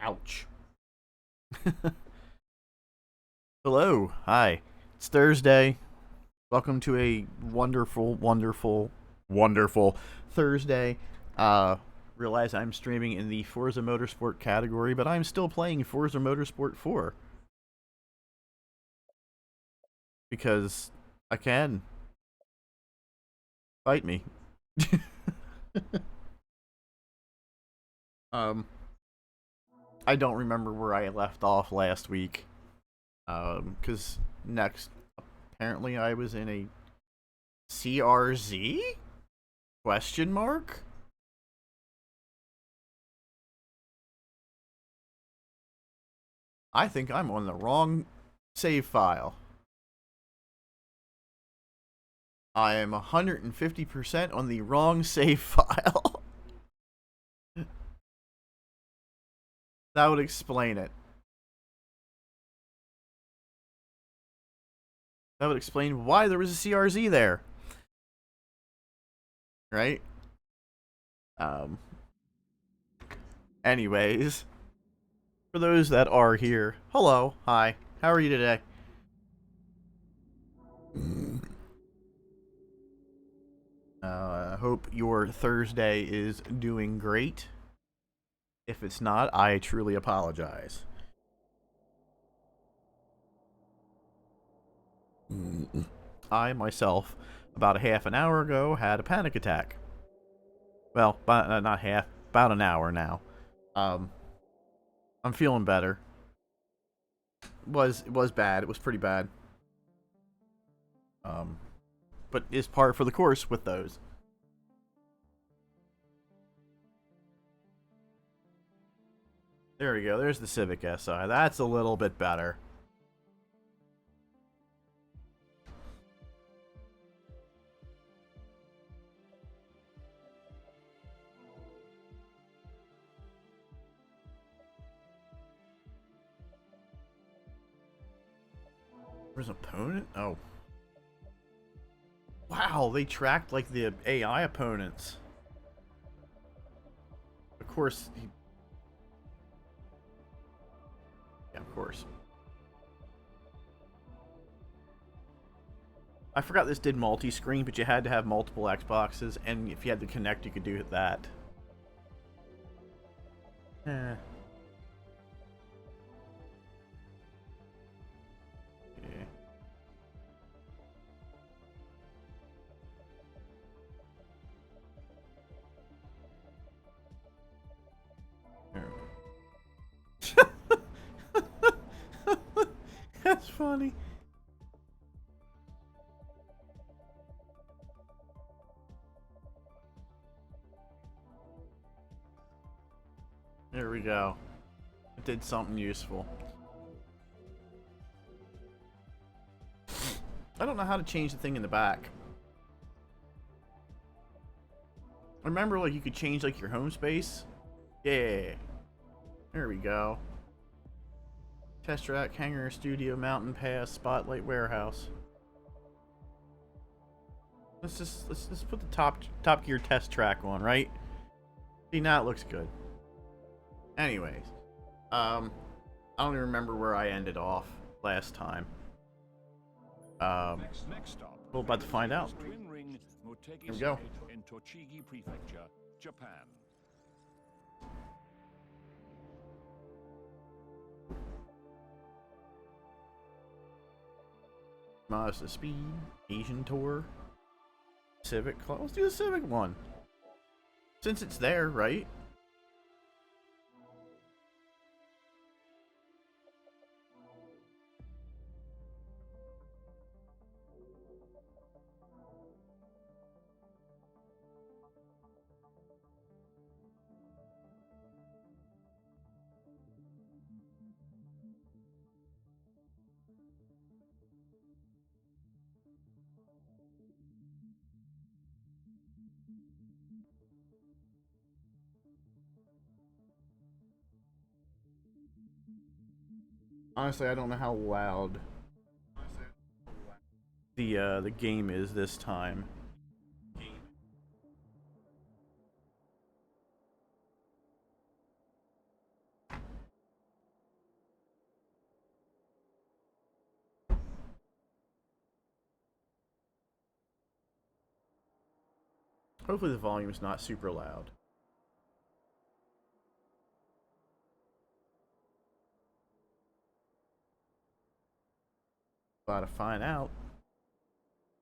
Ouch. Hello. Hi. It's Thursday. Welcome to a wonderful Thursday. Realize I'm streaming in the Forza Motorsport category, but I'm still playing Forza Motorsport 4 because I can. Fight me. um, I don't remember where I left off last week. Because next, apparently I was in a CRZ? Question mark? I think I'm on the wrong save file. I am 150% on the wrong save file. That would explain it. That would explain why there was a CRZ there. Right? Um. Anyways, for those that are here, hello, hi, how are you today? I hope your Thursday is doing great. If it's not, I truly apologize. I myself, about a half an hour ago, had a panic attack. Well, not half, about an hour now. Um, I'm feeling better. It was bad. It was pretty bad. Um, but it's par for the course with those. There we go. There's the Civic Si. That's a little bit better. There's an opponent? Oh. Wow, they tracked like the AI opponents. Of course. Yeah, of course. I forgot this did multi-screen, but you had to have multiple Xboxes, and if you had to connect, you could do that. Eh. Yeah. That's funny. There we go. It did something useful. I don't know how to change the thing in the back. I remember like you could change like your home space. Yeah. There we go. Test track, hangar, studio, mountain pass, spotlight, warehouse. Let's put the top gear test track on, right? See, now it looks good. Anyways, I don't even remember where I ended off last time. Next stop, we're about to find out. Here we go. In Tochigi Prefecture, Japan. Mazda Speed, Asian Tour, Civic. Let's do the Civic one. Since it's there, right? Honestly, I don't know how loud the game is this time. Hopefully the volume's not super loud. About to find out.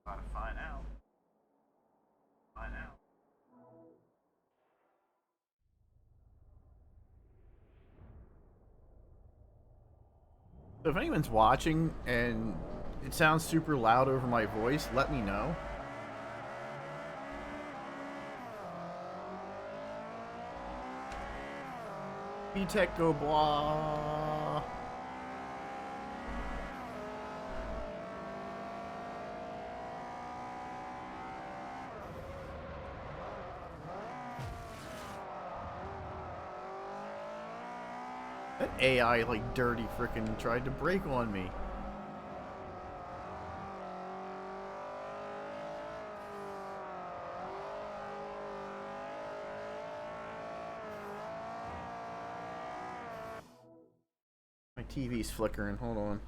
About to find out. Find out. So if anyone's watching and it sounds super loud over my voice, let me know. B-Tech go blah. That AI, like, dirty frickin' tried to break on me. My TV's flickering, hold on.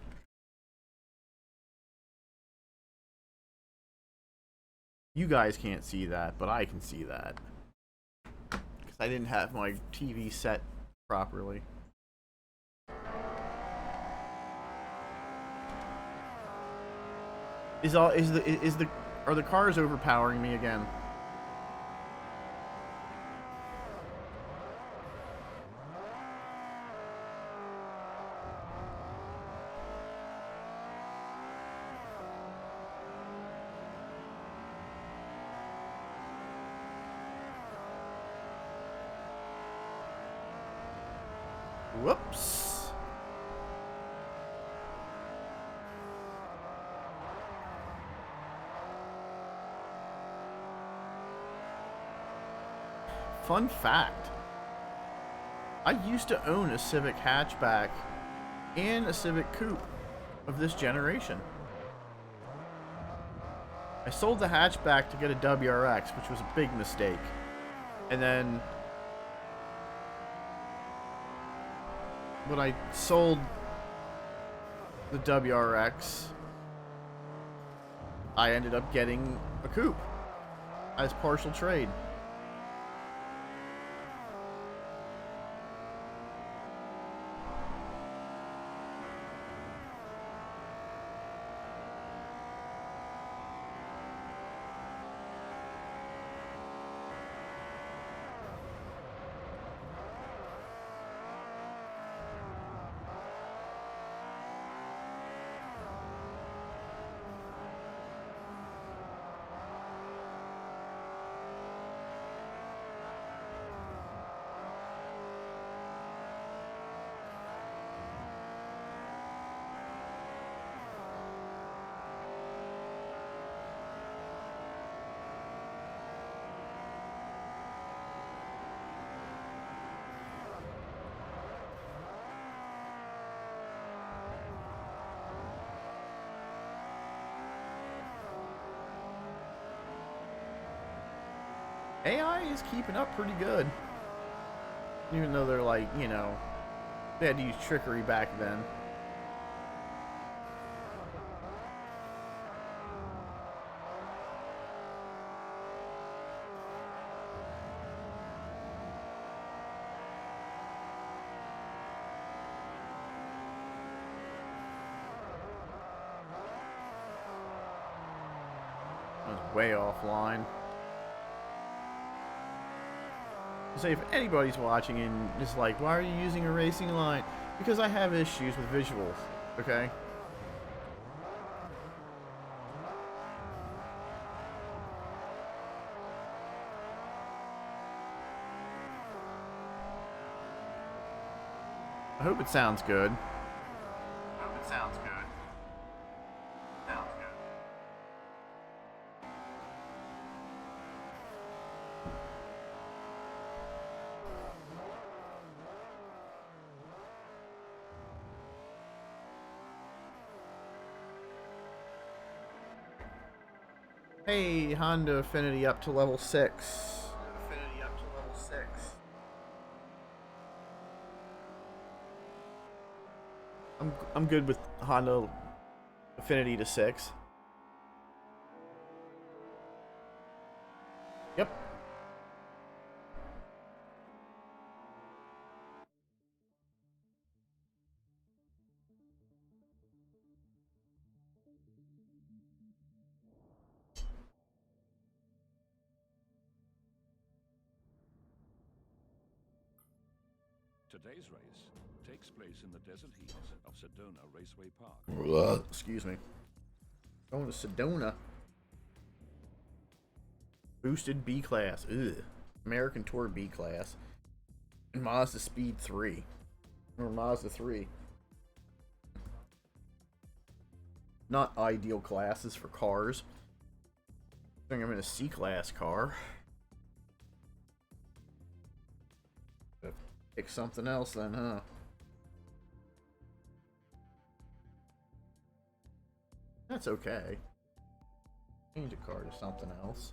You guys can't see that, but I can see that. Because I didn't have my TV set properly. Are the cars overpowering me again? Whoops. Fun fact. I used to own a Civic hatchback and a Civic coupe of this generation. I sold the hatchback to get a WRX, which was a big mistake. And then when I sold the WRX, I ended up getting a coupe as partial trade. AI is keeping up pretty good. Even though they're like, you know, they had to use trickery back then. I was way offline. Say if anybody's watching and is like, why are you using a racing line? Because I have issues with visuals, okay? I hope it sounds good. I hope it sounds good. Sounds good. Hey, Honda Affinity up to level 6. Affinity up to level 6. I'm good with Honda Affinity to 6. Yep. Today's race takes place in the desert heat of Sedona Raceway Park. Excuse me. Going to Sedona. Boosted B class. Ugh. American Tour B class. And Mazda Speed 3. Or Mazda 3. Not ideal classes for cars. I think I'm in a C class car. Pick something else then, huh? That's okay. Change a car to something else.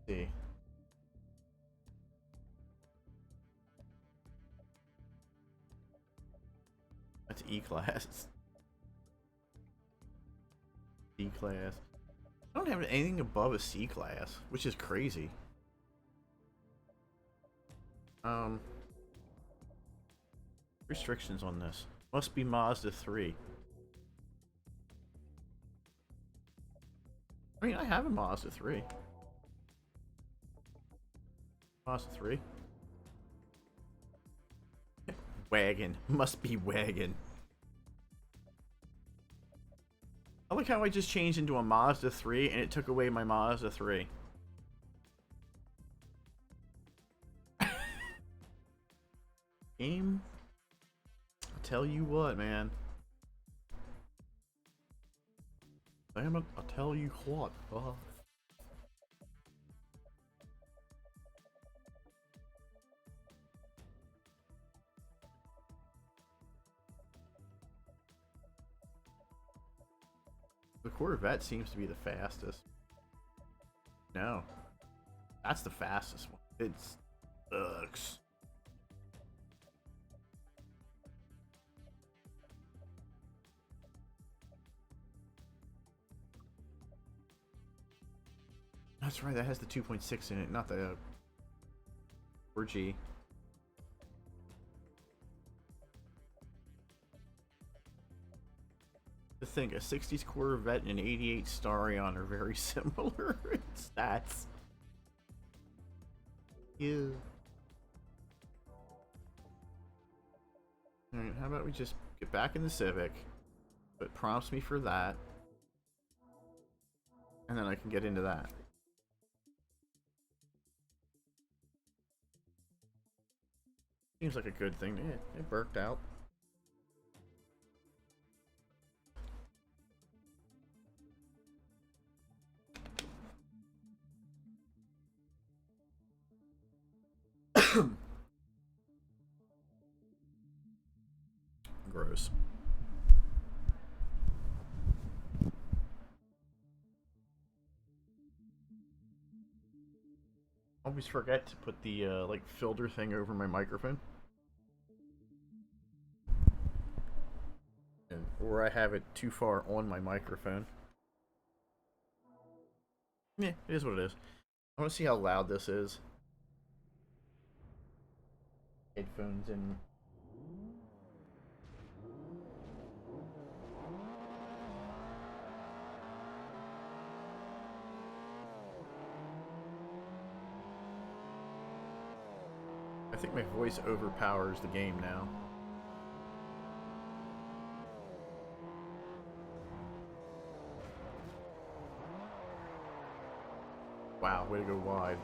See. That's E class. C class. I don't have anything above a C class, which is crazy. Restrictions on this. Must be Mazda 3. I mean, I have a Mazda 3. Mazda 3. Wagon. Must be wagon. I like how I just changed into a Mazda 3 and it took away my Mazda 3. Game? I'll tell you what, man. Damn it, I'll tell you what. The Corvette seems to be the fastest. No. That's the fastest one. It's sucks. That's right, that has the 2.6 in it, not the 4G. To think, a 60s Corvette and an 88 Starion are very similar in stats. Yeah. Alright, how about we just get back in the Civic? It prompts me for that. And then I can get into that. Seems like a good thing. Yeah, it worked out. Gross. Always forget to put the like filter thing over my microphone. Or I have it too far on my microphone. Yeah, it is what it is. I want to see how loud this is. Headphones in. I think my voice overpowers the game now. Wow, way to go wide.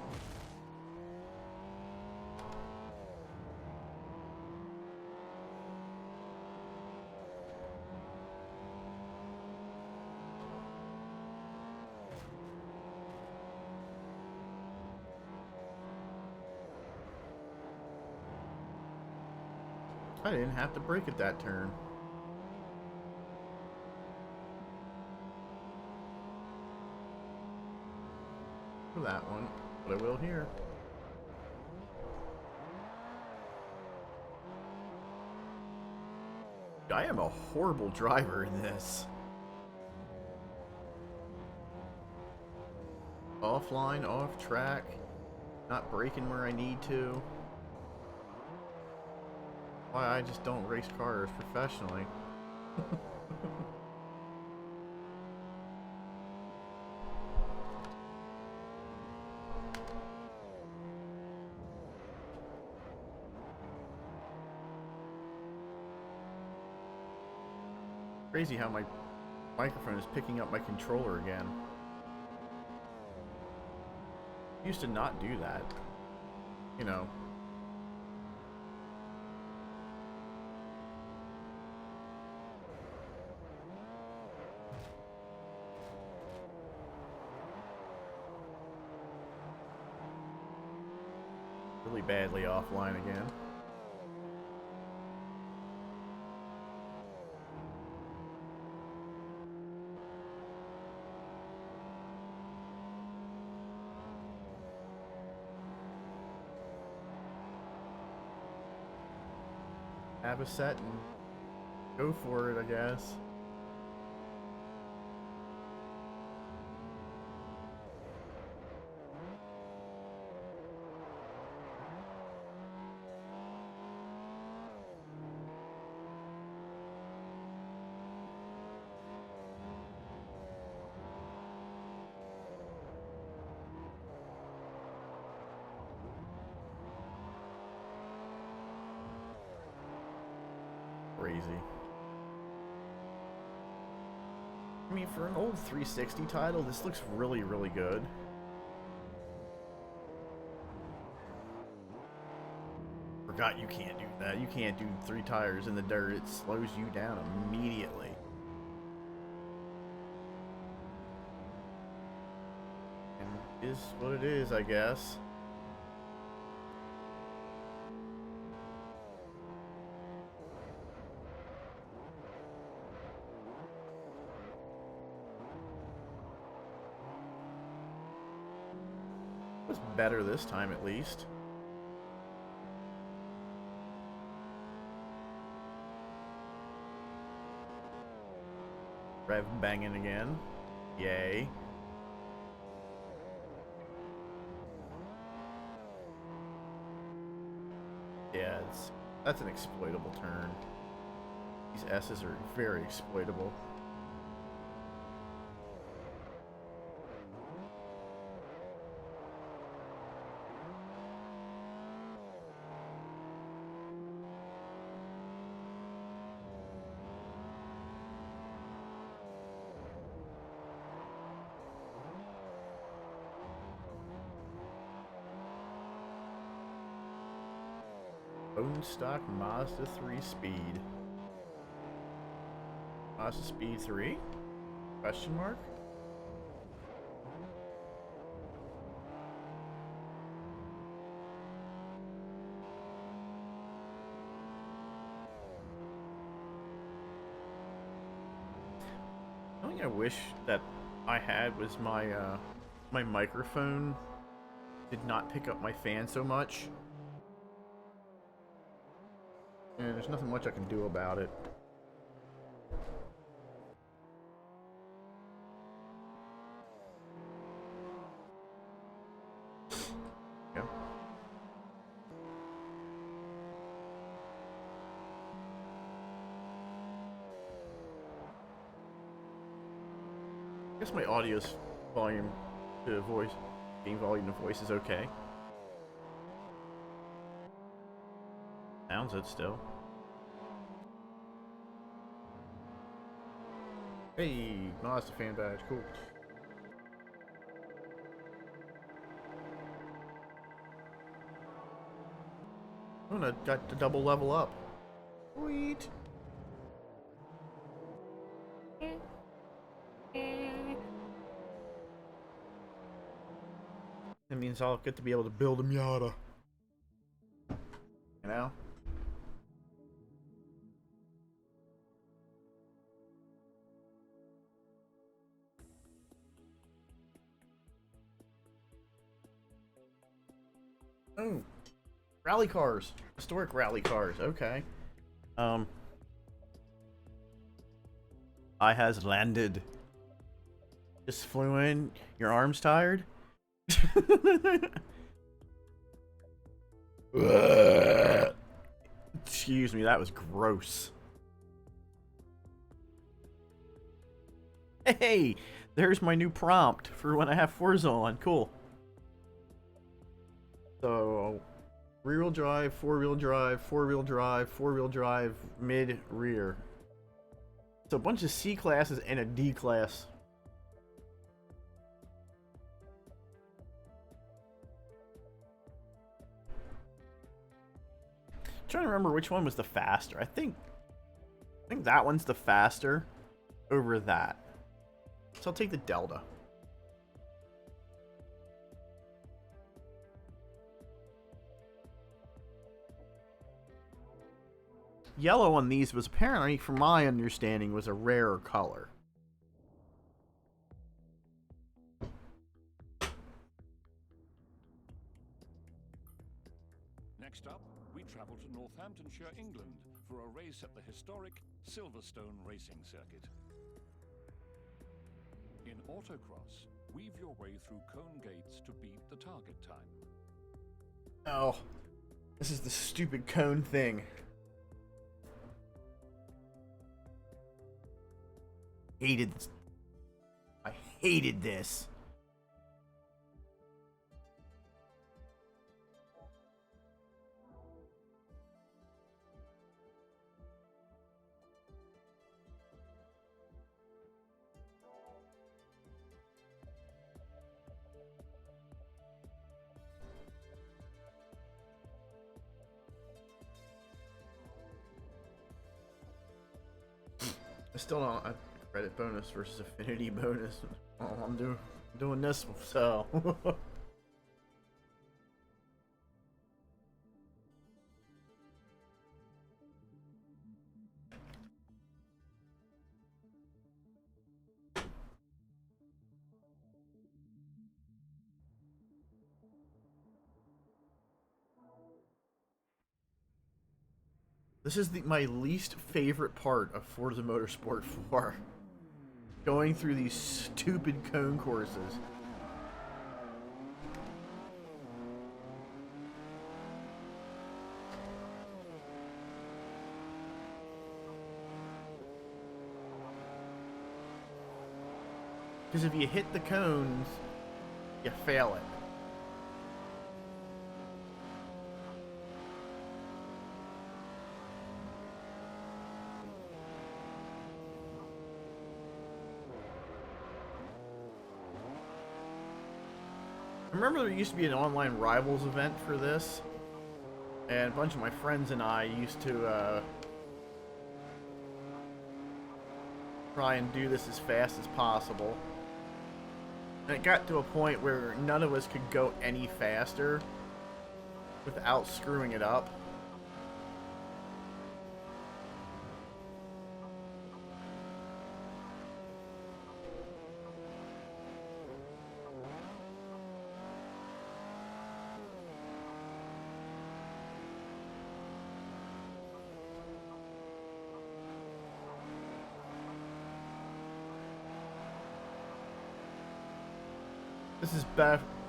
I didn't have to brake at that turn. For that one, but I will here. I am a horrible driver in this. Offline, off track, not braking where I need to. Why I just don't race cars professionally. Crazy how my microphone is picking up my controller again. Used to not do that. You know. Really badly offline again. Have a set and go for it, I guess. Crazy. I mean, for an old 360 title, this looks really, really good. Forgot you can't do that. You can't do 3 tires in the dirt. It slows you down immediately. And it is what it is, I guess. It was better this time, at least. Rev banging again. Yay. Yeah, that's an exploitable turn. These S's are very exploitable. Bone stock Mazda 3 speed. Mazda speed 3? Question mark? The only thing I wish that I had was my my microphone did not pick up my fan so much. And there's nothing much I can do about it. Yeah. I guess my audio's volume to voice, game volume to voice is okay. Sounds it still. Hey, Mazda fan badge, cool. Oh, no, got to double level up. Sweet. That means I'll get to be able to build a Miata. You know? Oh, rally cars, historic rally cars. Okay. I has landed. Just flew in. Your arms tired? Excuse me, that was gross. Hey, there's my new prompt for when I have Forza on. Cool. So, rear-wheel drive, four-wheel drive, four-wheel drive, four-wheel drive, mid-rear. It's a bunch of C classes and a D class. I'm trying to remember which one was the faster. I think that one's the faster over that. So I'll take the Delta. Yellow on these was apparently, from my understanding, was a rarer color. Next up, we travel to Northamptonshire, England, for a race at the historic Silverstone Racing Circuit. In autocross, weave your way through cone gates to beat the target time. Oh, this is the stupid cone thing. I hated this. I still don't. Credit bonus versus affinity bonus. Oh, I'm doing this, so. This is my least favorite part of Forza Motorsport 4. Going through these stupid cone courses. Because if you hit the cones, you fail it. I remember there used to be an online Rivals event for this, and a bunch of my friends and I used to try and do this as fast as possible. And it got to a point where none of us could go any faster without screwing it up. This is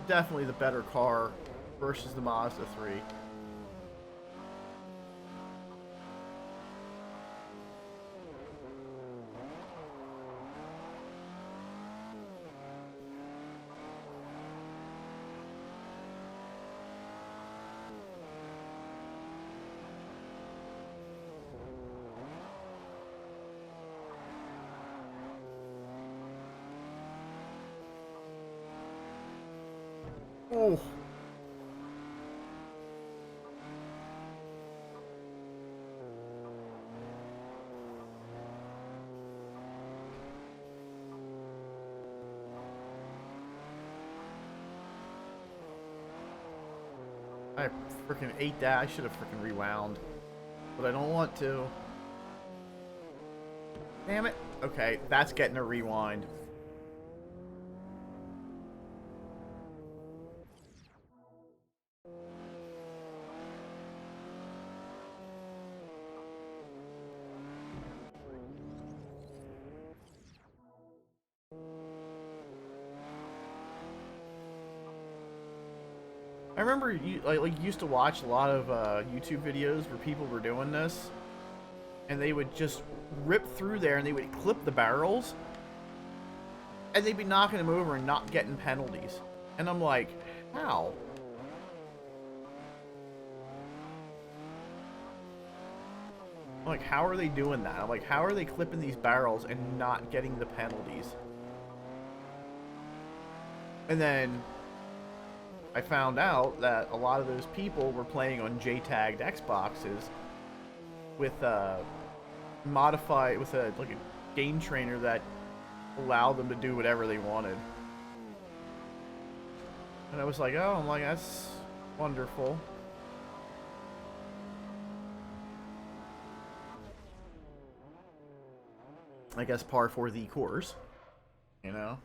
definitely the better car versus the Mazda 3. Oh. I freaking ate that. I should have freaking rewound. But I don't want to. Damn it. Okay, that's getting a rewind. I remember you used to watch a lot of YouTube videos where people were doing this, and they would just rip through there and they would clip the barrels, and they'd be knocking them over and not getting penalties. And I'm like, how? Like, how are they doing that? I'm like, how are they clipping these barrels and not getting the penalties? And then I found out that a lot of those people were playing on J-tagged Xboxes with modified with a game trainer that allowed them to do whatever they wanted. And I was like, oh, I'm like, that's wonderful. I guess par for the course, you know?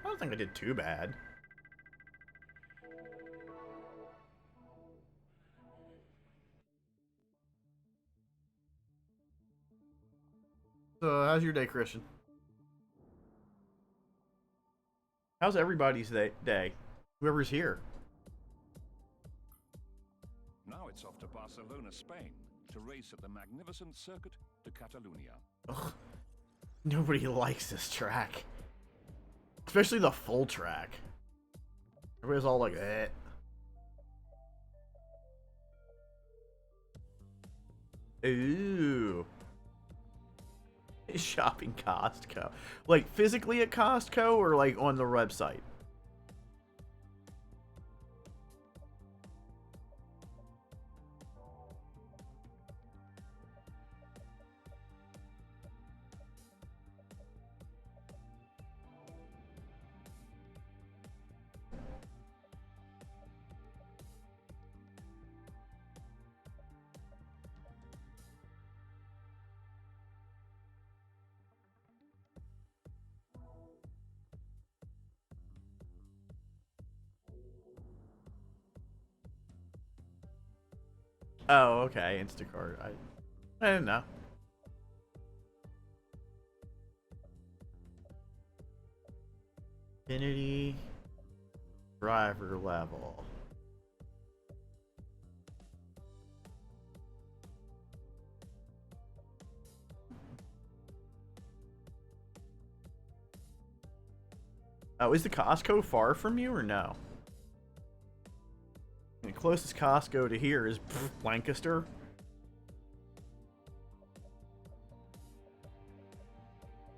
I don't think I did too bad. So, how's your day, Christian? How's everybody's day? Whoever's here. Now it's off to Barcelona, Spain, to race at the magnificent Circuit de Catalunya. Ugh. Nobody likes this track. Especially the full track. Everybody's all like, eh. Ooh. Shopping Costco. Like, physically at Costco or, like, on the website? Oh, okay, Instacart. I didn't know. Infinity driver level. Oh, is the Costco far from you or no? The closest Costco to here is Lancaster.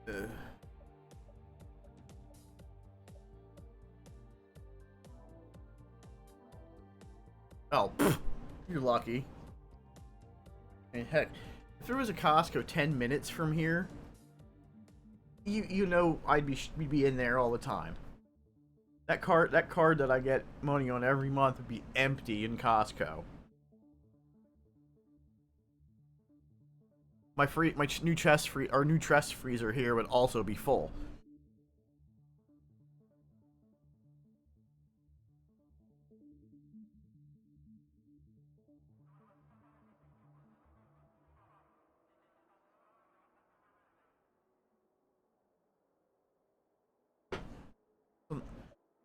Ugh. Oh, you're lucky. I mean, heck, if there was a Costco 10 minutes from here, you know we'd be in there all the time. That card that I get money on every month would be empty in Costco. My new chest freezer here would also be full.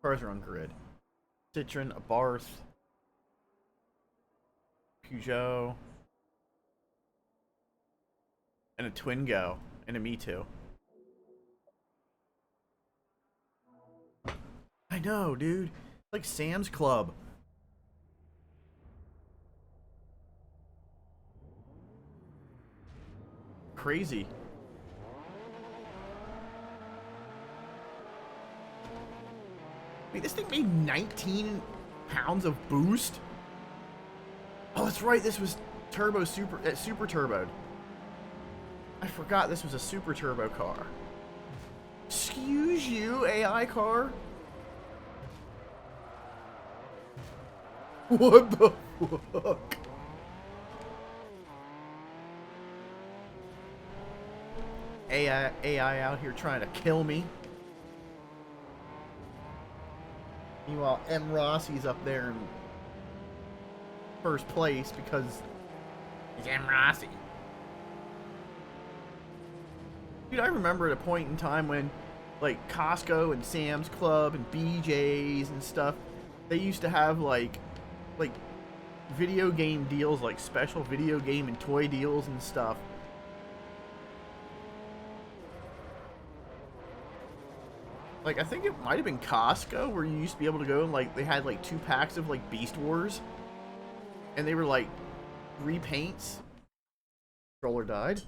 Cars are on grid. Citroen, a Barth, Peugeot, and a Twingo, and a Me Too. I know, dude. Like Sam's Club. Crazy. Wait, this thing made 19 pounds of boost? Oh, that's right. This was super turboed. I forgot this was a super turbo car. Excuse you, AI car? What the fuck? AI out here trying to kill me. Meanwhile, M. Rossi's up there in first place because he's M. Rossi. Dude, I remember at a point in time when, like, Costco and Sam's Club and BJ's and stuff, they used to have, like video game deals, like special video game and toy deals and stuff. Like, I think it might have been Costco where you used to be able to go and, like, they had, like, 2 packs of, like, Beast Wars. and they were like repaints. Controller died.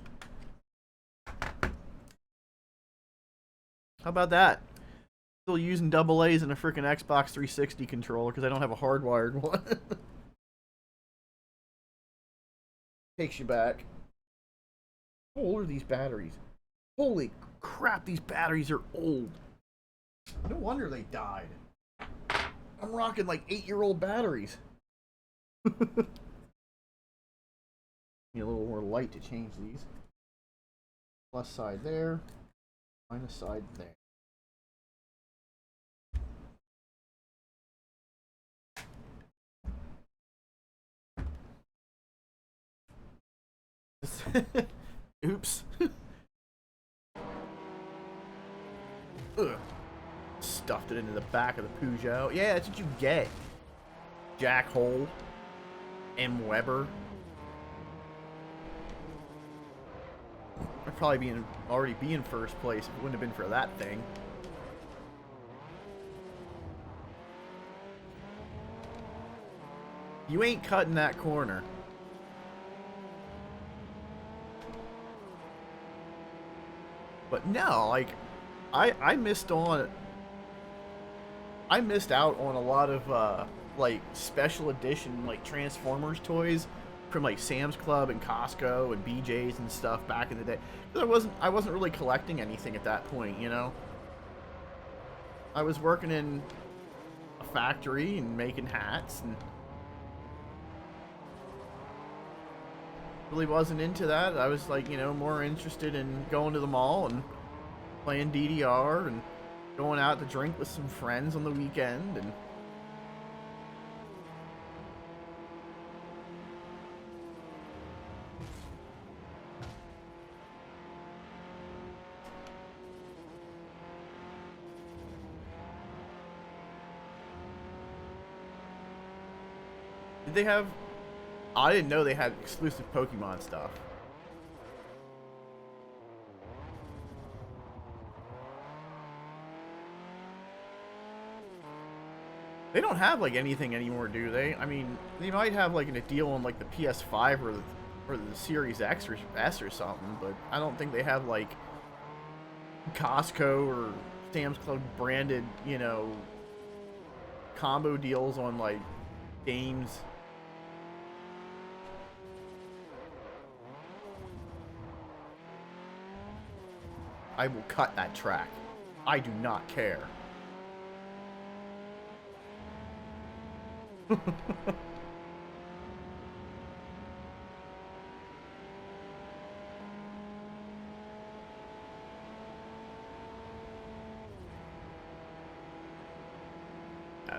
How about that? Still using double A's in a freaking Xbox 360 controller because I don't have a hardwired one. Takes you back. How old are these batteries? Holy crap, these batteries are old. No wonder they died. I'm rocking like 8-year-old batteries. Need a little more light to change these. Plus side there. Minus side there. Oops. Ugh. Stuffed it into the back of the Peugeot. Yeah, that's what you get. Jack Hole. M. Weber. I'd probably already be in first place if it wouldn't have been for that thing. You ain't cutting that corner. But no, like, I missed out on a lot of like special edition like Transformers toys from like Sam's Club and Costco and BJ's and stuff back in the day. Because I wasn't really collecting anything at that point, you know. I was working in a factory and making hats and really wasn't into that. I was like, you know, more interested in going to the mall and playing DDR and going out to drink with some friends on the weekend. And did they have... I didn't know they had exclusive Pokemon stuff. They don't have like anything anymore, do they? I mean, they might have like a deal on like the PS5 or the Series X or S or something, but I don't think they have like Costco or Sam's Club branded, you know, combo deals on like games. I will cut that track. I do not care. I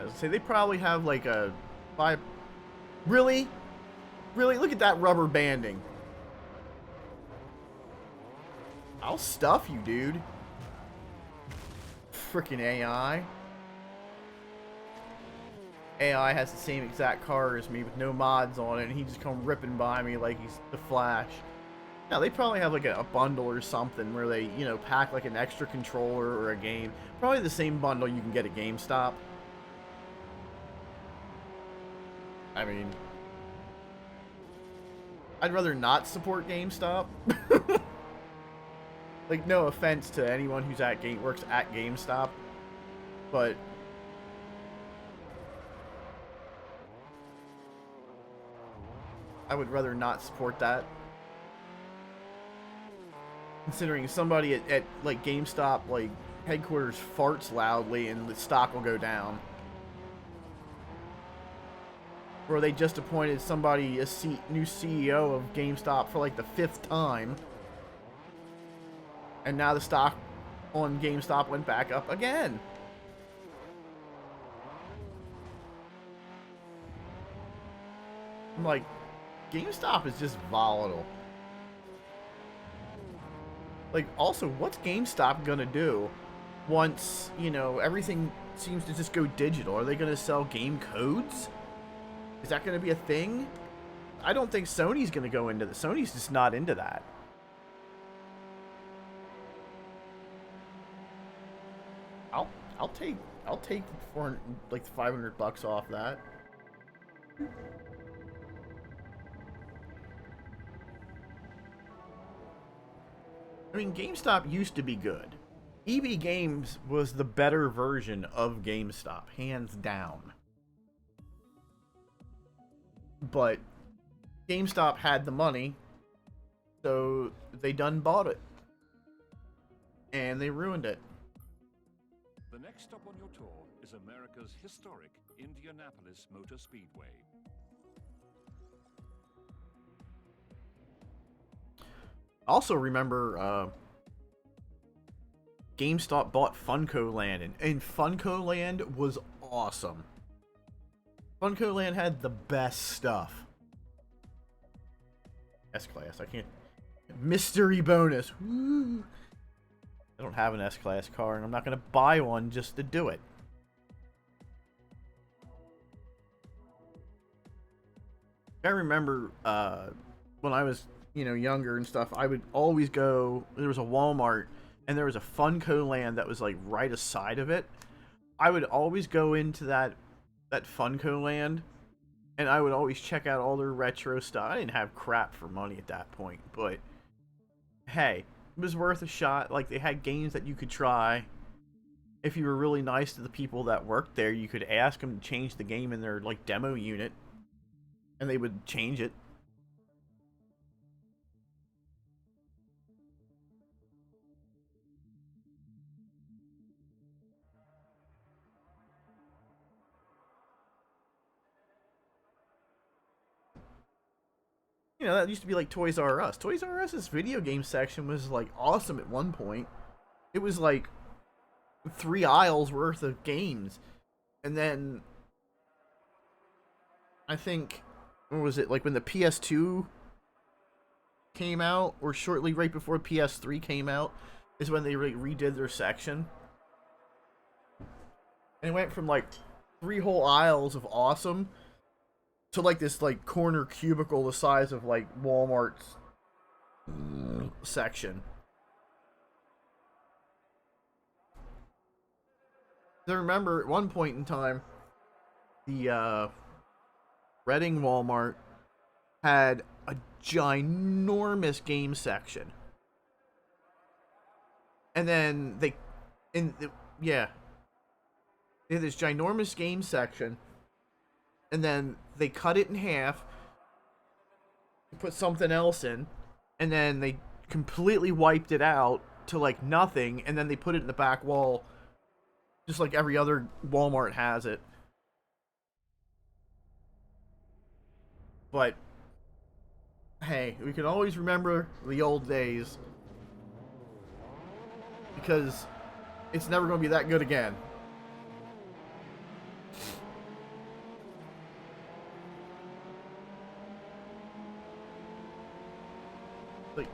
would say they probably have like a 5. Really? Really? Look at that rubber banding. I'll stuff you, dude. Frickin' AI. AI has the same exact car as me with no mods on it, and he just come ripping by me like he's the Flash. Now, they probably have like a bundle or something where they, you know, pack like an extra controller or a game. Probably the same bundle you can get at GameStop. I mean, I'd rather not support GameStop. Like, no offense to anyone who's works at GameStop, but I would rather not support that. Considering somebody at like GameStop like headquarters farts loudly and the stock will go down. Or they just appointed somebody new CEO of GameStop for like the 5th time. And now the stock on GameStop went back up again. I'm like, GameStop is just volatile. Like, also, what's GameStop gonna do once, you know, everything seems to just go digital? Are they gonna sell game codes? Is that gonna be a thing? I don't think Sony's gonna go into this. Sony's just not into that. I'll take $400, like $500 off that. I mean, GameStop used to be good. EB Games was the better version of GameStop, hands down. But GameStop had the money, so they done bought it. And they ruined it. The next stop on your tour is America's historic Indianapolis Motor Speedway. Also remember, GameStop bought Funko Land, and Funko Land was awesome. Funko Land had the best stuff. S-Class, I can't... Mystery bonus! Woo! I don't have an S-Class car, and I'm not going to buy one just to do it. I remember, when I was, younger and stuff, I would always go... There was a Walmart, and there was a Funko Land that was, like, right aside of it. I would always go into that Funko Land, and I would always check out all their retro stuff. I didn't have crap for money at that point, but hey, it was worth a shot. Like, they had games that you could try. If you were really nice to the people that worked there, you could ask them to change the game in their, like, demo unit, and they would change it. That used to be like Toys R Us. Toys R Us's video game section was, like, awesome at one point. It was, like, 3 aisles worth of games. And then, I think, what was it, like, when the PS2 came out, or shortly right before PS3 came out, is when they redid their section. And it went from, like, 3 whole aisles of awesome to, like, this, like, corner cubicle the size of, like, Walmart's section. I remember at one point in time, the Reading Walmart had a ginormous game section. And then they had this ginormous game section. And then they cut it in half, put something else in, and then they completely wiped it out to, like, nothing, and then they put it in the back wall, just like every other Walmart has it. But, hey, we can always remember the old days, because it's never going to be that good again. Like,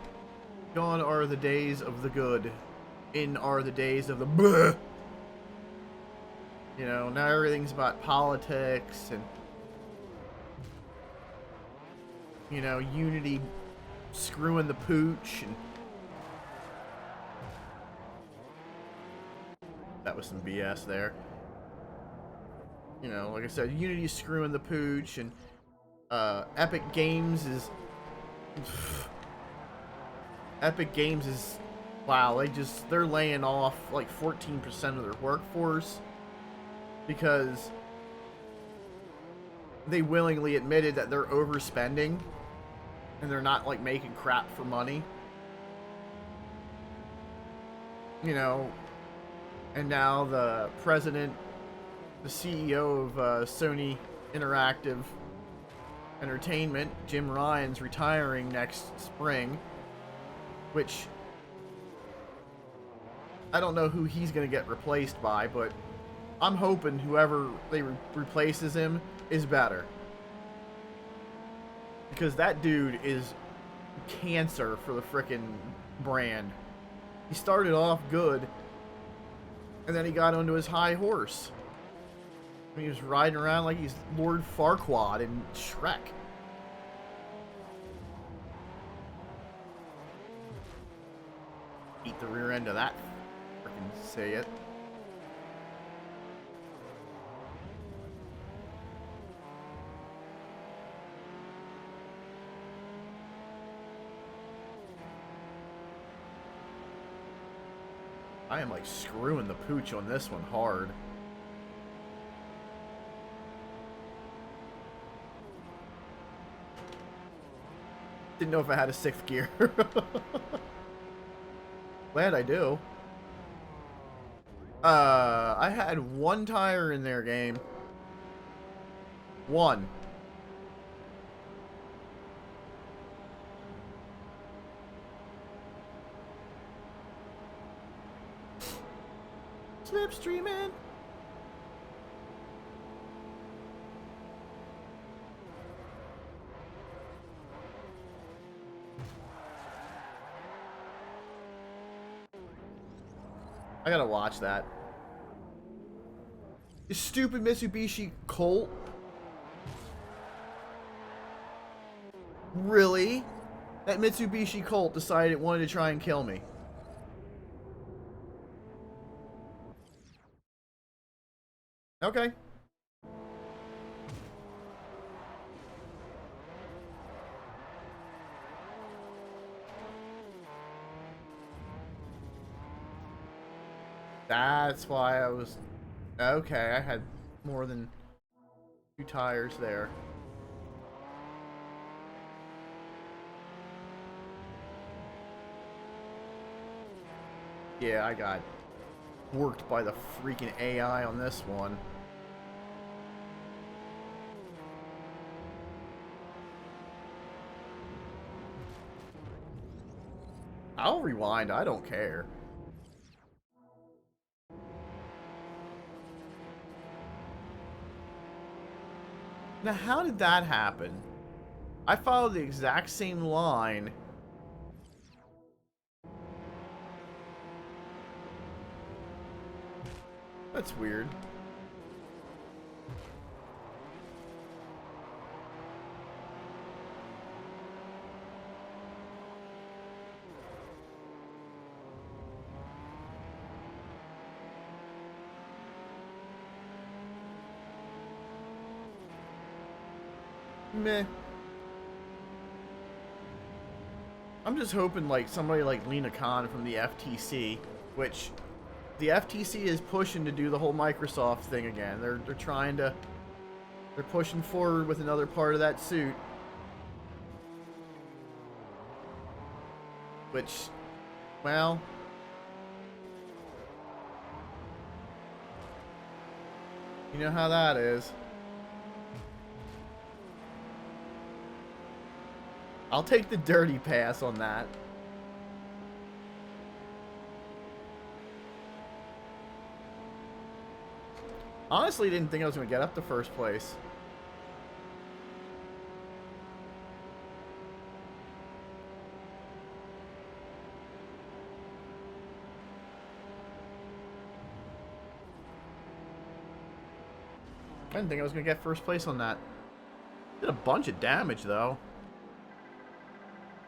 gone are the days of the good. In are the days of the bleh. Now everything's about politics and, Unity screwing the pooch, and that was some BS there. Like I said, Unity screwing the pooch, and Epic Games is... Epic Games is, wow, they're laying off like 14% of their workforce because they willingly admitted that they're overspending and they're not, like, making crap for money. And now the president, the CEO of Sony Interactive Entertainment, Jim Ryan's retiring next spring. Which, I don't know who he's going to get replaced by, but I'm hoping whoever they replaces him is better. Because that dude is cancer for the frickin' brand. He started off good, and then he got onto his high horse. He was riding around like he's Lord Farquaad in Shrek. Eat the rear end of that, frickin' say it. I am like screwing the pooch on this one hard. Didn't know if I had a 6th gear. Glad I do. I had 1 tire in there, game. 1. Slipstreaming. I gotta watch that. You stupid Mitsubishi Colt. Really? That Mitsubishi Colt decided it wanted to try and kill me. Okay. That's why I was... Okay, I had more than 2 tires there. Yeah, I got worked by the freaking AI on this one. I'll rewind, I don't care. Now, how did that happen? I followed the exact same line. That's weird. Meh. I'm just hoping like somebody like Lena Khan from the FTC, which the FTC is pushing to do the whole Microsoft thing again. They're trying to, they're pushing forward with another part of that suit, which, well, you know how that is. I'll take the dirty pass on that. Honestly, didn't think I was going to get up to first place. I didn't think I was going to get first place on that. Did a bunch of damage, though.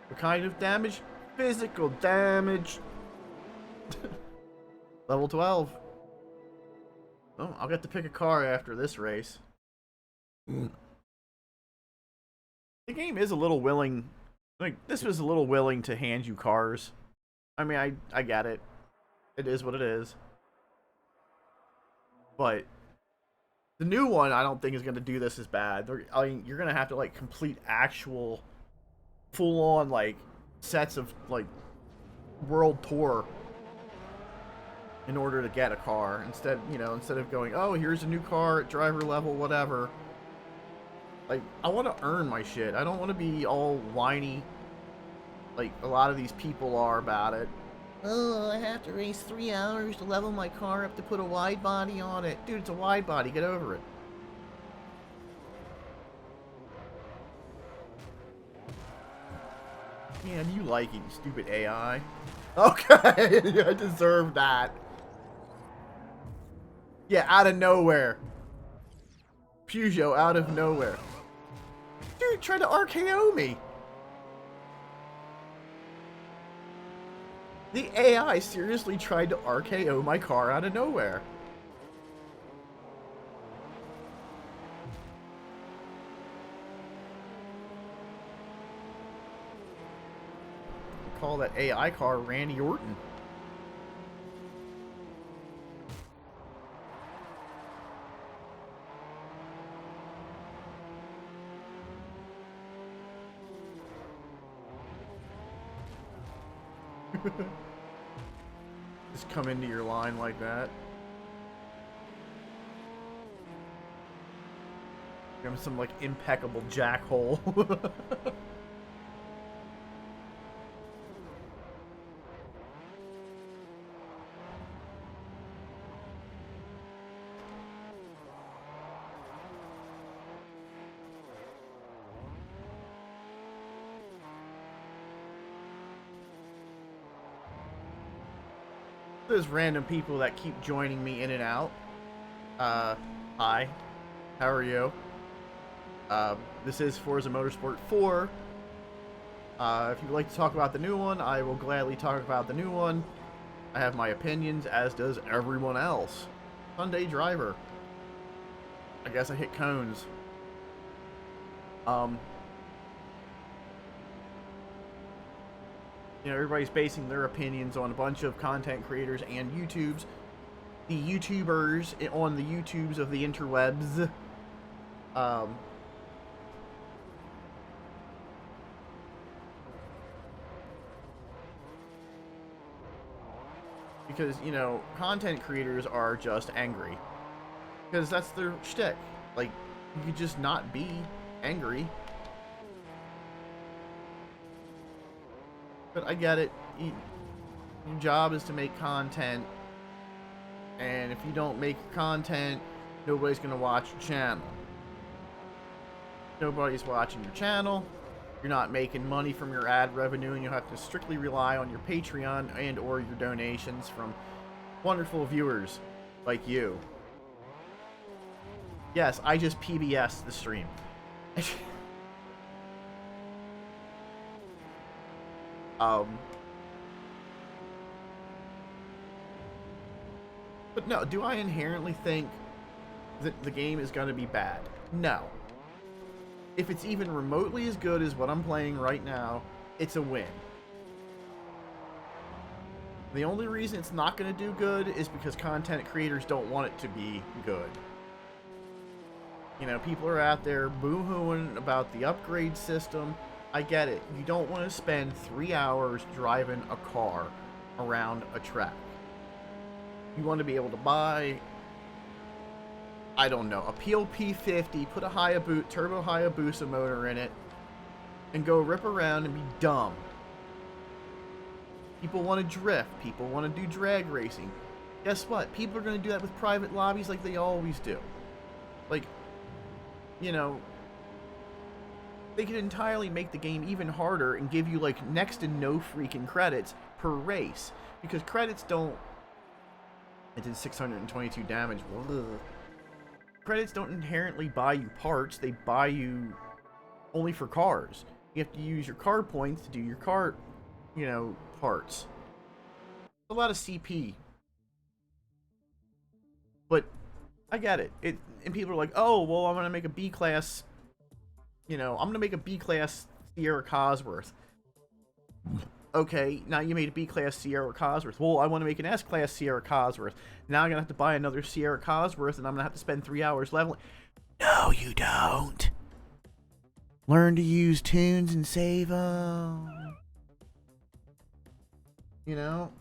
What kind of damage? Physical damage. Level 12. Oh, I'll get to pick a car after this race. The game is a little willing. Like, this was a little willing to hand you cars. I mean, I get it. It is what it is. But the new one, I don't think is going to do this as bad. I mean, you're going to have to, like, complete actual full-on, like, sets of, like, world tour in order to get a car. Instead, you know, instead of going, oh, here's a new car at driver level, whatever. Like, I want to earn my shit. I don't want to be all whiny like a lot of these people are about it. Oh, I have to race 3 hours to level my car up to put a wide body on it. Dude, it's a wide body. Get over it. Man, you like it, you stupid AI. Okay, I deserve that. Yeah, out of nowhere. Peugeot out of nowhere. Dude, tried to RKO me. The AI seriously tried to RKO my car out of nowhere. Call that AI car Randy Orton. Just come into your line like that. Give him some like impeccable jackhole. There's random people that keep joining me in and out. Hi. How are you? This is Forza Motorsport 4. If you'd like to talk about the new one, I will gladly talk about the new one. I have my opinions, as does everyone else. Sunday driver. I guess I hit cones. You know, everybody's basing their opinions on a bunch of content creators and YouTubes. The YouTubers on the YouTubes of the interwebs. Because, you know, content creators are just angry. Because that's their shtick. Like, you could just not be angry. But I get it. Your job is to make content. And if you don't make content, nobody's going to watch your channel. Nobody's watching your channel. You're not making money from your ad revenue, and you'll have to strictly rely on your Patreon and or your donations from wonderful viewers like you. Yes, I just PBS the stream. But no, do I inherently think that the game is going to be bad? No. If it's even remotely as good as what I'm playing right now, it's a win. The only reason it's not going to do good is because content creators don't want it to be good. You know, people are out there boo-hooing about the upgrade system. I get it. You don't want to spend 3 hours driving a car around a track. You want to be able to buy, I don't know, a PLP50, put a turbo Hayabusa motor in it, and go rip around and be dumb. People want to drift. People want to do drag racing. Guess what? People are going to do that with private lobbies like they always do. Like, you know, they could entirely make the game even harder and give you, like, next to no freaking credits per race. Because credits don't... It did 622 damage. Ugh. Credits don't inherently buy you parts. They buy you only for cars. You have to use your car points to do your car, you know, parts. A lot of CP. But I get it. And people are like, oh, well, I'm going to make a B-class, you know, I'm going to make a B-class Sierra Cosworth. Okay, now you made a B-class Sierra Cosworth. Well, I want to make an S-class Sierra Cosworth. Now I'm going to have to buy another Sierra Cosworth, and I'm going to have to spend 3 hours leveling. No, you don't. Learn to use tunes and save them. You know?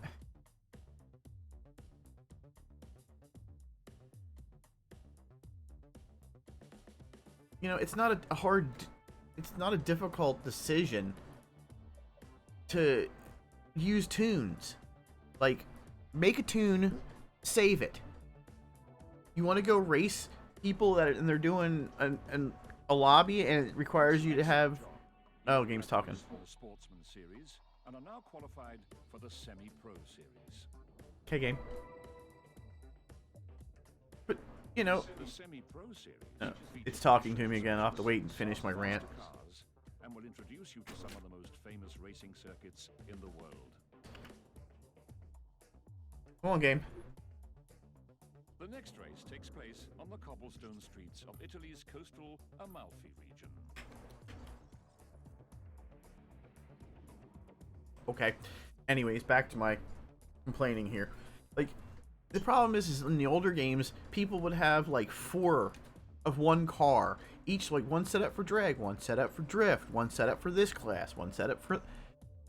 You know, it's not it's not a difficult decision to use tunes. Like, make a tune, save it. You want to go race people and they're doing a lobby and it requires you to have... Oh, game's talking. For the Sportsman series and are now qualified for the Semi-Pro series. Okay, game. But, you know... The Semi-Pro series... No, it's talking to me again. I'll have to wait and finish my rant. And will introduce you to some of the most famous racing circuits in the world. Come on, game. The next race takes place on the cobblestone streets of Italy's coastal Amalfi region. Okay. Anyways, back to my complaining here. Like, the problem is in the older games, people would have like 4 of one car. Each, like, one setup for drag, one setup for drift, one setup for this class, one setup for...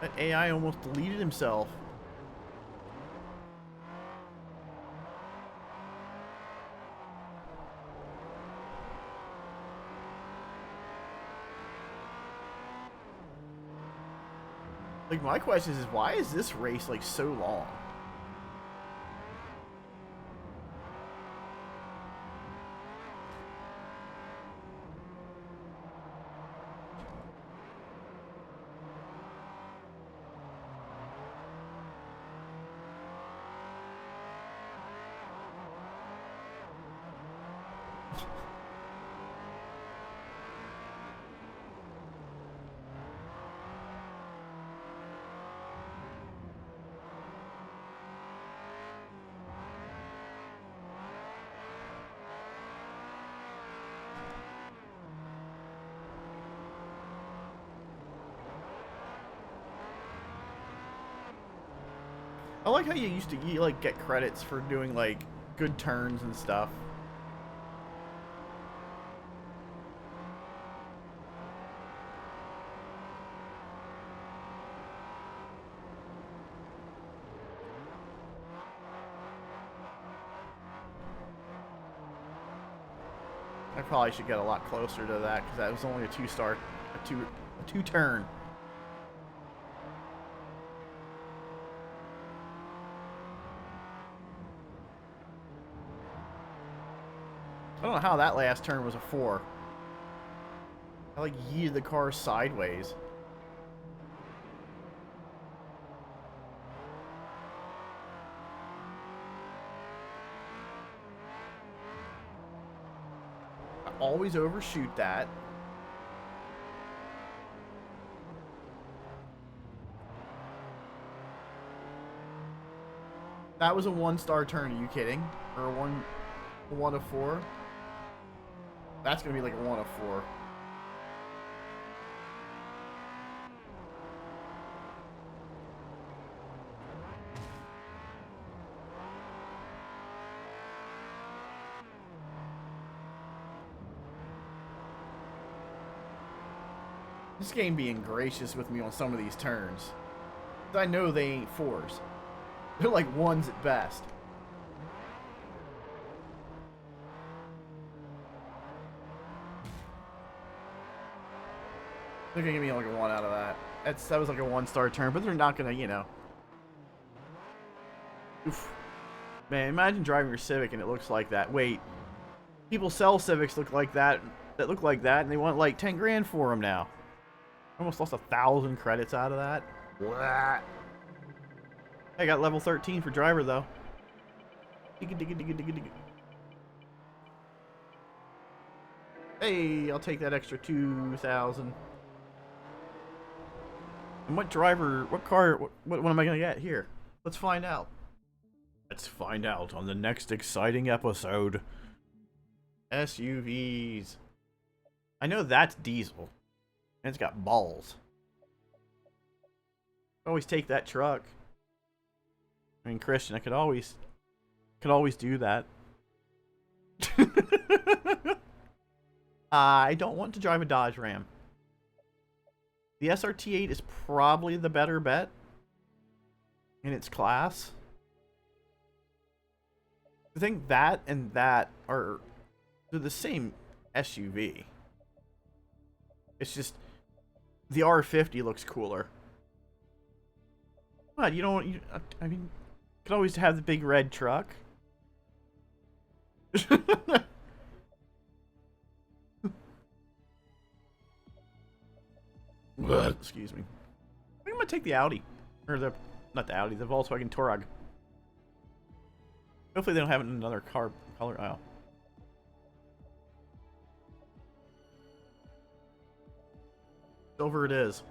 That AI almost deleted himself. Like, my question is why is this race, like, so long? I like how you like get credits for doing like good turns and stuff. I probably should get a lot closer to that because that was only a two turn. I don't know how that last turn was a 4. I like yeeted the car sideways. I always overshoot that. That was a 1-star turn. Are you kidding? Or a 1 of 4? That's gonna be like a 1 of 4. This game being gracious with me on some of these turns. I know they ain't 4s. They're like 1s at best. They're gonna give me like a 1 out of that. That was like a 1-star turn, but they're not gonna, you know. Oof. Man, imagine driving your Civic and it looks like that. Wait, people sell Civics look like that, and they want like 10 grand for them now. Almost lost 1,000 credits out of that. Blah. I got level 13 for driver though. Hey, I'll take that extra 2,000. And what car, what am I gonna get here? Let's find out. Let's find out on the next exciting episode. SUVs. I know that's diesel. And it's got balls. Always take that truck. I mean, Christian, I could always do that. I don't want to drive a Dodge Ram. The SRT8 is probably the better bet in its class. I think that and that they're the same SUV. It's just the R50 looks cooler. What, you don't I mean, you could always have the big red truck. Excuse me. I think I'm gonna take the Audi. Or not the Audi, the Volkswagen Touareg. Hopefully they don't have it in another color. Oh. Silver it is.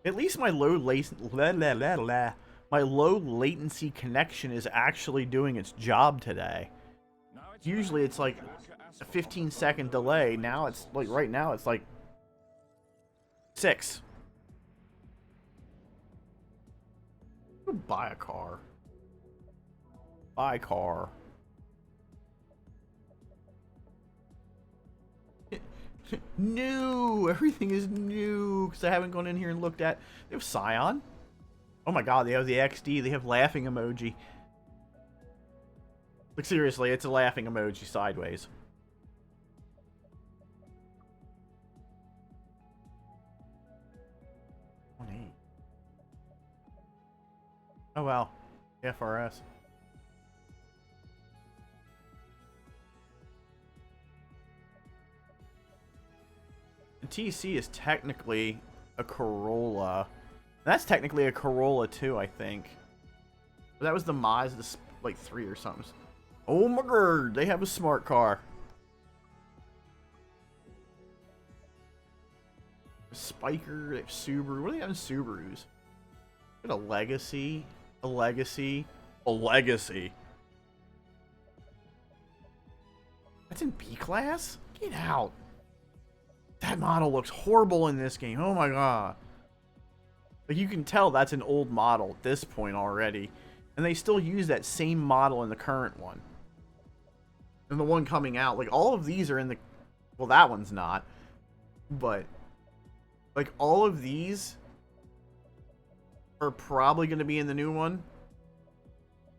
At least my low latency connection is actually doing its job today. Usually it's like a 15-second delay. Now it's like right now it's like 6. Buy a car. Buy a car. New! Everything is new, because I haven't gone in here and looked at... They have Scion. Oh my god, they have the XD. They have laughing emoji. Like, seriously, it's a laughing emoji sideways. Oh, wow. FRS. The TC is technically a Corolla. That's technically a Corolla too, I think. But that was the Mazda, like 3 or something. Oh my god, they have a smart car. A Spiker, they have Subaru. What do they have in Subarus? Got a Legacy, a Legacy, a Legacy. That's in B class? Get out. That model looks horrible in this game. Oh my god. Like, you can tell that's an old model at this point already. And they still use that same model in the current one. And the one coming out. Like, all of these are in the... Well, that one's not. But, like, all of these are probably going to be in the new one.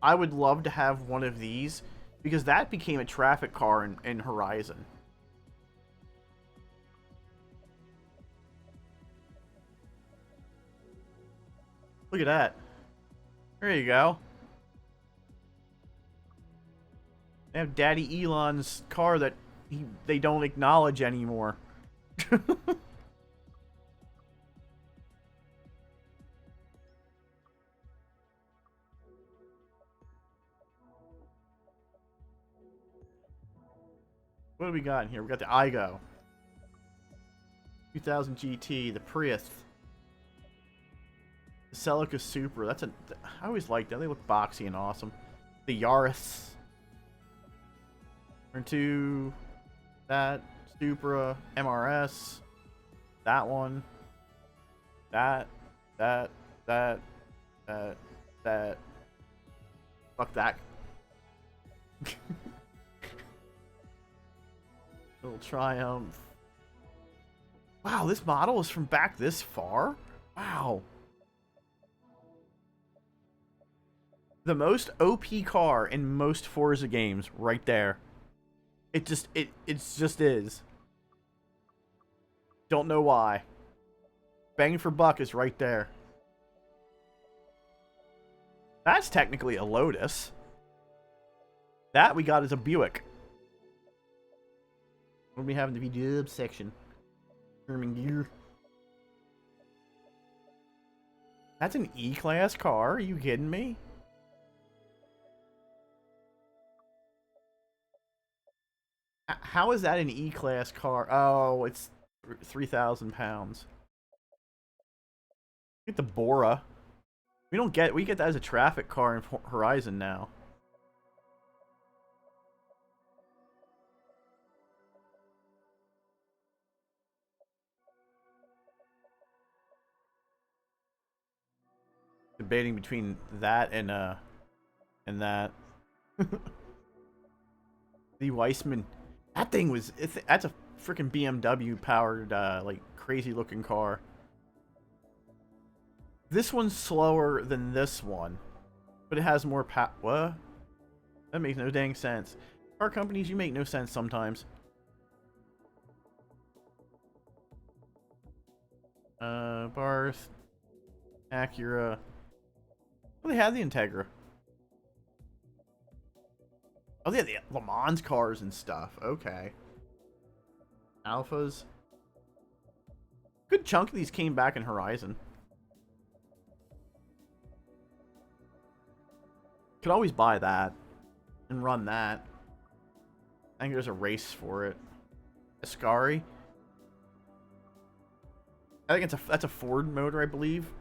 I would love to have one of these, because that became a traffic car in Horizon. Look at that. There you go. They have Daddy Elon's car that they don't acknowledge anymore. What do we got in here? We got the Igo. 2000 GT, the Prius. The Celica Supra. That's a... I always liked that. They look boxy and awesome. The Yaris. Turn 2. That. Supra. MRS. That one. That. That. That. That. That. Fuck that. Little Triumph. Wow, this model is from back this far? Wow. The most OP car in most Forza games, right there. It just is. Don't know why. Bang for buck is right there. That's technically a Lotus. That we got as a Buick. What do we have in the VW section? German gear. That's an E-Class car? Are you kidding me? How is that an E-Class car? Oh, it's 3,000 pounds. Get the Bora. We get that as a traffic car in Horizon now. Debating between that and that. The Weissman. That thing was... That's a freaking BMW powered, like, crazy looking car. This one's slower than this one. But it has more power. What? That makes no dang sense. Car companies, you make no sense sometimes. Barth. Acura. Well, they have the Integra. Oh, they have the Le Mans cars and stuff. Okay. Alphas. Good chunk of these came back in Horizon. Could always buy that and run that. I think there's a race for it. Ascari. I think that's a Ford motor, I believe.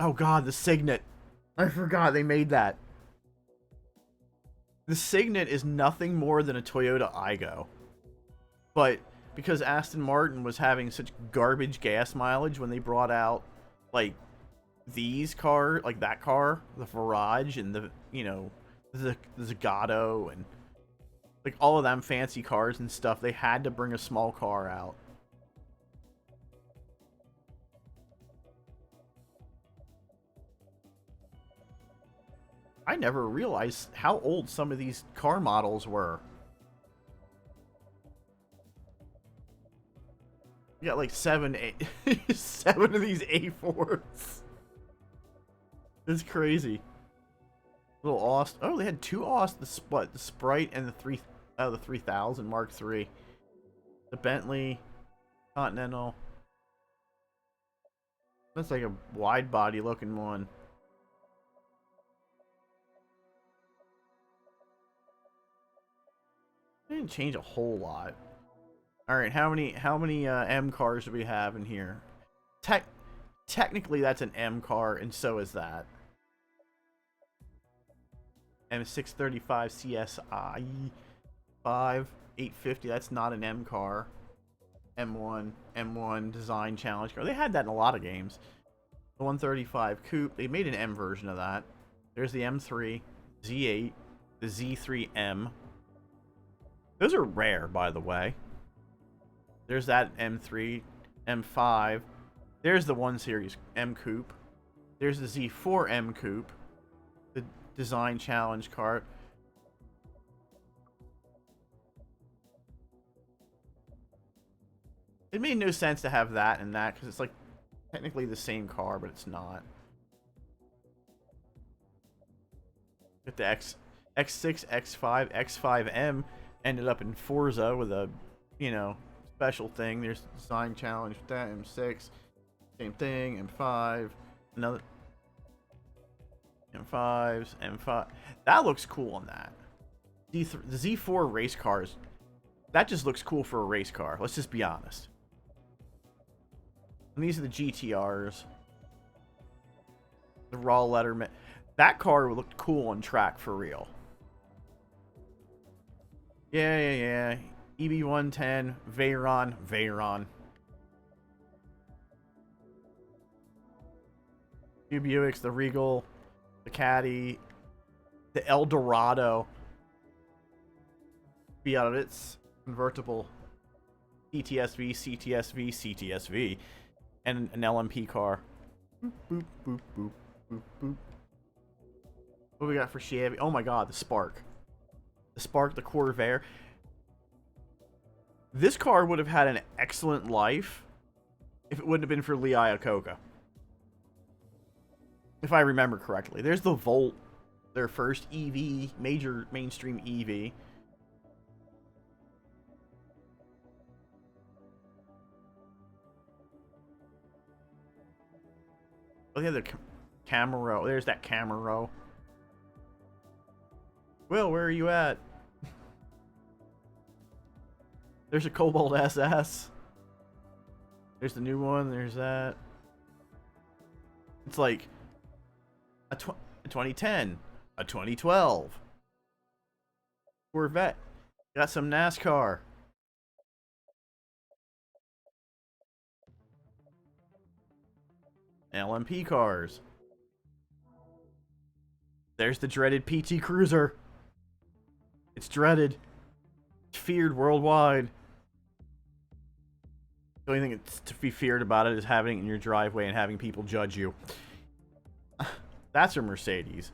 Oh god, the Signet. I forgot they made that. The Signet is nothing more than a Toyota Aygo. But because Aston Martin was having such garbage gas mileage when they brought out, like, these cars, like that car, the Virage and the, you know, the Zagato and Like, all of them fancy cars and stuff, they had to bring a small car out. I never realized how old some of these car models were. You got like 7 of these A4s. It's crazy. Little Aust. Oh, they had two Aust. The Sprite and the 3000 Mark III. The Bentley Continental. That's like a wide body looking one. They didn't change a whole lot. All right, how many M cars do we have in here? Technically, that's an M car, and so is that. M635 CSI 5 850. That's not an M car. M1 design challenge car. They had that in a lot of games. The 135 coupe. They made an M version of that. There's the M3, Z8, the Z3M. Those are rare, by the way. There's that M3, M5. There's the 1 Series M Coupe. There's the Z4 M Coupe. The design challenge car. It made no sense to have that and that because it's like technically the same car, but it's not. With the X6, X5, X5M ended up in Forza with a, special thing. There's the design challenge with that. M6, same thing. M5, another M5s, M5. That looks cool on that. The Z4 race cars, that just looks cool for a race car. Let's just be honest. And these are the GTRs. The raw letterman. That car looked cool on track for real. Yeah. EB110, Veyron. Two Buicks, the Regal, the Caddy, the Eldorado, Biarritz convertible, CTSV, and an LMP car. Boop, boop, boop, boop, boop. What we got for Chevy? Oh my god, the Spark. The Spark, the Corvair. This car would have had an excellent life if it wouldn't have been for Lee Iacocca. If I remember correctly. There's the Volt, their first EV, major mainstream EV. Oh, they have the Camaro. There's that Camaro. Will, where are you at? There's a Cobalt SS. There's the new one. There's that. It's like a 2010, a 2012 Corvette. Got some NASCAR. LMP cars. There's the dreaded PT Cruiser. It's dreaded. It's feared worldwide. The only thing that's to be feared about it is having it in your driveway and having people judge you. That's a Mercedes.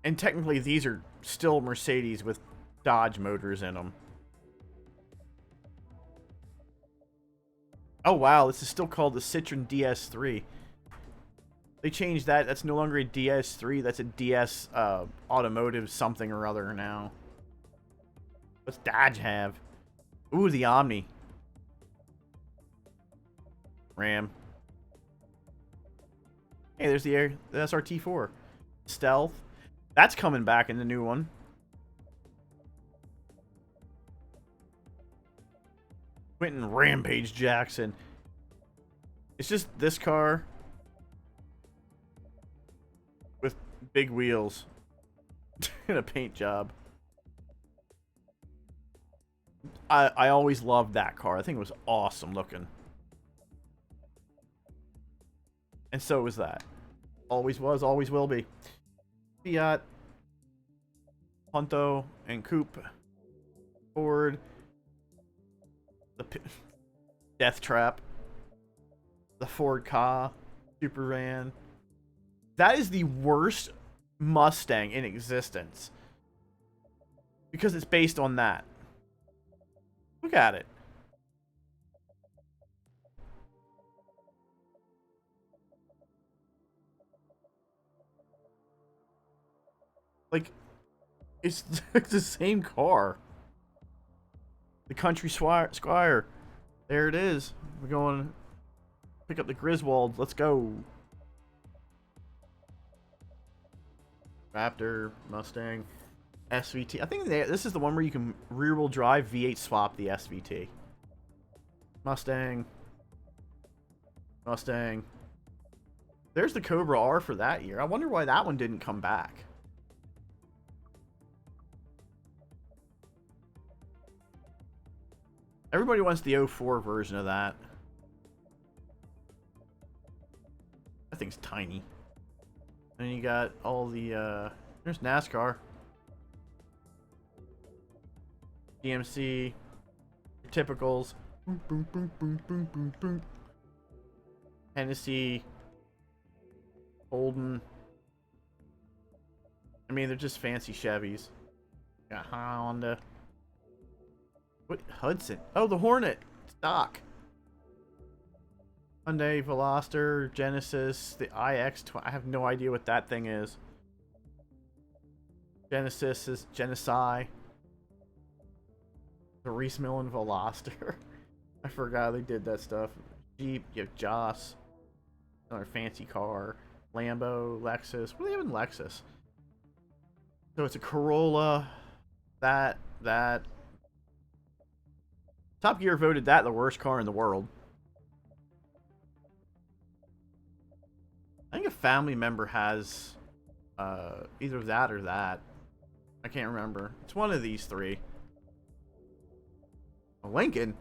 And technically these are still Mercedes with Dodge motors in them. Oh wow, this is still called the Citroen DS3. They changed that. That's no longer a DS3. That's a DS automotive something or other now. What's Dodge have? Ooh, the Omni. Ram. Hey, there's the SRT4. Stealth. That's coming back in the new one. Quentin Rampage Jackson. It's just this car with big wheels and a paint job. I always loved that car. I think it was awesome looking. And so was that. Always was, always will be. Fiat. Punto and Coupe. Ford. The Death Trap. The Ford Ka. Super Van. That is the worst Mustang in existence. Because it's based on that. Look at it. Like, it's the same car. The Country Squire. There it is. We're going to pick up the Griswolds. Let's go. Raptor, Mustang, SVT. I think this is the one where you can rear-wheel drive V8 swap the SVT. Mustang. Mustang. There's the Cobra R for that year. I wonder why that one didn't come back. Everybody wants the 04 version of that. That thing's tiny. And you got all the, there's NASCAR. DMC. Typicals. Boom, boom, boom, boom, boom, boom, boom. Hennessy. Holden. I mean, they're just fancy Chevys. Got Honda. What? Hudson. Oh, the Hornet. Stock. Hyundai Veloster, Genesis, the iX20. I have no idea what that thing is. Genesis is Genesi. The Reese Millen Veloster. I forgot they did that stuff. Jeep, you have Joss. Another fancy car. Lambo, Lexus. What do they have in Lexus? So it's a Corolla. That. Top Gear voted that the worst car in the world. I think a family member has either that or that. I can't remember. It's one of these three. A Lincoln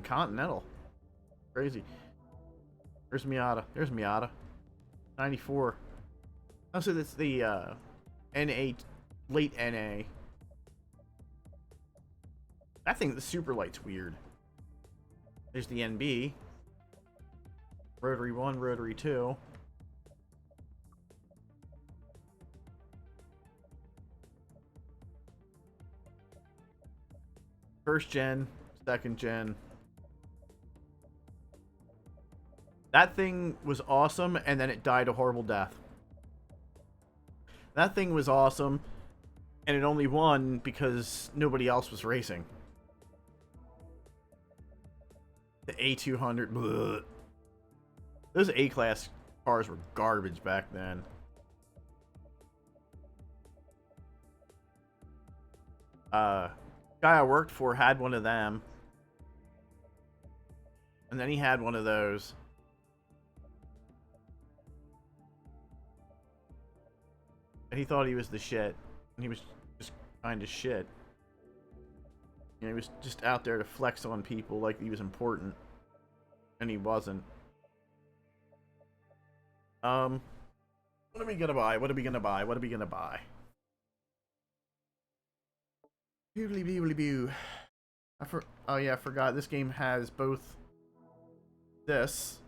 Continental. Crazy. There's Miata. There's Miata. 94. Oh, so that's the NA, late NA. I think the super light's weird. There's the NB. Rotary 1, Rotary 2. First gen, second gen. That thing was awesome, and then it died a horrible death. That thing was awesome, and it only won because nobody else was racing. The A200. Bleh. Those A-Class cars were garbage back then. Guy I worked for had one of them. And then he had one of those. And he thought he was the shit. And he was just kind of shit. You know, he was just out there to flex on people like he was important. And he wasn't. What are we gonna buy? What are we gonna buy? What are we gonna buy? Boodly boodly boo. Oh yeah, I forgot. This game has both this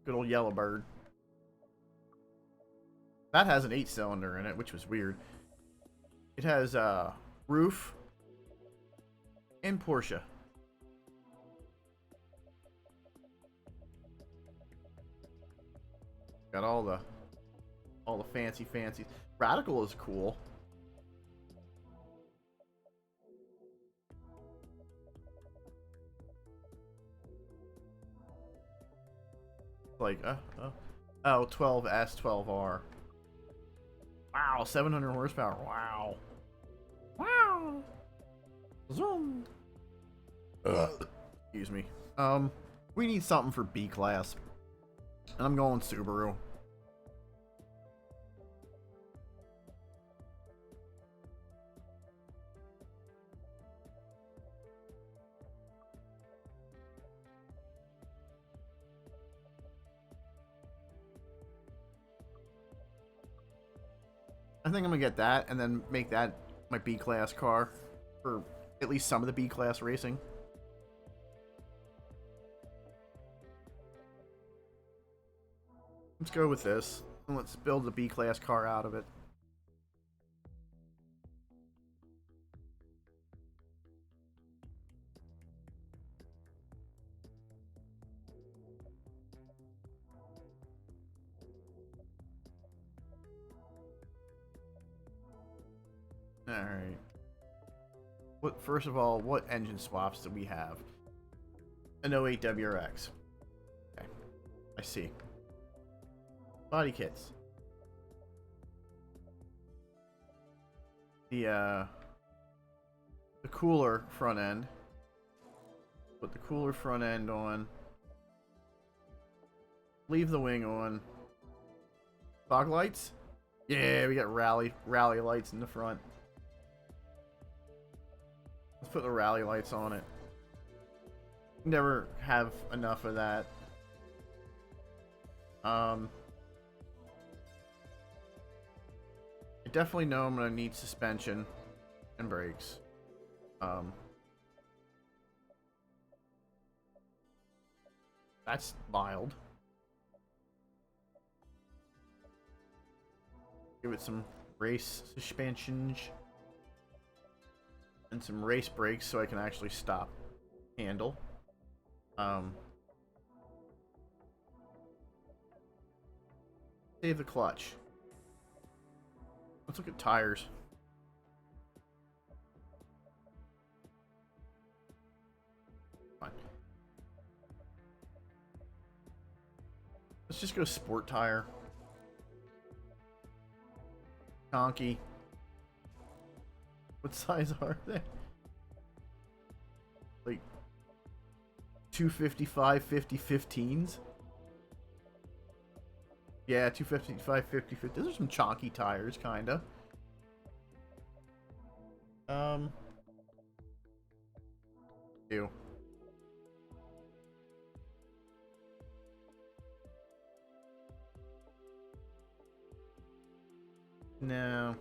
good old Yellowbird. That has an 8-cylinder in it, which was weird. It has roof and Porsche. Got all the fancies. Radical is cool. Like oh, 12S, 12R. Wow, 700 horsepower. Wow. Wow. Zoom. Excuse me. We need something for B class. And I'm going Subaru. And think I'm gonna get that and then make that my B class car for at least some of the B class racing. Let's go with this and let's build the B class car out of it. Alright. First of all, what engine swaps do we have? An 08 WRX. Okay. I see. Body kits. The cooler front end. Put the cooler front end on. Leave the wing on. Fog lights? Yeah, we got rally lights in the front. Let's put the rally lights on it. Never have enough of that. I definitely know I'm gonna need suspension and brakes. That's mild. Give it some race suspension and some race brakes so I can actually stop handle. Save the clutch. Let's look at tires. Fine. Let's just go sport tire. Donkey. What size are they? Like 255 50 15s? Yeah, 255 50 50. Those are some chonky tires, kinda. Ew. No.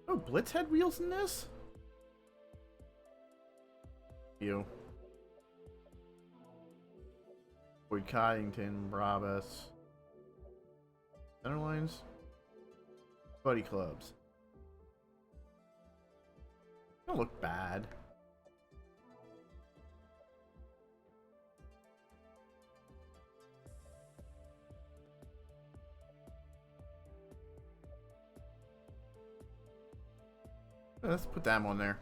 Oh, Blitz had wheels in this? Ew. Boyd Coddington, Brabus. Centerlines? Buddy clubs. Don't look bad. Let's put them on there.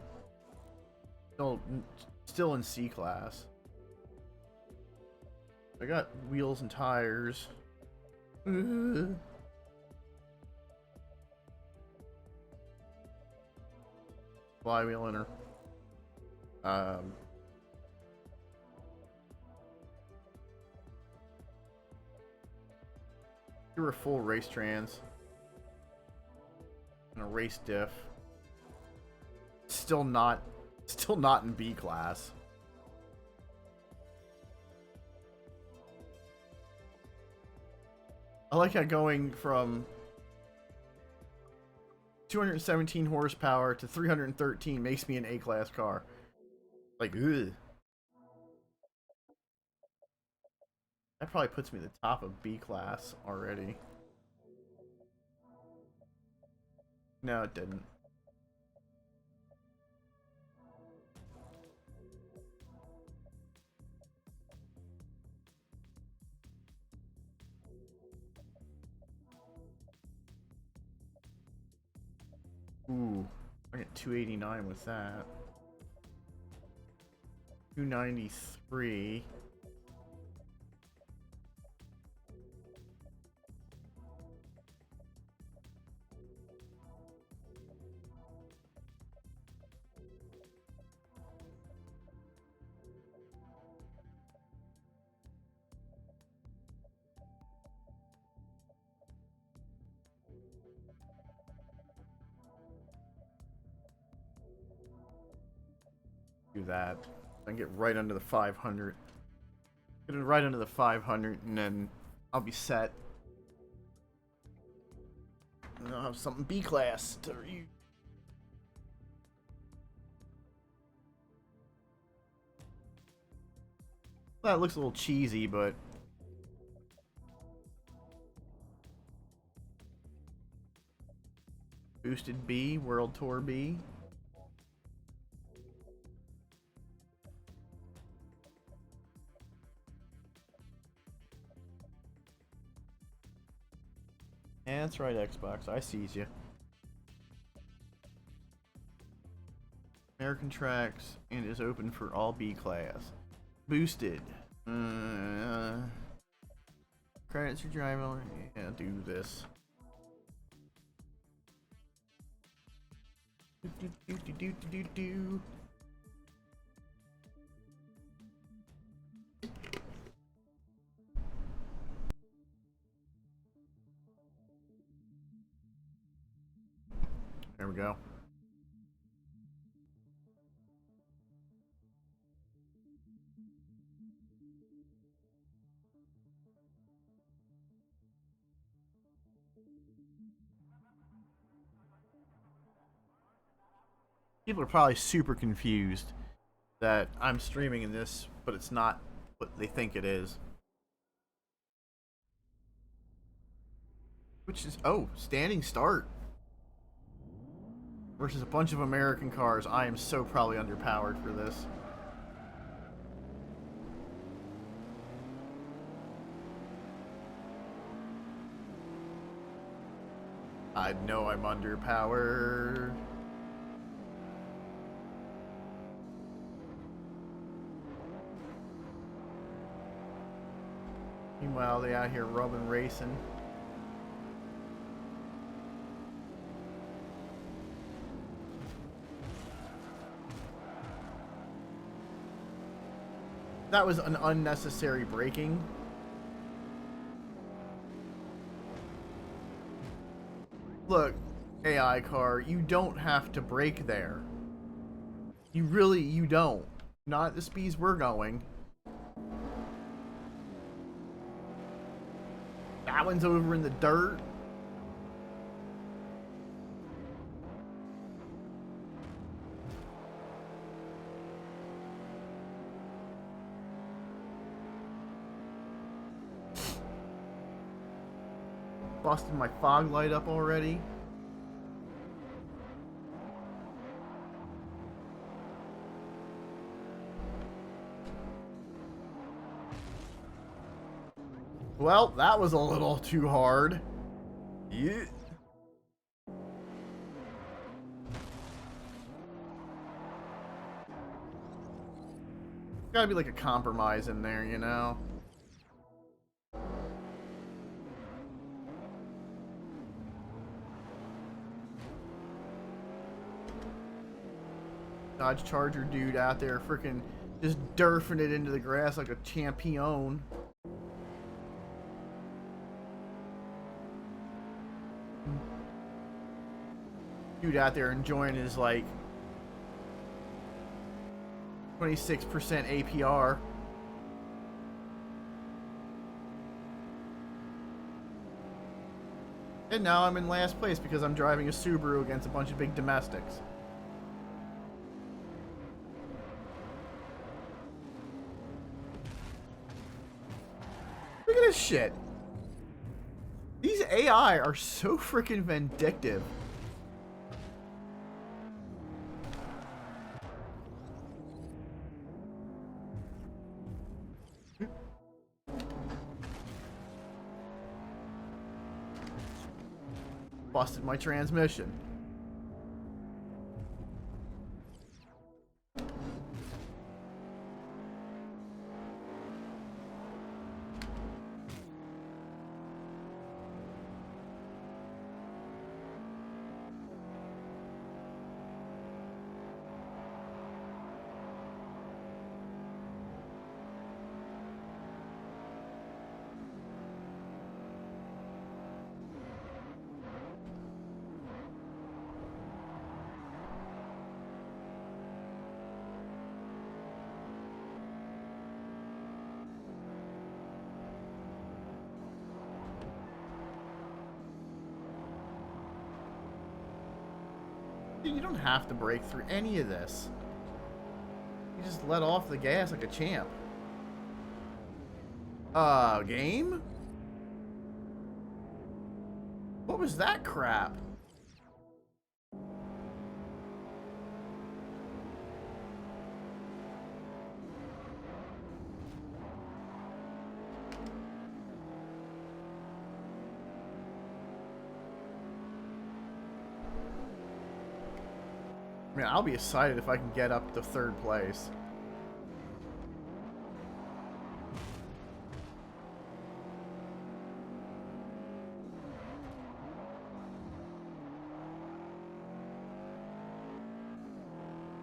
Still in C class. I got wheels and tires. Flywheel inner. You're a full race trans and a race diff. Still not in B class. I like how going from 217 horsepower to 313 makes me an A class car. Like, ugh. That probably puts me at the top of B class already. No, it didn't. Ooh, I get 289 with that. 293. Do that. And get right under the 500. Get it right under the 500 and then I'll be set. I'll have something B class to read. That looks a little cheesy, but Boosted B, World Tour B. Yeah, that's right, Xbox. I sees you. American Tracks and is open for all B class. Boosted. Credits your driver. Yeah, do this. Do. There we go. People are probably super confused that I'm streaming in this, but it's not what they think it is. Which is, oh, standing start. Versus a bunch of American cars. I am so probably underpowered for this. I know I'm underpowered. Meanwhile, they out here rubbing racing. That was an unnecessary braking. Look, AI car, you don't have to brake there. You don't. Not at the speeds we're going. That one's over in the dirt. Busted my fog light up already. Well, that was a little too hard. Yeah. Gotta be like a compromise in there, you know? Dodge Charger dude out there freaking just durfing it into the grass like a champion. Dude out there enjoying his like 26% APR. And now I'm in last place because I'm driving a Subaru against a bunch of big domestics. Look at this shit. These AI are so freaking vindictive. Busted my transmission. You don't have to break through any of this. You just let off the gas like a champ. Game? What was that crap? Man, I'll be excited if I can get up to 3rd place.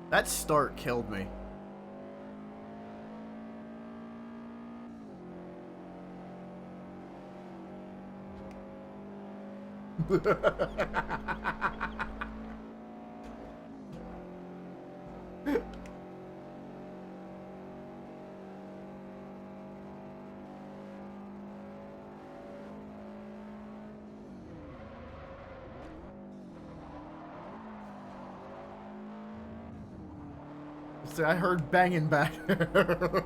That start killed me. See, I heard banging back there.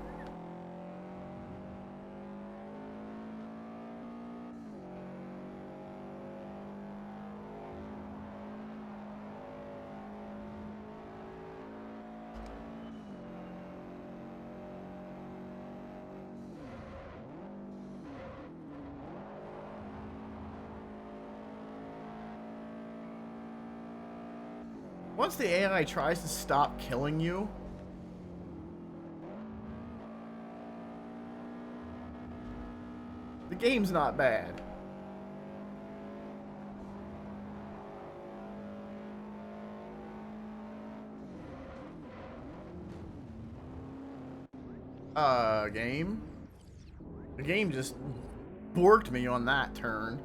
Once the AI tries to stop killing you, the game's not bad. Game? The game just borked me on that turn.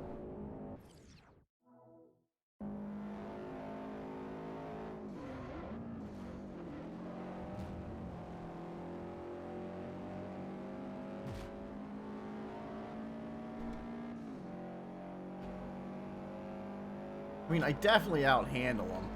I mean, I definitely outhandle them.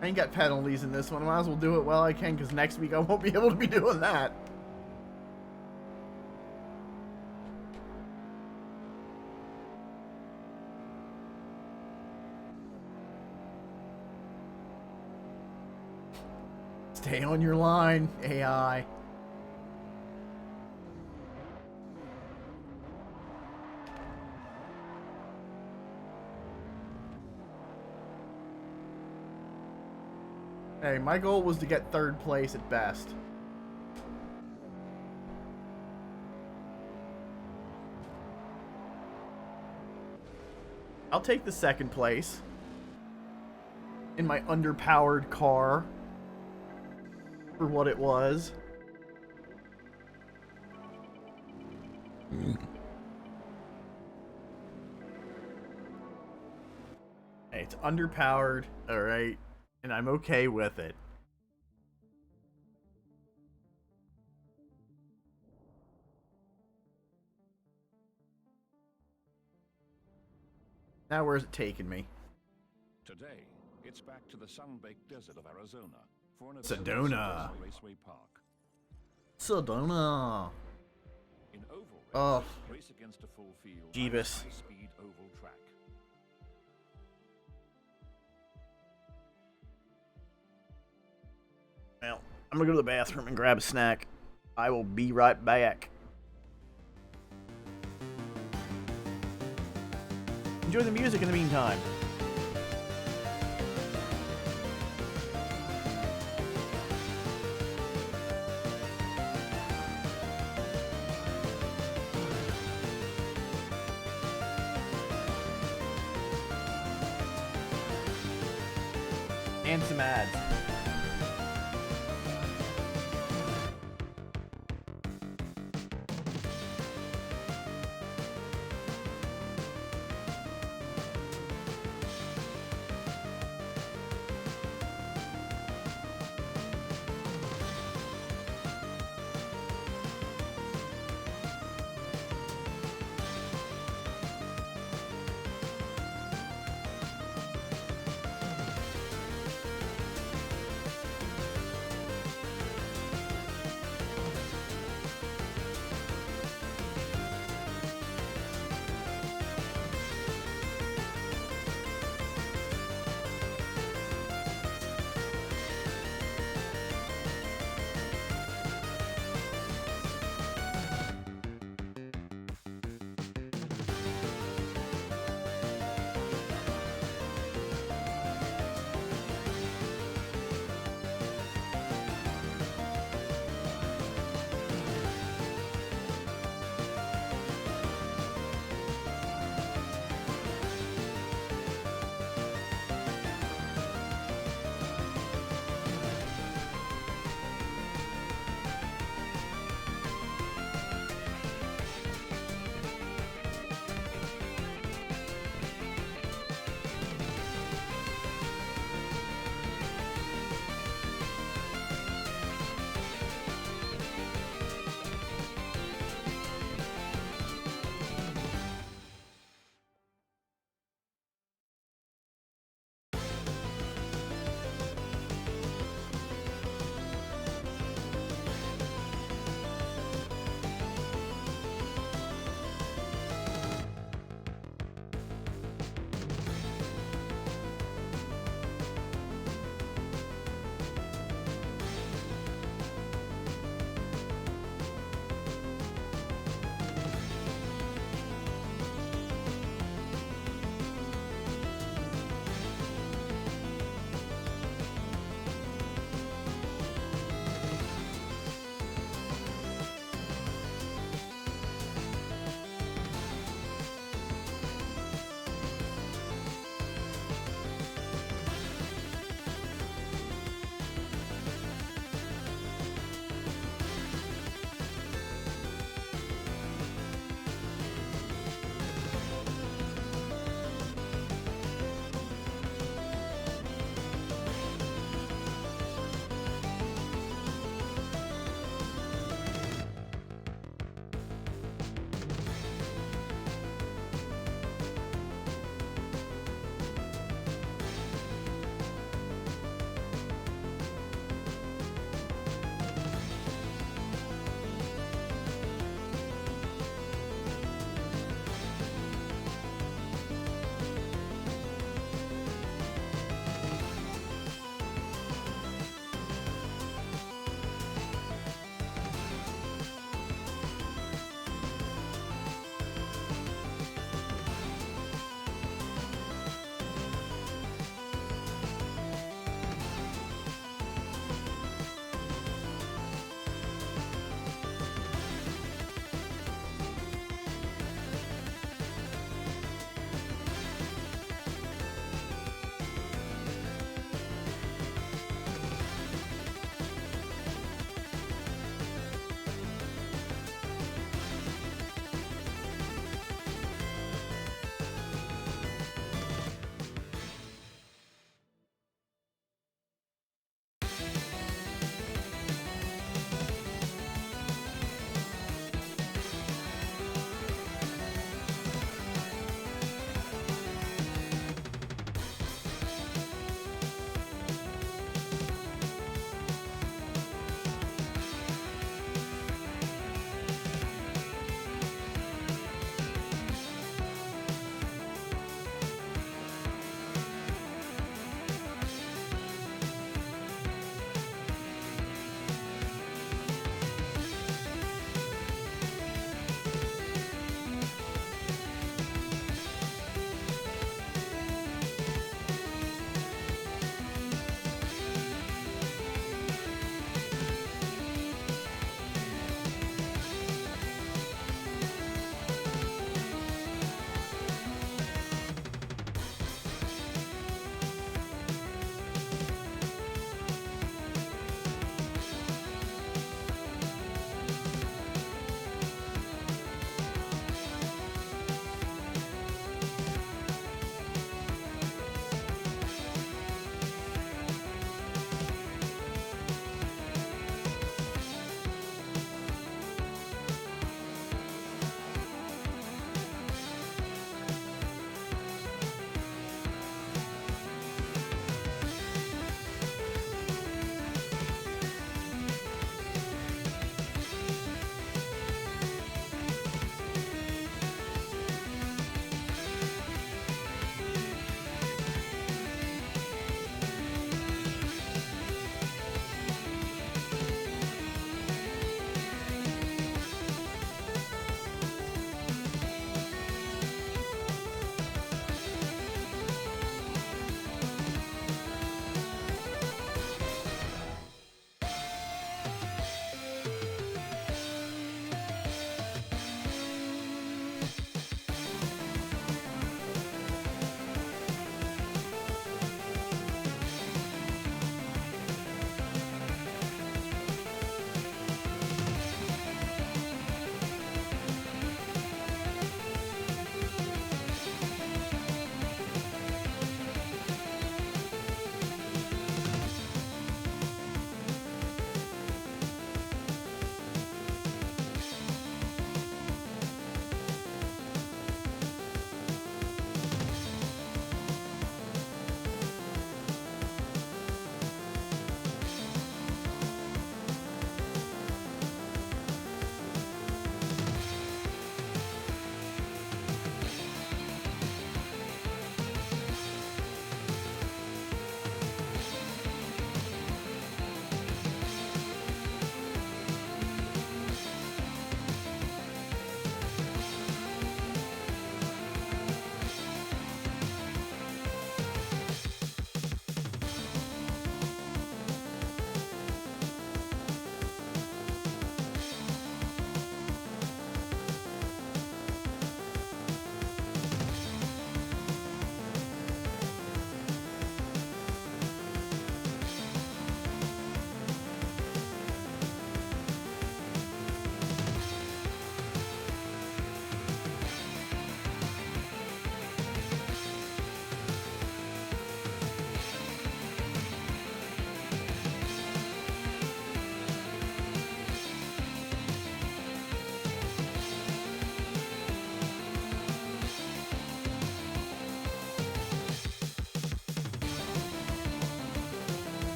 I ain't got penalties in this one. I might as well do it while I can, because next week I won't be able to be doing that. Stay on your line, AI. Hey, my goal was to get 3rd place at best. I'll take the 2nd place in my underpowered car for what it was. Hey, it's underpowered, alright, and I'm okay with it. Now where's it taking me? Today, it's back to the sun-baked desert of Arizona for an Sedona. Raceway Park. Sedona. In oval Oh, race against a full field Jeebus. high-speed oval track. Well, I'm gonna go to the bathroom and grab a snack. I will be right back. Enjoy the music in the meantime. And some ads.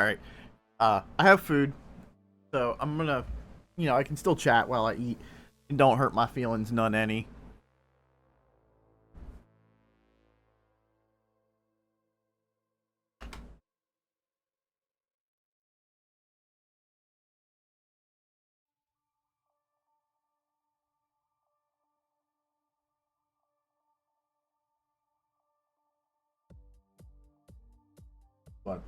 All right. I have food, so I'm gonna, I can still chat while I eat, and don't hurt my feelings none any. But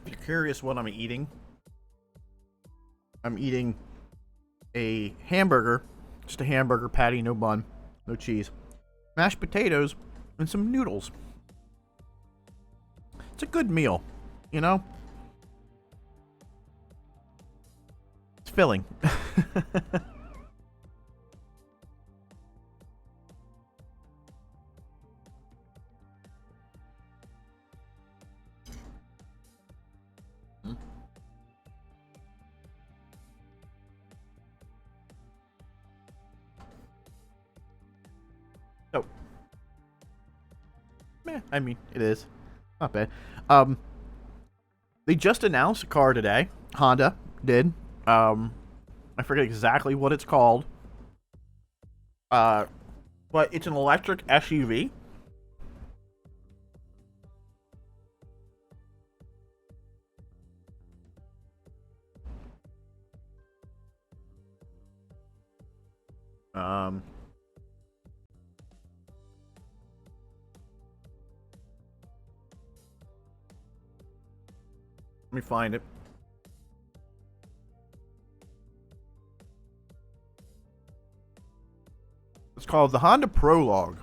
if you're curious what I'm eating, I'm eating a hamburger, just a hamburger patty, no bun, no cheese, mashed potatoes, and some noodles. It's a good meal, you know? It's filling. So, I mean, it is. Not bad. Um, they just announced a car today. Honda did. I forget exactly what it's called. Uh, but it's an electric SUV. Um, Let me find it. It's called the Honda Prologue.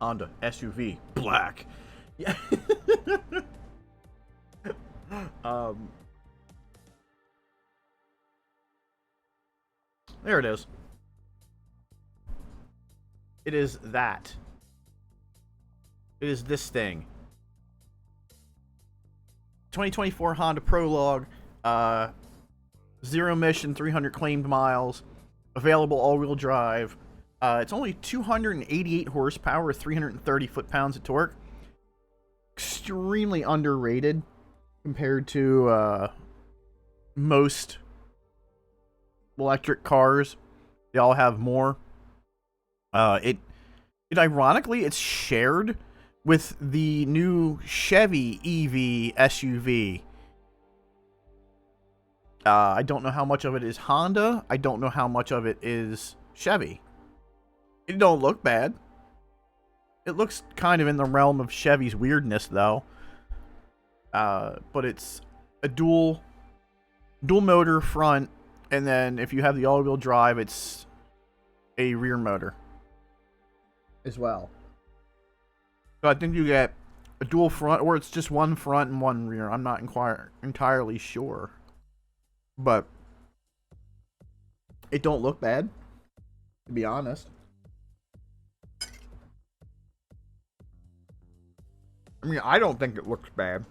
Honda SUV black. Yeah. um There it is. It is that. It is this thing. 2024 Honda Prologue, zero emission, 300 claimed miles, available all-wheel drive. It's only 288 horsepower, 330 foot-pounds of torque. Extremely underrated compared to most electric cars. They all have more. It ironically, it's shared with the new Chevy EV SUV. I don't know how much of it is Honda. I don't know how much of it is Chevy. It don't look bad. It looks kind of in the realm of Chevy's weirdness, though. But it's a dual motor front, and then if you have the all-wheel drive, it's a rear motor as well. So I think you get a dual front, or it's just one front and one rear. I'm not entirely sure. But it don't look bad, to be honest. I mean, I don't think it looks bad.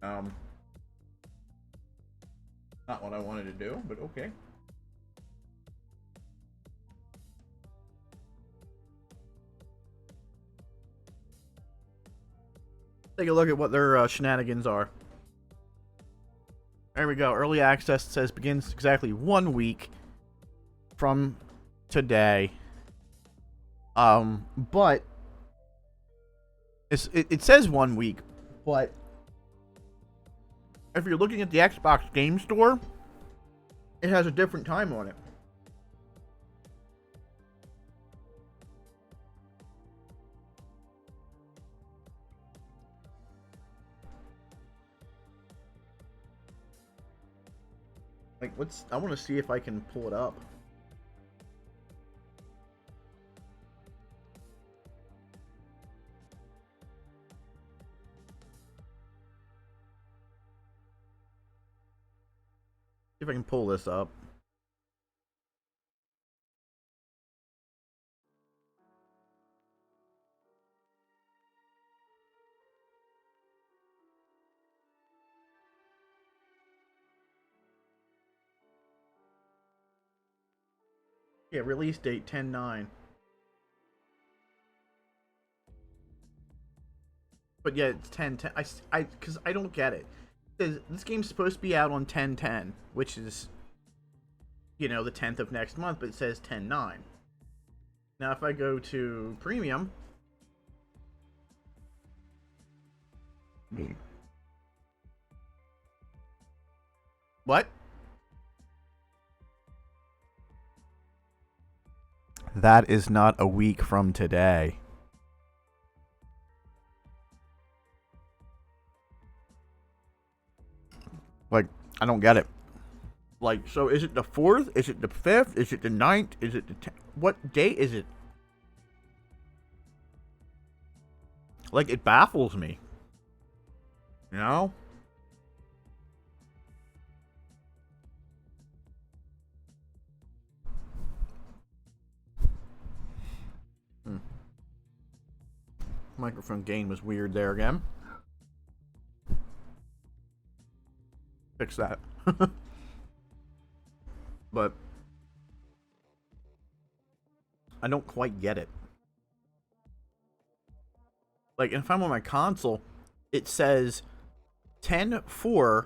Not what I wanted to do, but okay. Take a look at what their shenanigans are. There we go. Early access says begins exactly 1 week from today. But it says 1 week, but if you're looking at the Xbox Game Store, it has a different time on it. Like, I want to see if I can pull it up. See if I can pull this up. Yeah, release date 10/9. But yeah, it's 10/10. Because I don't get it. This game's supposed to be out on 10/10, which is, the 10th of next month, but it says 10/9. Now, if I go to Premium, what? That is not a week from today. Like, I don't get it. Like, so is it the 4th? Is it the 5th? Is it the 9th? Is it the 10th? What date is it? Like, it baffles me. You know? Microphone gain was weird there again. Fix that. But I don't quite get it. Like, if I'm on my console, it says 10/4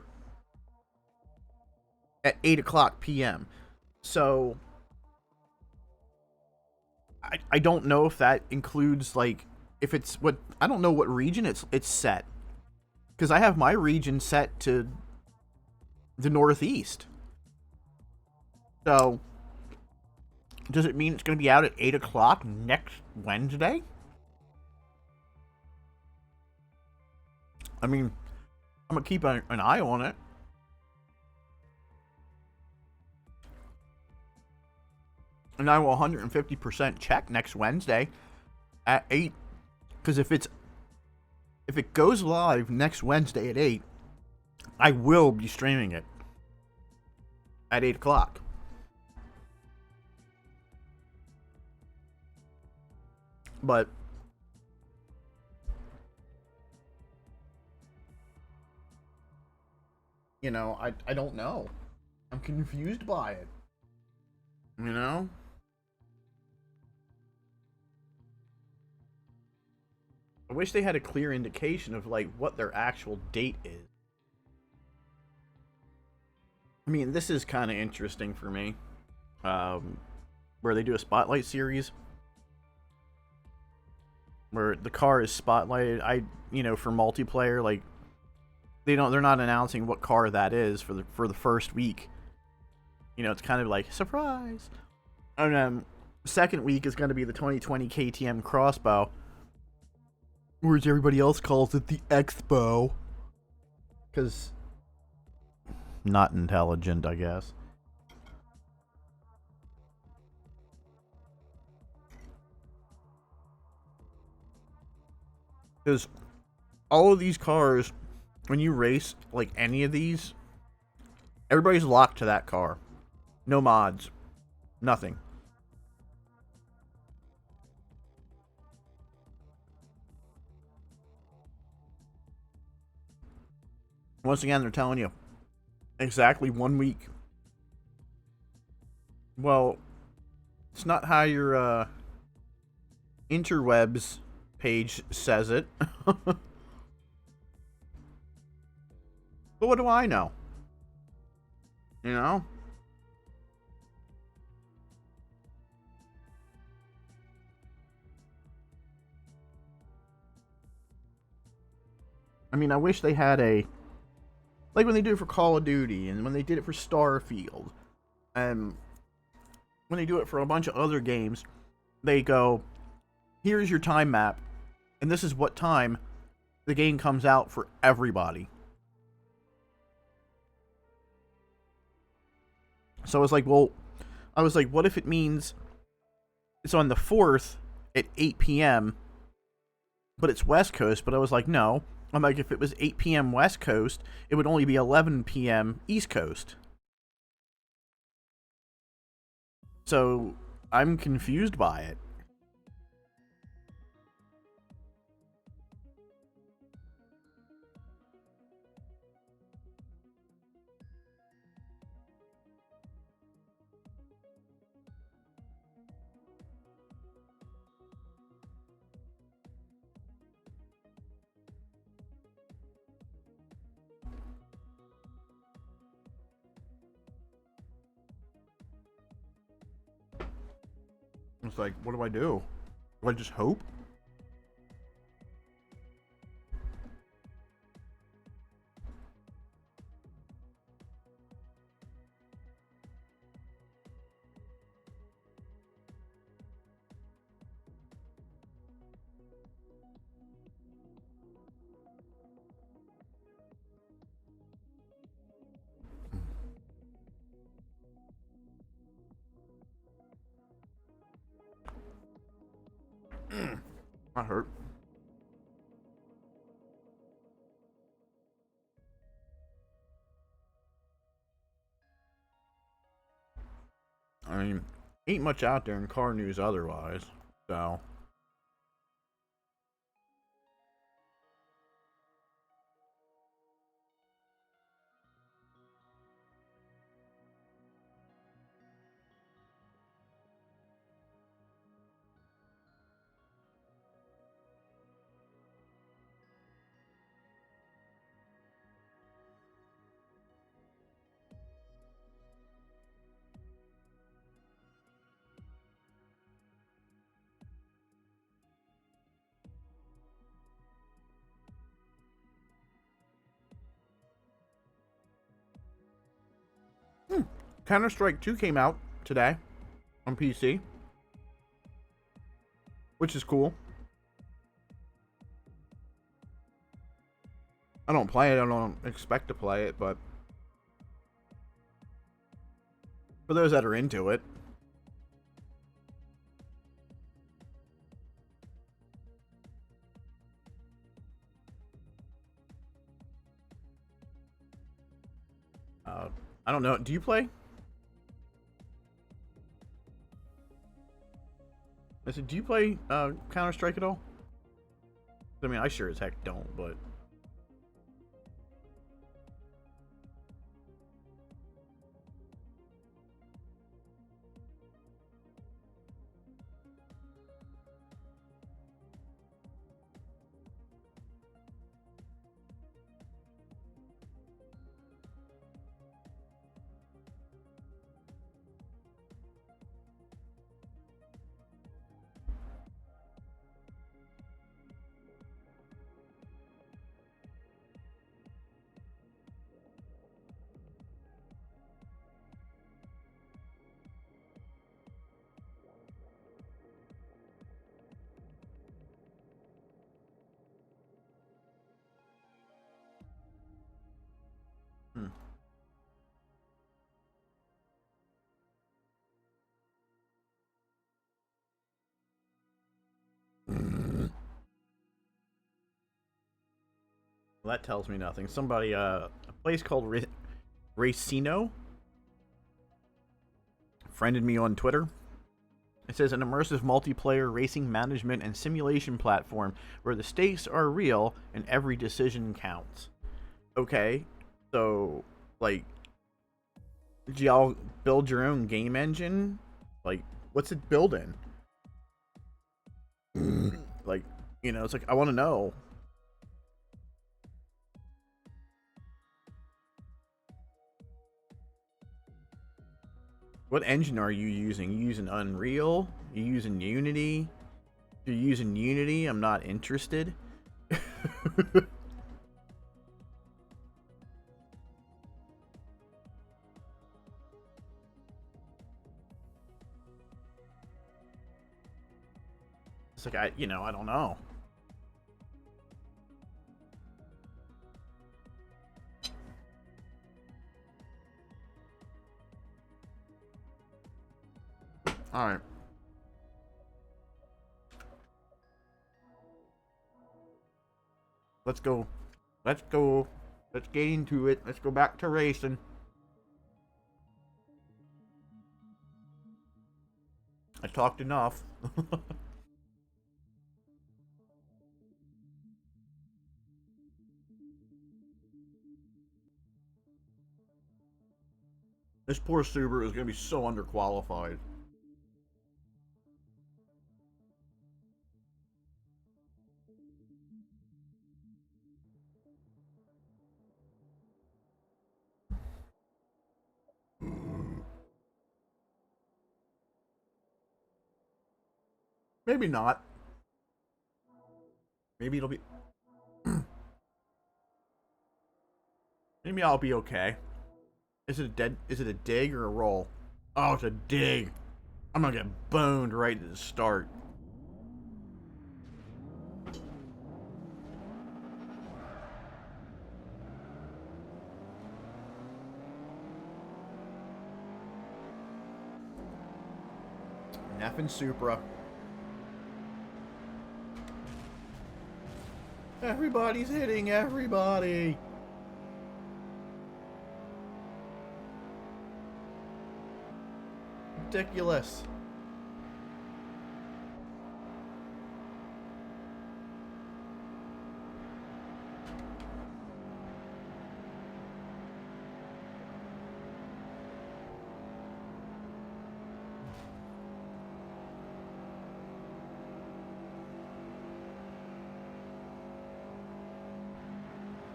at 8 o'clock p.m. So I don't know if that includes, like, if it's what, I don't know what region it's set, because I have my region set to the Northeast. So does it mean it's going to be out at 8 o'clock next Wednesday? I mean, I'm going to keep an eye on it. And I will 150% check next Wednesday at 8. Because if it goes live next Wednesday at 8, I will be streaming it at 8 o'clock. But I don't know. I'm confused by it. You know? I wish they had a clear indication of, like, what their actual date is. I mean, this is kind of interesting for me. Where they do a spotlight series. Where the car is spotlighted. For multiplayer, like, they're not announcing what car that is for the first week. It's kind of like, surprise. And second week is going to be the 2020 KTM Crossbow. Whereas everybody else calls it the Expo. Because not intelligent, I guess. Because all of these cars, when you race, like, any of these, everybody's locked to that car. No mods. Nothing. Once again, they're telling you exactly 1 week. Well, it's not how your interwebs page says it. But what do I know? I mean, I wish they had like when they do it for Call of Duty, and when they did it for Starfield, and when they do it for a bunch of other games, they go, here's your time map, and this is what time the game comes out for everybody. So I was like, what if it means it's on the 4th at 8 p.m., but it's West Coast? But I was like, no. I'm like, if it was 8 p.m. West Coast, it would only be 11 p.m. East Coast. So I'm confused by it. It's like, what do I do? Do I just hope? That hurt. I mean, ain't much out there in car news otherwise, so. Counter-Strike 2 came out today on PC, which is cool. I don't play it, I don't expect to play it, but for those that are into it. I don't know. Do you play? I said, do you play Counter-Strike at all? I mean, I sure as heck don't, but... Well, that tells me nothing. Somebody, a place called Racino friended me on Twitter. It says an immersive multiplayer racing management and simulation platform where the stakes are real and every decision counts. Okay, so, like, did y'all build your own game engine? Like, what's it building? Like, you know, it's like, I want to know. What engine are you using? You using Unreal? You using Unity? If you're using Unity, I'm not interested. It's like, I don't know. All right. Let's go. Let's go. Let's get into it. Let's go back to racing. I talked enough. This poor Subaru is going to be so underqualified. Maybe not. Maybe it'll be... Maybe I'll be okay. Is it a dig or a roll? Oh, it's a dig. I'm gonna get boned right at the start. An effing Supra. Everybody's hitting everybody. Ridiculous.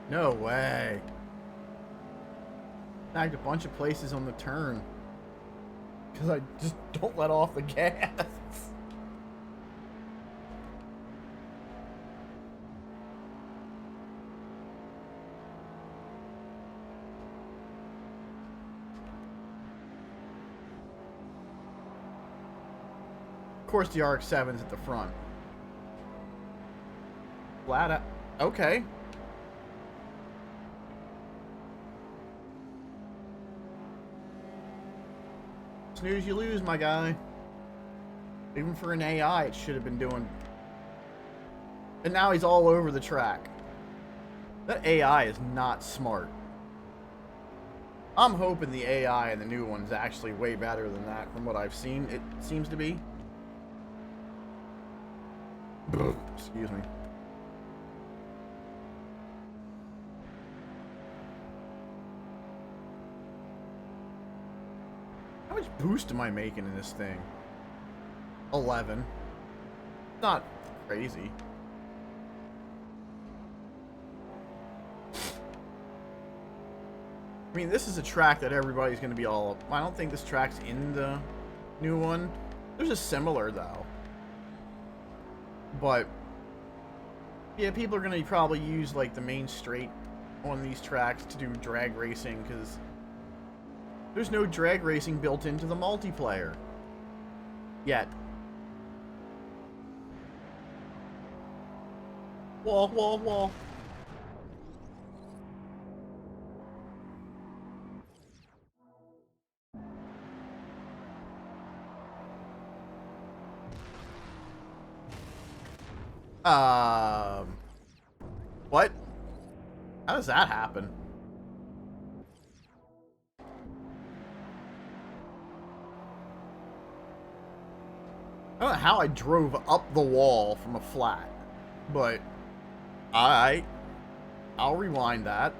No way. Snagged a bunch of places on the turn. Because I just don't let off the gas. Of course the RX-7's at the front. Flat out. Okay. Snooze, you lose, my guy. Even for an AI, it should have been doing... And now he's all over the track. That AI is not smart. I'm hoping the AI in the new one's actually way better than that from what I've seen. It seems to be. Excuse me. How much boost am I making in this thing? 11. Not crazy. I mean, this is a track that everybody's going to be all... I don't think this track's in the new one. There's a similar, though. But, yeah, people are going to probably use, like, the main straight on these tracks to do drag racing, because there's no drag racing built into the multiplayer. Yet. Wall, wall, wall. What? How does that happen? I don't know how I drove up the wall from a flat, but I'll rewind that.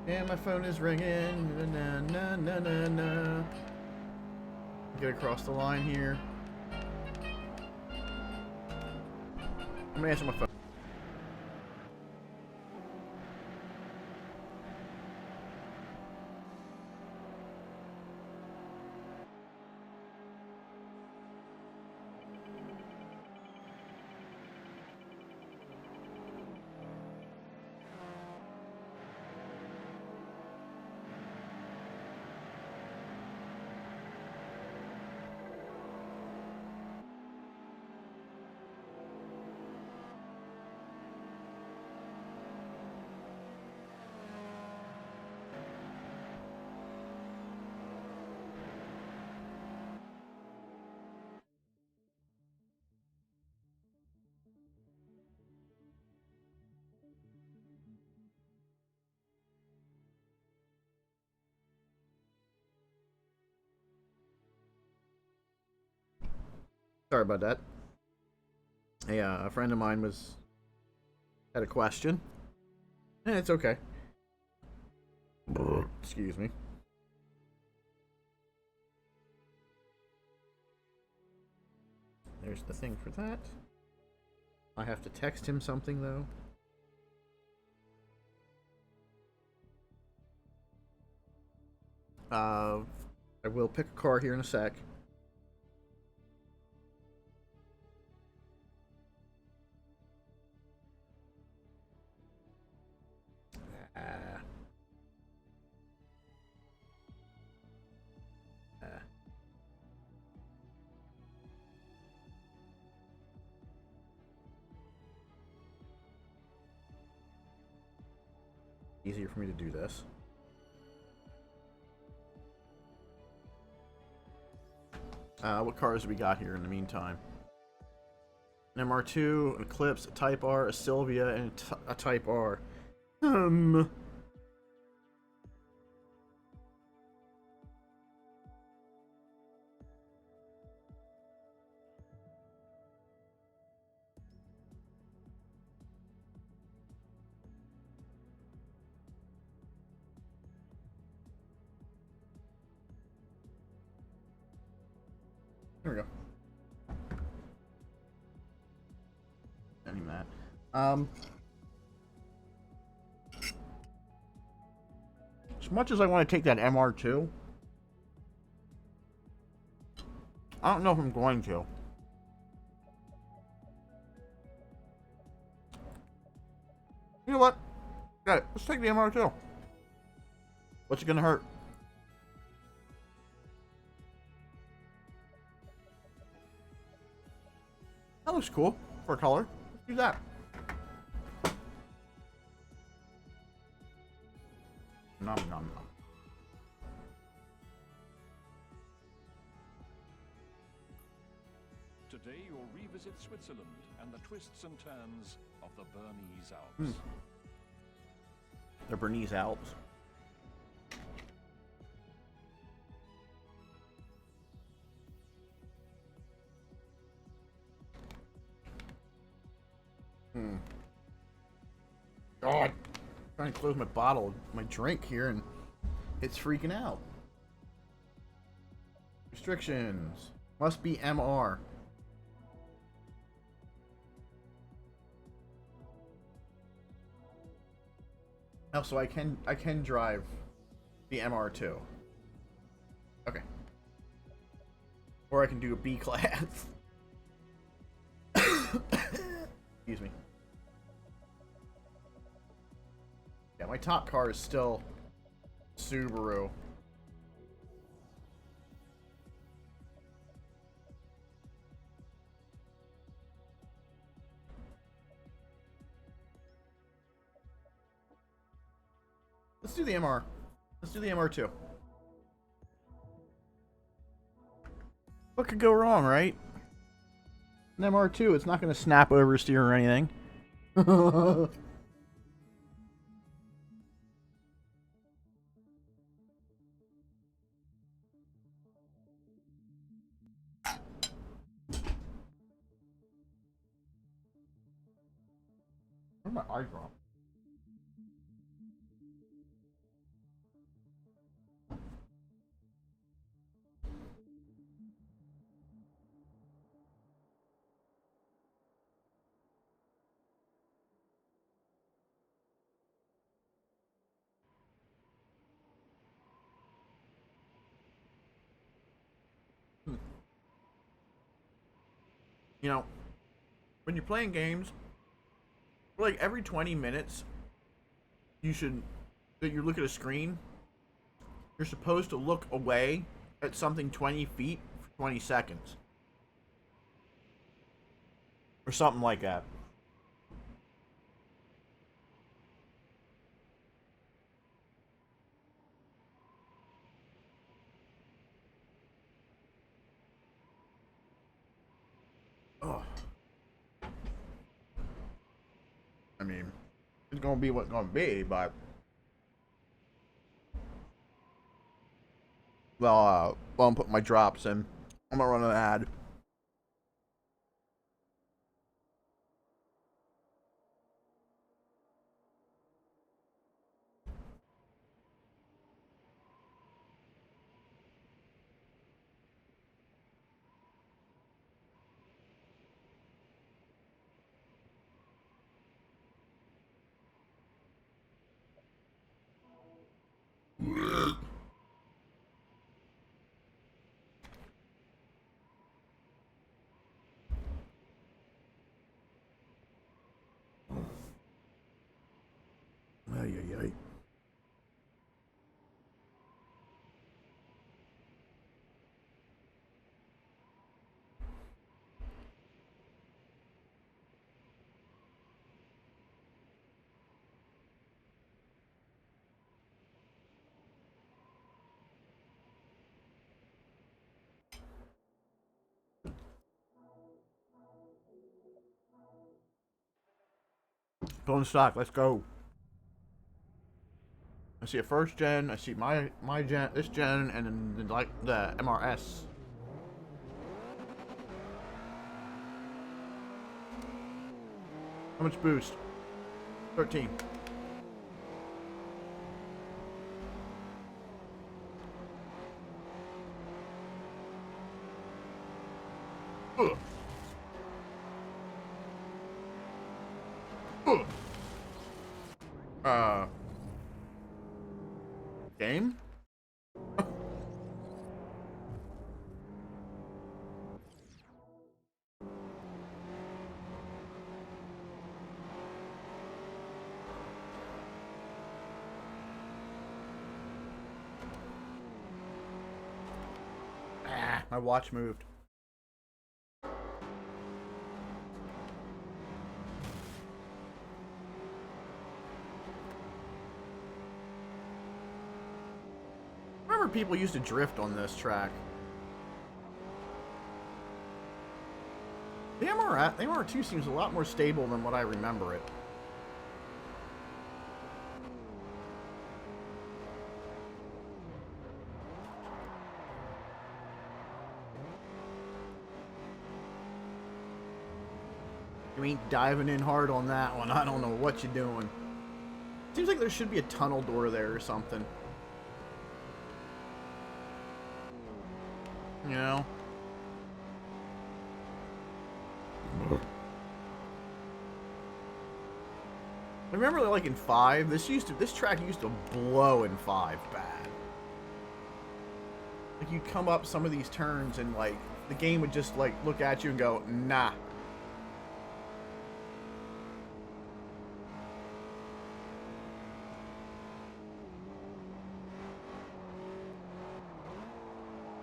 And my phone is ringing. Na, na, na, na, na. Get across the line here. I'm gonna answer my phone. Sorry about that. A friend of mine had a question. It's okay. Excuse me. There's the thing for that. I have to text him something, though. I will pick a car here in a sec. Easier for me to do this. What cars do we got here in the meantime? An MR2, an Eclipse, a Type R, a Sylvia, and a Type R. There we go. Ending that. As much as I want to take that MR2, I don't know if I'm going to. You know what? Got it. Let's take the MR2. What's it gonna hurt? That looks cool for a color. Let's do that. Nom nom nom. Today you'll revisit Switzerland and the twists and turns of the Bernese Alps. The Bernese Alps. God, I'm trying to close my bottle, my drink here, and it's freaking out. Restrictions must be MR. Oh, so I can drive the MR2. Okay. Or I can do a B class. Excuse me. Yeah, my top car is still Subaru. Let's do the MR. Let's do the MR2. What could go wrong, right? An MR2, it's not going to snap oversteer or anything. Where's my eye drop? You know, when you're playing games, for like every 20 minutes, you look at a screen, you're supposed to look away at something 20 feet for 20 seconds. Or something like that. Oh. I mean, it's gonna be what's gonna be, but well, I'm putting my drops in. I'm gonna run an ad. ay, ay. Going stock, let's go. I see a first gen, I see my gen, this gen, and then like the MRS. How much boost? 13. Ugh. Ugh. Game? My watch moved. I remember people used to drift on this track. The MR2 seems a lot more stable than what I remember it. You ain't diving in hard on that one. I don't know what you're doing. Seems like there should be a tunnel door there or something. You know? I remember like in 5, this track used to blow in 5 bad. Like you'd come up some of these turns and like the game would just like look at you and go, nah.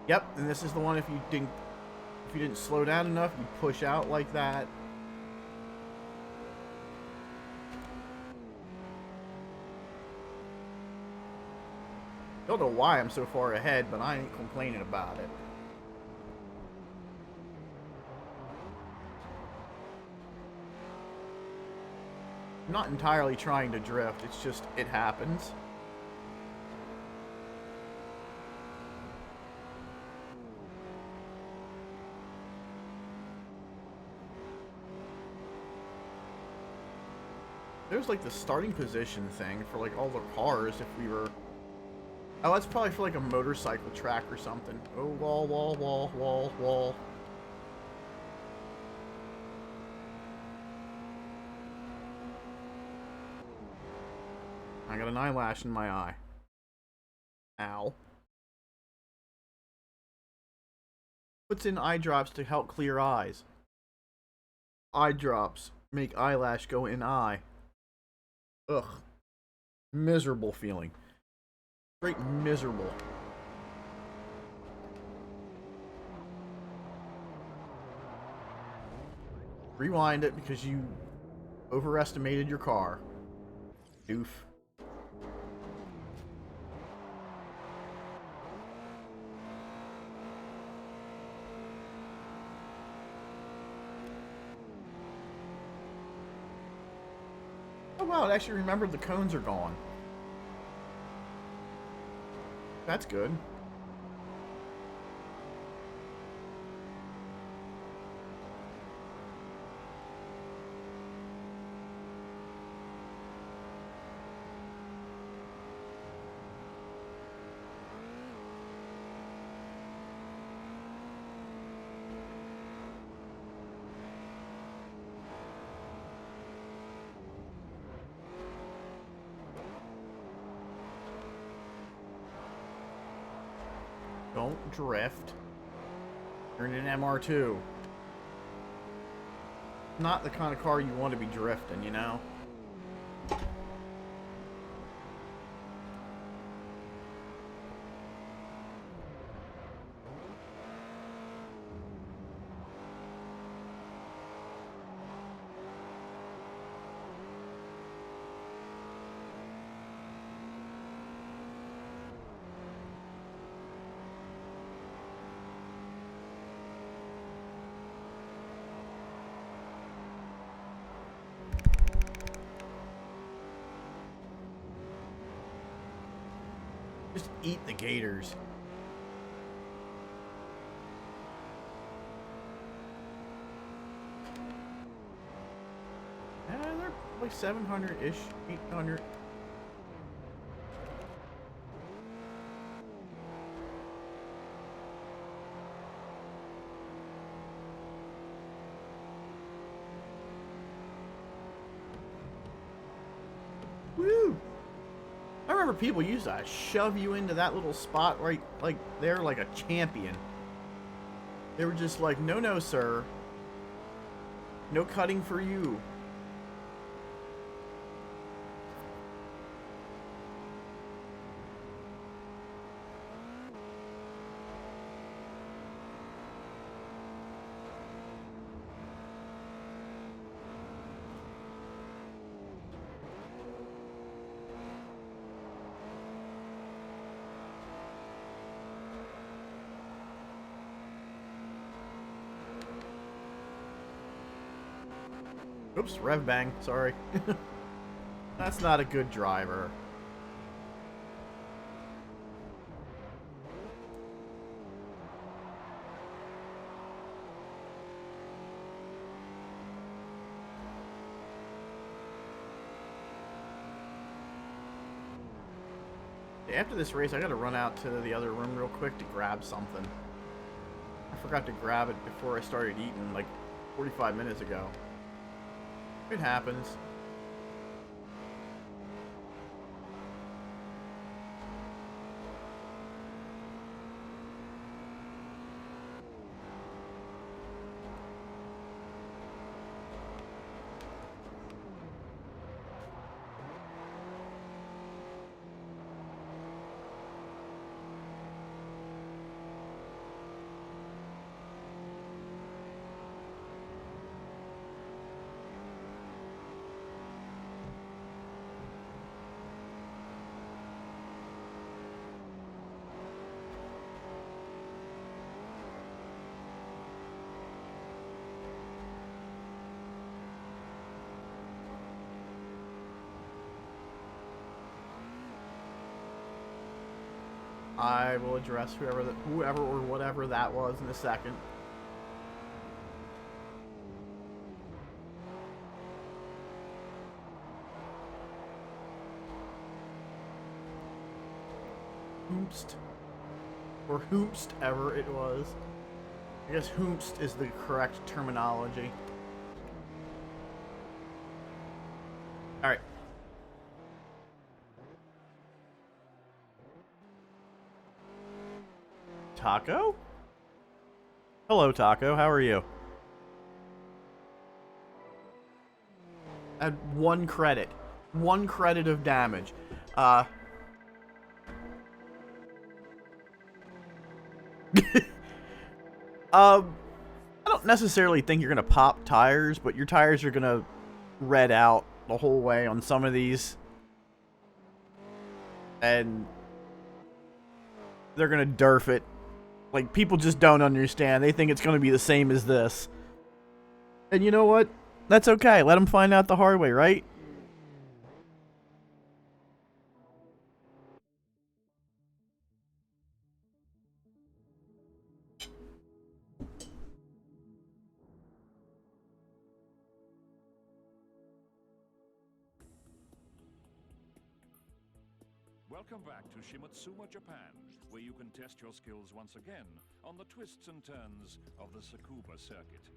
Yep, and this is the one if you didn't slow down enough, you'd push out like that. Don't know why I'm so far ahead, but I ain't complaining about it. I'm not entirely trying to drift, it's just, it happens. There's like the starting position thing for like all the cars if we were... Oh, that's probably for like a motorcycle track or something. Oh, wall, wall, wall, wall, wall. I got an eyelash in my eye. Ow. Puts in eye drops to help clear eyes. Eye drops make eyelash go in eye. Ugh. Miserable feeling. Straight miserable. Rewind it because you overestimated your car. Doof. Oh wow, it actually remembered the cones are gone. That's good. Don't drift. You're in an MR2. Not the kind of car you want to be drifting, you know? Just eat the gators. Yeah, they're like 700-ish, 800. Woo! I remember people used to shove you into that little spot right, like they're like a champion. They were just like, no, no, sir. No cutting for you. Oops, rev bang, sorry. That's not a good driver. After this race, I gotta run out to the other room real quick to grab something. I forgot to grab it before I started eating, like 45 minutes ago. It happens. I will address whoever or whatever that was in a second. Hoomst. Or hoomst ever it was. I guess hoomst is the correct terminology. Alright. Taco? Hello, Taco. How are you? At 1 credit. 1 credit of damage. I don't necessarily think you're gonna pop tires, but your tires are gonna red out the whole way on some of these. And they're gonna derf it. Like, people just don't understand. They think it's going to be the same as this. And you know what? That's okay. Let them find out the hard way, right? Welcome back to Shimatsuma, Japan, where you can test your skills once again on the twists and turns of the Tsukuba circuit.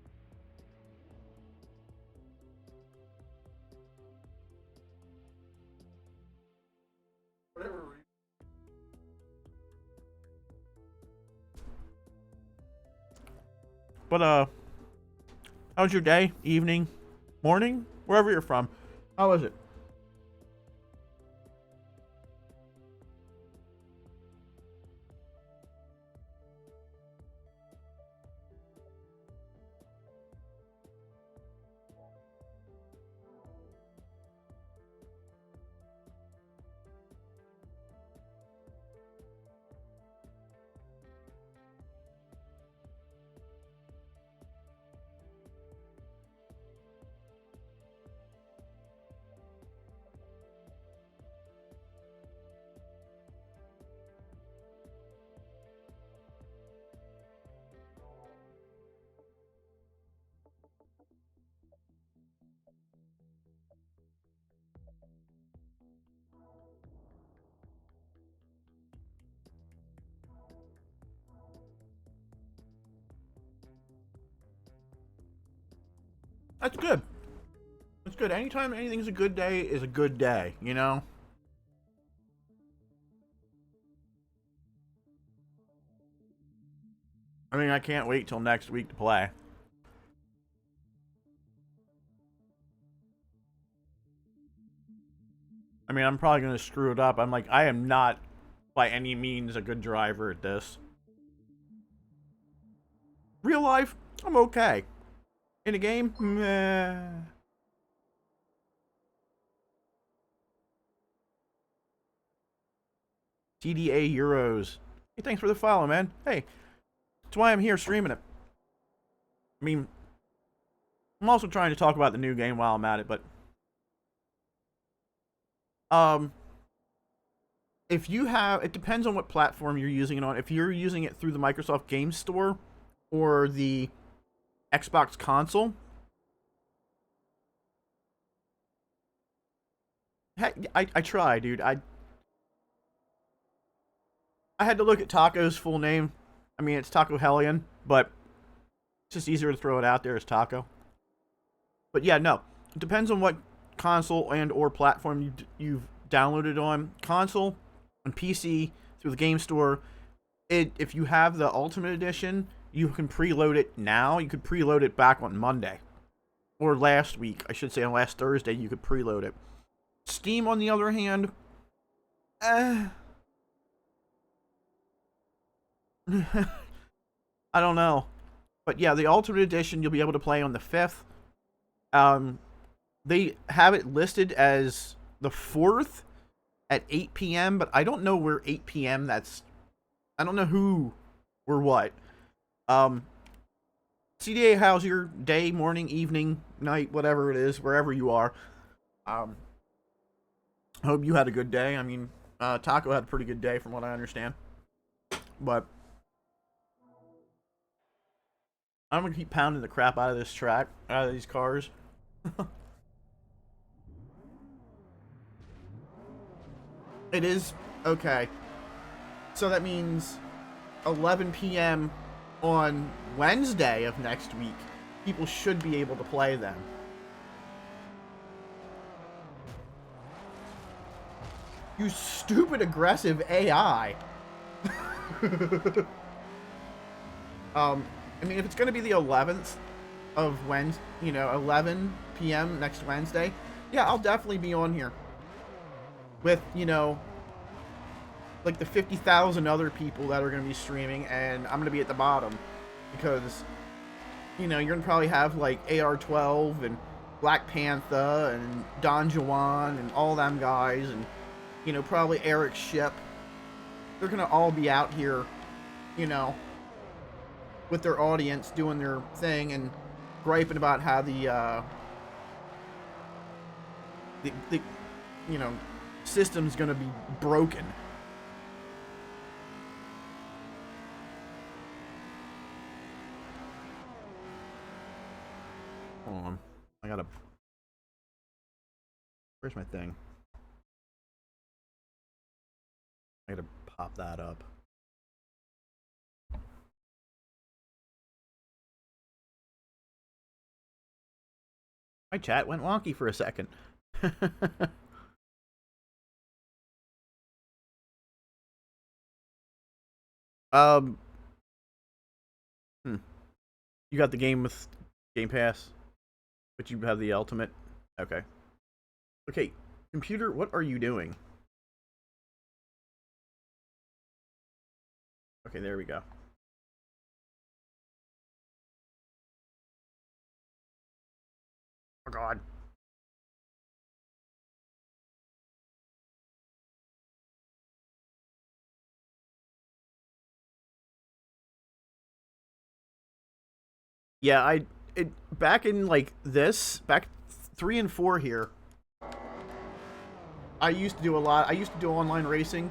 But, how's your day? Evening? Morning? Wherever you're from. How was it? That's good. That's good. Anytime anything's a good day is a good day, you know? I mean, I can't wait till next week to play. I mean, I'm probably going to screw it up. I'm like, I am not by any means a good driver at this. Real life, I'm okay. In a game, meh. TDA Euros. Hey, thanks for the follow, man. Hey, that's why I'm here streaming it. I mean, I'm also trying to talk about the new game while I'm at it, but if you have, it depends on what platform you're using it on. If you're using it through the Microsoft Game Store or the Xbox console, heck, I try, dude. I had to look at Taco's full name. I mean, it's Taco Hellion, but it's just easier to throw it out there as Taco. But yeah, no. It depends on what console and or platform you've downloaded on. Console, on PC, through the Game Store. If you have the Ultimate Edition, you can preload it now. You could preload it back on Monday. Or last week. I should say on last Thursday, you could preload it. Steam, on the other hand, I don't know. But yeah, the Ultimate Edition you'll be able to play on the 5th. They have it listed as the 4th at 8 p.m., but I don't know where 8 p.m. that's... I don't know who or what. CDA, how's your day, morning, evening, night, whatever it is, wherever you are. I hope you had a good day. I mean, Taco had a pretty good day from what I understand. But I'm gonna keep pounding the crap out of this track, out of these cars. It is okay. So that means 11 p.m. on Wednesday of next week, people should be able to play them. You stupid aggressive AI. I mean, if it's going to be the 11th of Wednesday, 11 p.m. next Wednesday, yeah, I'll definitely be on here. With, like the 50,000 other people that are going to be streaming, and I'm going to be at the bottom. Because, you're going to probably have, like, AR-12 and Black Panther and Don Juan and all them guys, and, probably Eric Ship. They're going to all be out here, with their audience doing their thing and griping about how the system's gonna be broken. Hold on. I gotta... Where's my thing? I gotta pop that up. My chat went wonky for a second. You got the game with Game Pass, but you have the Ultimate? Okay. Okay, computer, what are you doing? Okay, there we go. Oh god. Yeah, back in like this, back 3 and 4 here, I used to do online racing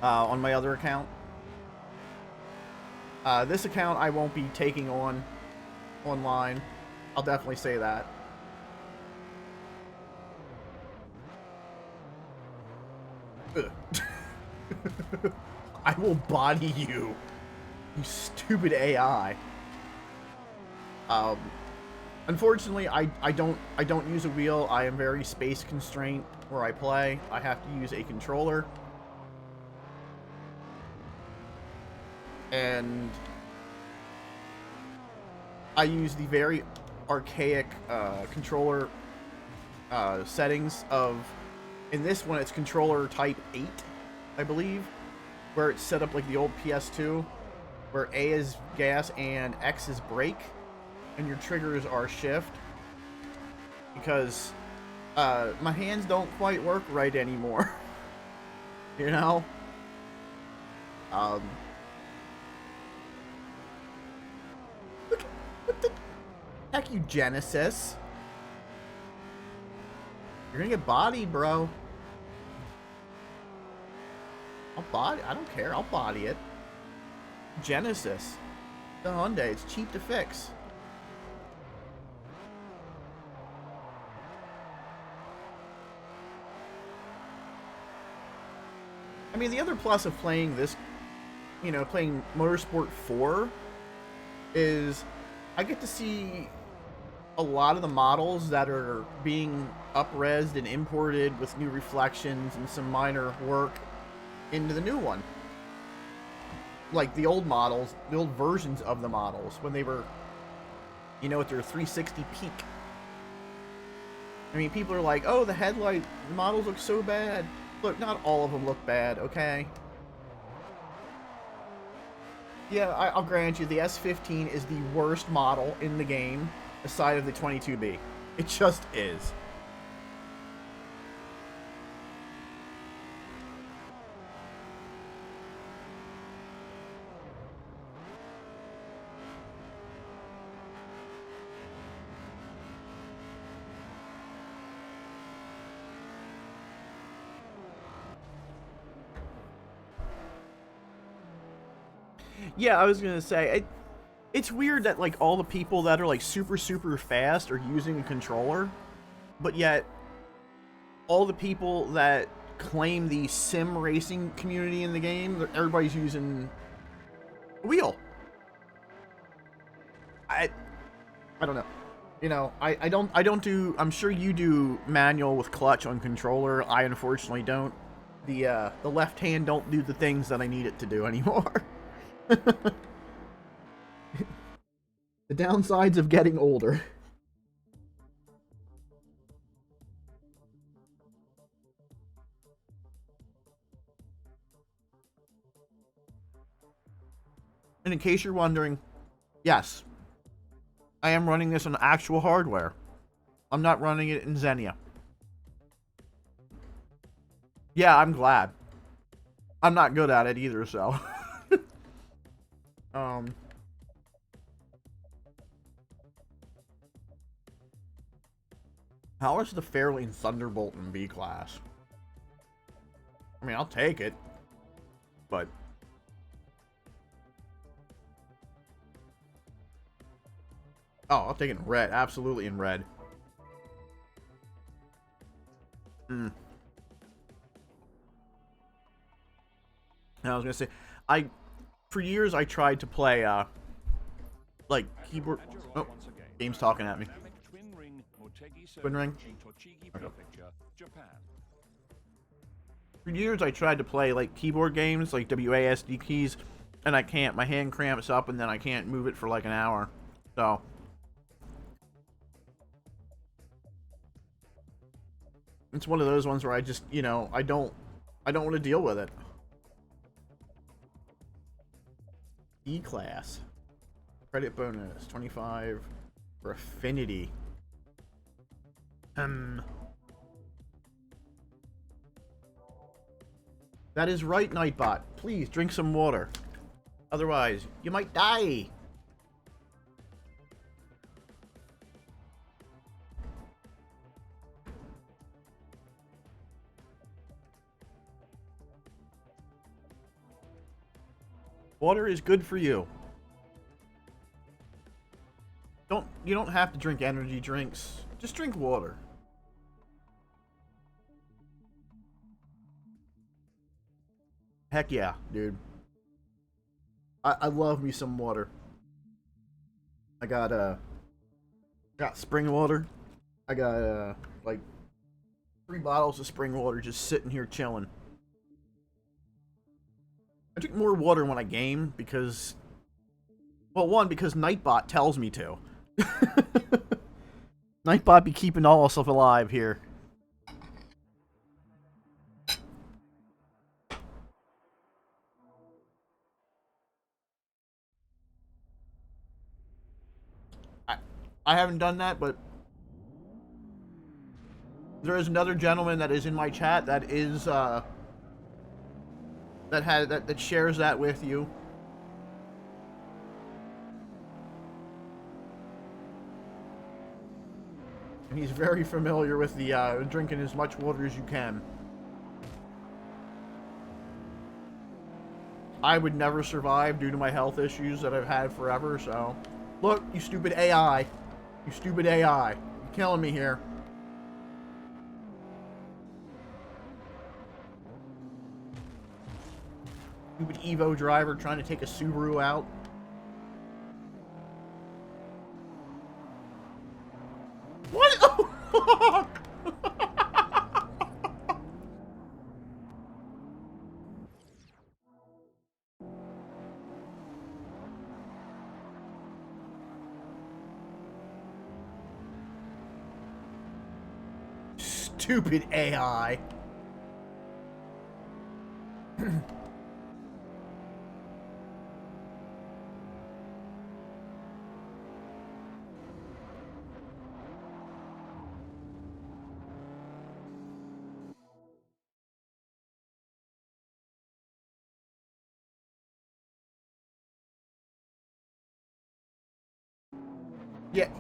on my other account. This account I won't be taking on online. I'll definitely say that. I will body you, you stupid AI. Unfortunately, I don't use a wheel. I am very space constrained where I play. I have to use a controller. And I use the very archaic controller settings of, in this one it's controller type 8, I believe, where it's set up like the old PS2, where A is gas and X is brake, and your triggers are shift, because my hands don't quite work right anymore. You know? Look, what the heck, you Genesis? You're gonna get bodied, bro. I don't care, I'll body it. Genesis. The Hyundai, it's cheap to fix. I mean, the other plus of playing this, you know, playing Motorsport 4 is I get to see a lot of the models that are being up-resed and imported with new reflections and some minor work into the new one. Like the old models, the old versions of the models when they were, you know, at their 360 peak. I mean, people are like, oh, the headlight models look so bad. Look, not all of them look bad, okay? Yeah, I'll grant you, the S15 is the worst model in the game, aside of the 22B. It just is. Yeah, I was gonna say, it's weird that, like, all the people that are, like, super fast are using a controller, but yet all the people that claim the sim racing community in the game, everybody's using a wheel. I don't know. You know, I don't do, I'm sure you do manual with clutch on controller. I unfortunately don't. The left hand don't do the things that I need it to do anymore. The downsides of getting older. And in case you're wondering, yes, I am running this on actual hardware. I'm not running it in Xenia. Yeah, I'm glad. I'm not good at it either, so. How much is the Fairlane Thunderbolt in B class? I mean, I'll take it, but oh, I'll take it in red. Absolutely in red. I was gonna say, for years I tried to play like keyboard. Oh, game's talking at me. Twin ring. Okay. For years I tried to play like keyboard games, like WASD keys, and I can't. My hand cramps up, and then I can't move it for like an hour. So it's one of those ones where I just, you know, I don't want to deal with it. E-class. Credit bonus, 25 for affinity. That is right, Nightbot. Please drink some water. Otherwise, you might die. Water is good for you. You don't have to drink energy drinks. Just drink water. Heck yeah, dude. I love me some water. I got Got spring water. I got like 3 bottles of spring water just sitting here chilling. I drink more water when I game because, well, one, because Nightbot tells me to. Nightbot be keeping all of us alive here. I haven't done that, but there is another gentleman that is in my chat that is that shares that with you. And he's very familiar with the drinking as much water as you can. I would never survive due to my health issues that I've had forever, so... Look, you stupid AI. You stupid AI. You're killing me here. Stupid Evo driver trying to take a Subaru out. What? Stupid AI.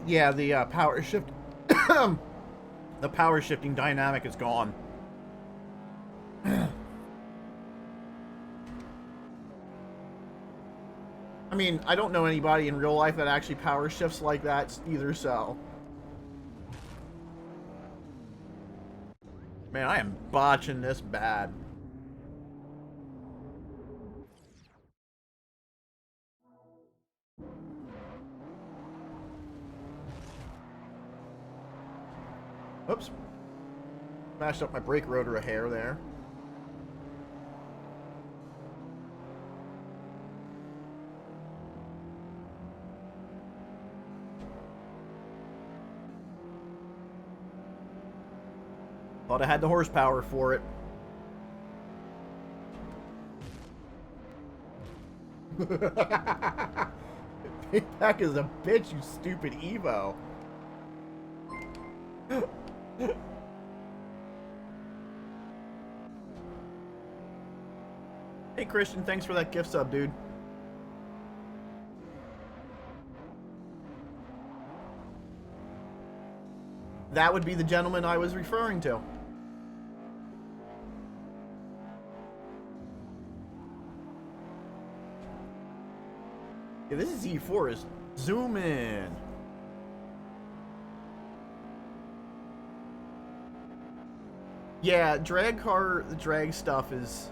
Yeah, the power shift, the power shifting dynamic is gone. I mean, I don't know anybody in real life that actually power shifts like that either, so. Man, I am botching this bad. Oops. Smashed up my brake rotor a hair there. Thought I had the horsepower for it. Payback is a bitch, you stupid Evo. Hey Christian, thanks for that gift sub, dude. That would be the gentleman I was referring to. Yeah, this is E4 is zoom in. Yeah, the drag stuff is...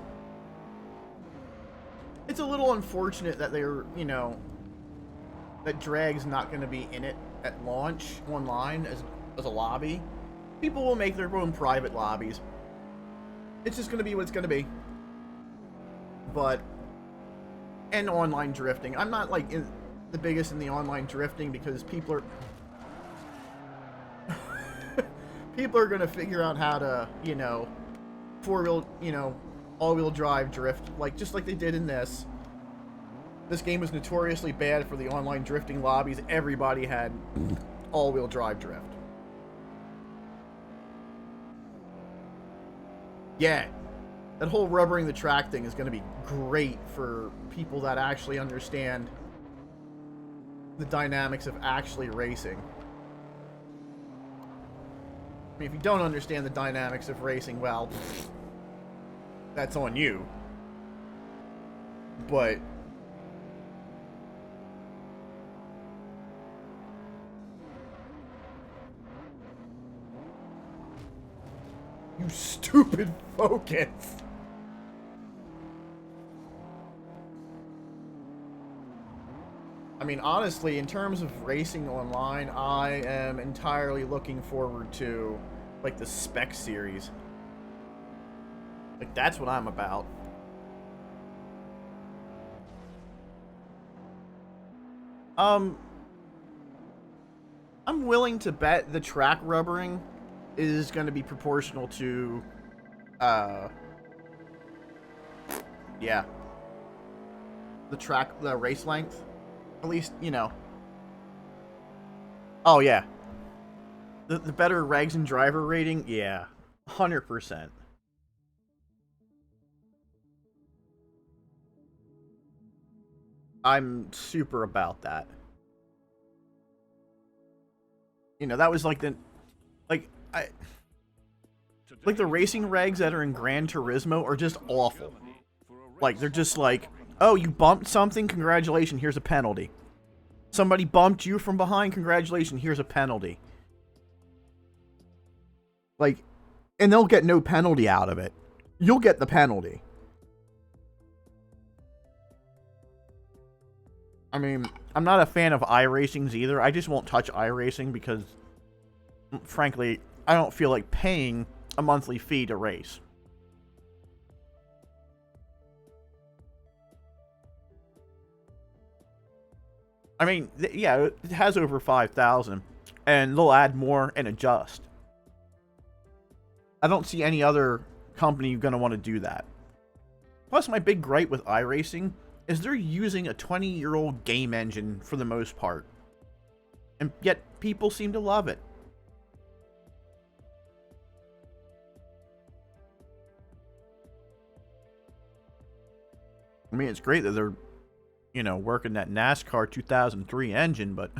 It's a little unfortunate that they're, you know, that drag's not going to be in it at launch online as a lobby. People will make their own private lobbies. It's just going to be what it's going to be. But... And online drifting. I'm not, like, the biggest in the online drifting because people are... people are going to figure out how to, you know, all-wheel drive drift, just like they did in this. This game was notoriously bad for the online drifting lobbies. Everybody had all-wheel drive drift. Yeah. That whole rubbering the track thing is going to be great for people that actually understand the dynamics of actually racing. I mean, if you don't understand the dynamics of racing, well, that's on you. But... You stupid Focus! I mean, honestly, in terms of racing online, I am entirely looking forward to, like, the Spec series. Like, that's what I'm about. Um, I'm willing to bet the track rubbering is going to be proportional to, uh, yeah, the race length. At least, you know. Oh, yeah. The better regs and driver rating, yeah. 100%. I'm super about that. You know, that was like like, like the racing regs that are in Gran Turismo are just awful. Like, they're just like, oh, you bumped something? Congratulations, here's a penalty. Somebody bumped you from behind? Congratulations, here's a penalty. Like, and they'll get no penalty out of it. You'll get the penalty. I mean, I'm not a fan of iRacings either. I just won't touch iRacing because, frankly, I don't feel like paying a monthly fee to race. I mean, yeah, it has over 5,000, and they'll add more and adjust. I don't see any other company going to want to do that. Plus, my big gripe with iRacing is they're using a 20-year-old game engine for the most part. And yet, people seem to love it. I mean, it's great that they're, you know, working that NASCAR 2003 engine, but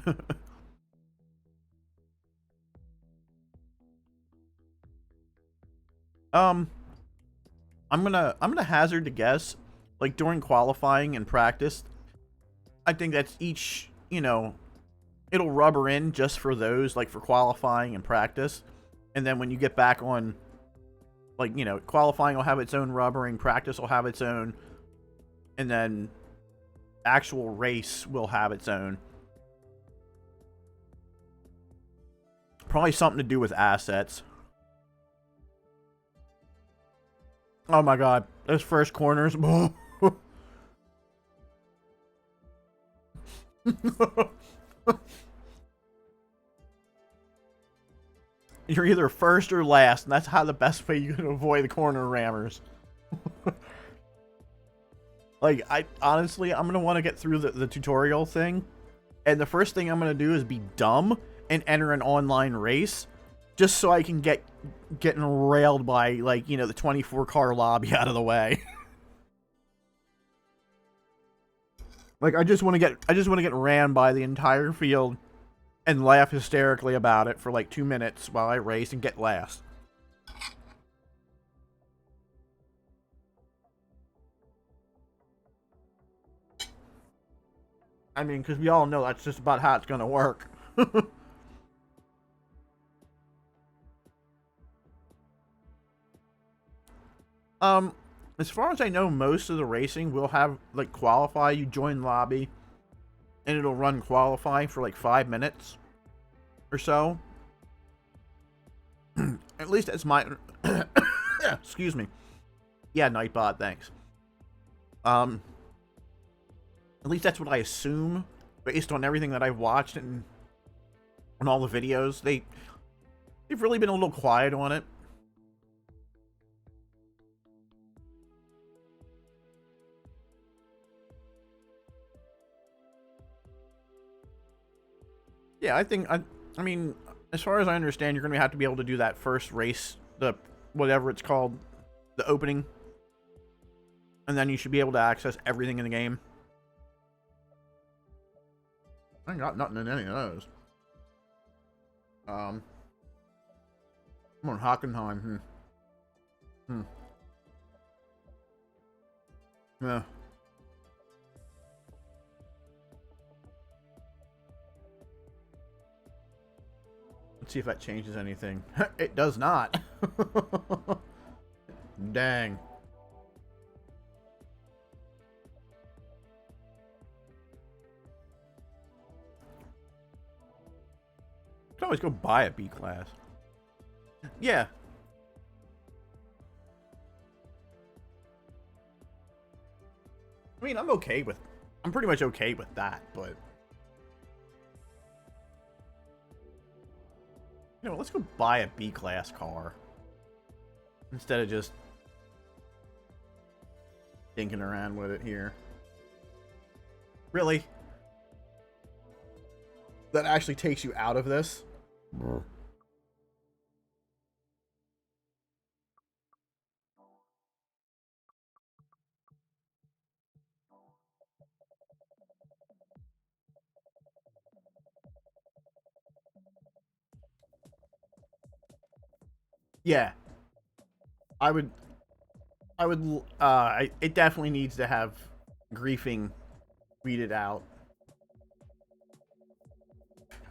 I'm gonna hazard to guess, like during qualifying and practice, I think that's each, you know, it'll rubber in just for those, like for qualifying and practice, and then when you get back on, like, you know, qualifying will have its own rubbering, practice will have its own, and then actual race will have its own. Probably something to do with assets. Oh my god, those first corners. You're either first or last, and that's how the best way you can avoid the corner rammers. Like, I honestly, I'm gonna want to get through the tutorial thing, and the first thing I'm gonna do is be dumb and enter an online race, just so I can getting railed by, like, you know, the 24 car lobby out of the way. Like, I just want to get ran by the entire field and laugh hysterically about it for like 2 minutes while I race and get last. I mean, because we all know that's just about how it's going to work. As far as I know, most of the racing will have, like, qualify. You join lobby, and it'll run qualify for, like, 5 minutes or so. At least that's my... Excuse me. Yeah, Nightbot, thanks. At least that's what I assume, based on everything that I've watched and on all the videos. They've really been a little quiet on it. Yeah, I mean, as far as I understand, you're going to have to be able to do that first race, the whatever it's called, the opening, and then you should be able to access everything in the game. I ain't got nothing in any of those. I'm on Hockenheim. Yeah. Let's see if that changes anything. It does not. Dang. always go buy a B class. Yeah. I mean, I'm pretty much okay with that, but you know, let's go buy a B class car instead of just dinking around with it here. Really? That actually takes you out of this? Yeah. It definitely needs to have griefing weeded out.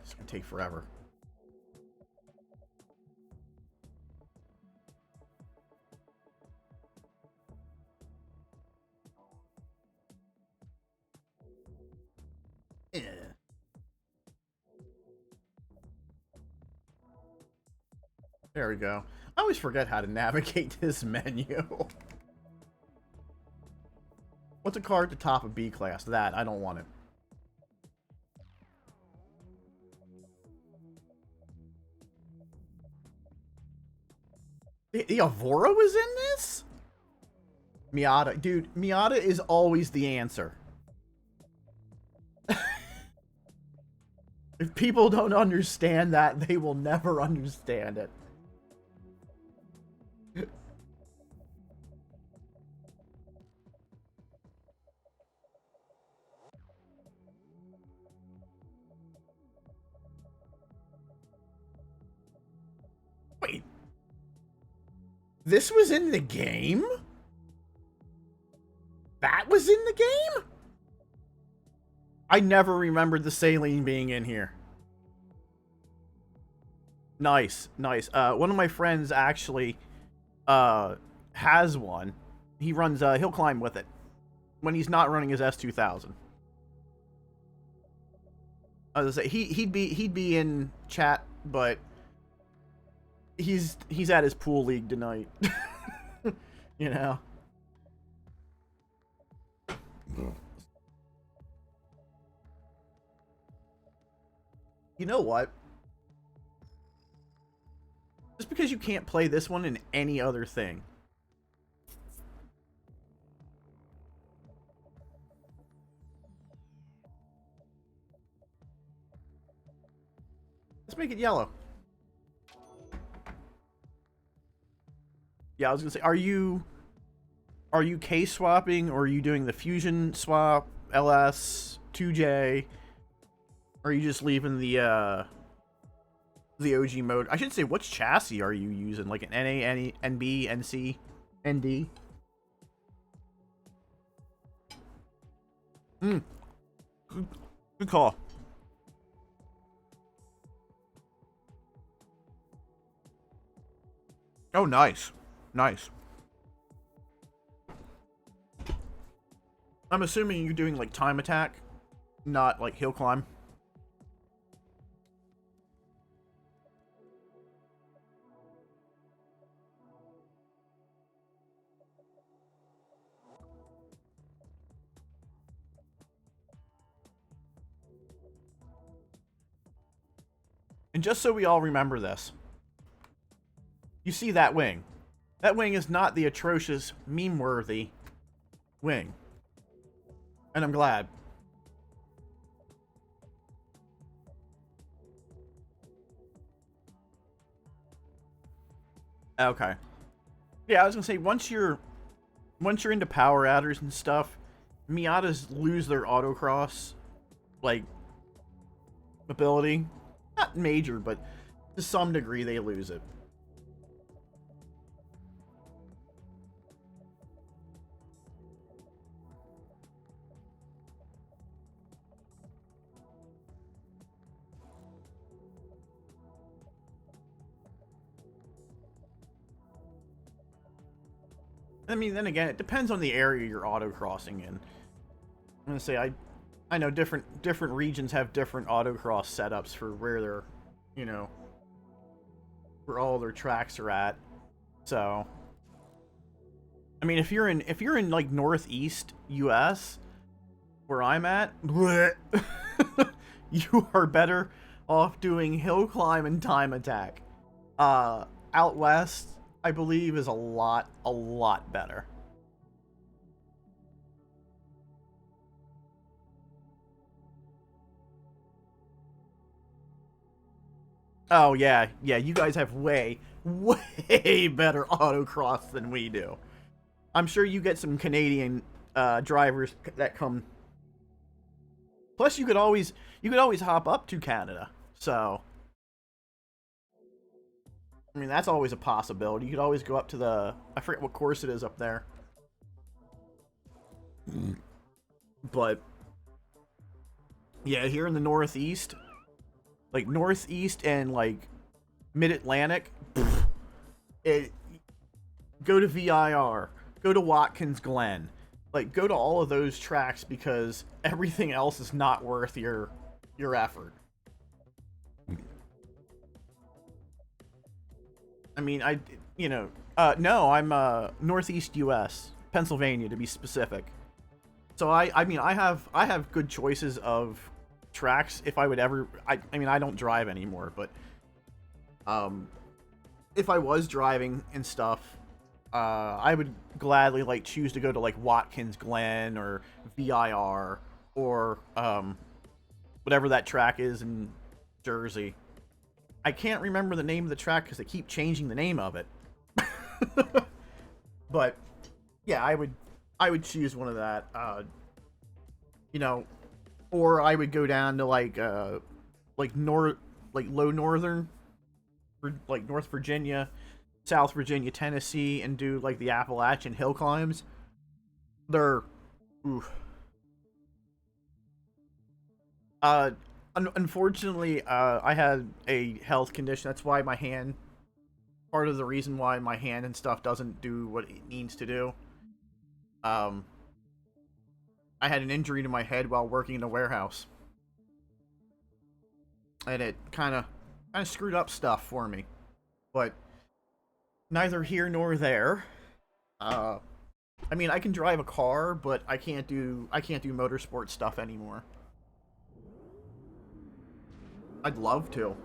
It's gonna take forever. Yeah. There we go. I always forget how to navigate this menu. What's a car at the top of B class? That, I don't want it. The Avora was in this? Miata. Dude, Miata is always the answer. If people don't understand that, they will never understand it. Wait. This was in the game? That was in the game? I never remembered the saline being in here. Nice, nice. One of my friends actually has one. He runs he'll climb with it when he's not running his S2000. I was gonna say he'd be in chat, but he's at his pool league tonight. You know. You know what? Just because you can't play this one in any other thing. Let's make it yellow. Yeah, I was gonna say, are you case swapping, or are you doing the fusion swap, LS, 2J? Or are you just leaving the OG mode? I should say, which chassis are you using? Like an NA, NB, NC, ND? Good call. Oh, nice. Nice. I'm assuming you're doing, like, time attack, not, like, hill climb. And just so we all remember this, you see that wing. That wing is not the atrocious, meme-worthy wing. And I'm glad. Okay. Yeah, I was gonna say, once you're into power adders and stuff, Miatas lose their autocross, like, ability. Not major, but to some degree they lose it. I mean, then again, it depends on the area you're autocrossing in. I'm gonna say, I know different regions have different autocross setups for where they're you know, where all their tracks are at. So, I mean, if you're in like Northeast US, where I'm at, you are better off doing hill climb and time attack. Out west, I believe, is a lot better. Oh yeah, yeah. You guys have way better autocross than we do. I'm sure you get some Canadian drivers that come. Plus, you could always hop up to Canada. So, I mean, that's always a possibility. You could always go up to the, I forget what course it is up there. But yeah, here in the Northeast, like Northeast and like Mid-Atlantic, it go to VIR, go to Watkins Glen, like go to all of those tracks because everything else is not worth your effort. I mean, no, I'm Northeast US, Pennsylvania to be specific. So I mean, I have good choices of tracks if I would ever. I mean, I don't drive anymore, but if I was driving and stuff, I would gladly like choose to go to like Watkins Glen or VIR or whatever that track is in Jersey. I can't remember the name of the track because they keep changing the name of it. But yeah, I would choose one of that. You know, or I would go down to like low northern, like North Virginia, South Virginia, Tennessee, and do like the Appalachian hill climbs. They're, oof. Unfortunately, I had a health condition. That's why my hand, part of the reason why my hand and stuff doesn't do what it needs to do. I had an injury to my head while working in a warehouse, and it kind of screwed up stuff for me. But neither here nor there. I mean, I can drive a car, but I can't do motorsport stuff anymore. I'd love to.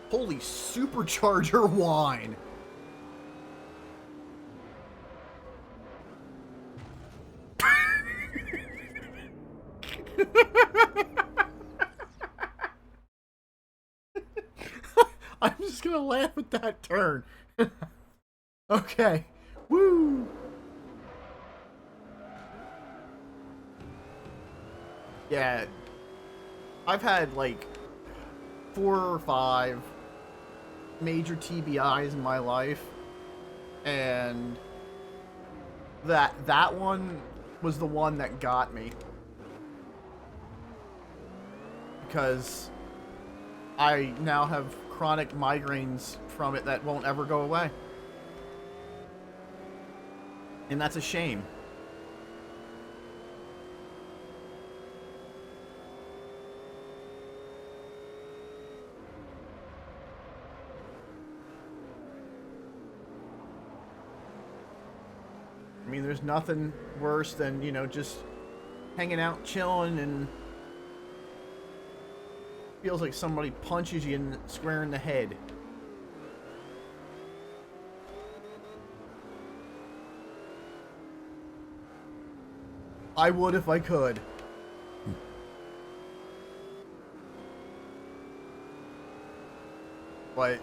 Holy supercharger wine! I'm just gonna laugh at that turn. Okay. Woo! Yeah. I've had like 4 or 5 major TBIs in my life, and that one was the one that got me, because I now have chronic migraines from it that won't ever go away, and that's a shame. I mean, there's nothing worse than, just hanging out, chilling, and feels like somebody punches you square in the head. I would if I could. But,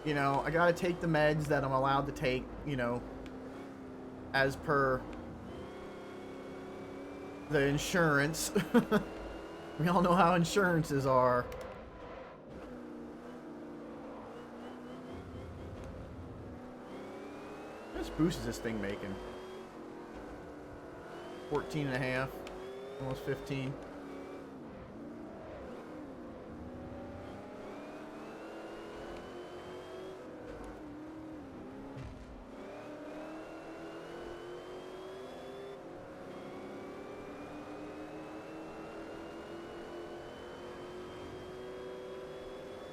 I gotta take the meds that I'm allowed to take, as per the insurance. We all know how insurances are. How much boost is this thing making? 14 and a half, almost 15.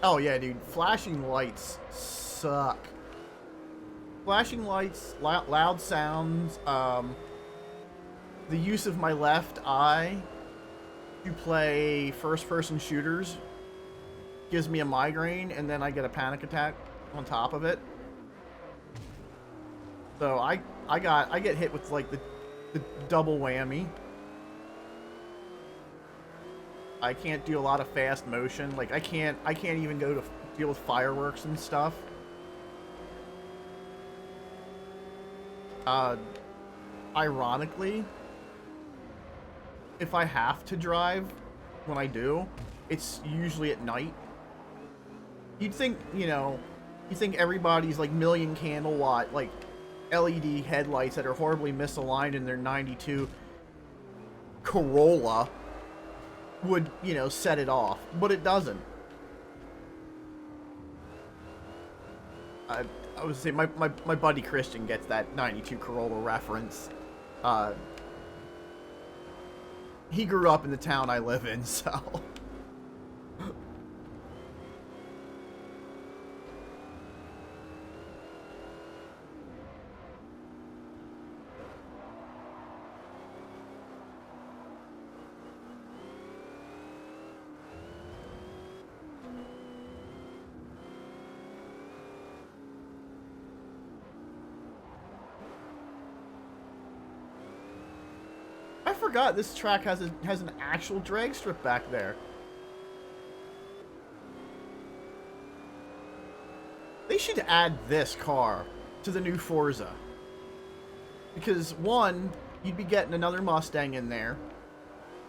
Oh yeah, dude. Flashing lights suck. Flashing lights, loud sounds, the use of my left eye to play first-person shooters gives me a migraine, and then I get a panic attack on top of it. So I get hit with like the double whammy. I can't do a lot of fast motion. Like I can't even go to deal with fireworks and stuff. Ironically, if I have to drive, when I do, it's usually at night. You'd think, you know, everybody's like million candle watt, like LED headlights that are horribly misaligned in their 92 Corolla would, you know, set it off, but it doesn't. I would say my buddy Christian gets that 92 Corolla reference. He grew up in the town I live in, so... I forgot this track has an actual drag strip back there. They should add this car to the new Forza. Because one, you'd be getting another Mustang in there.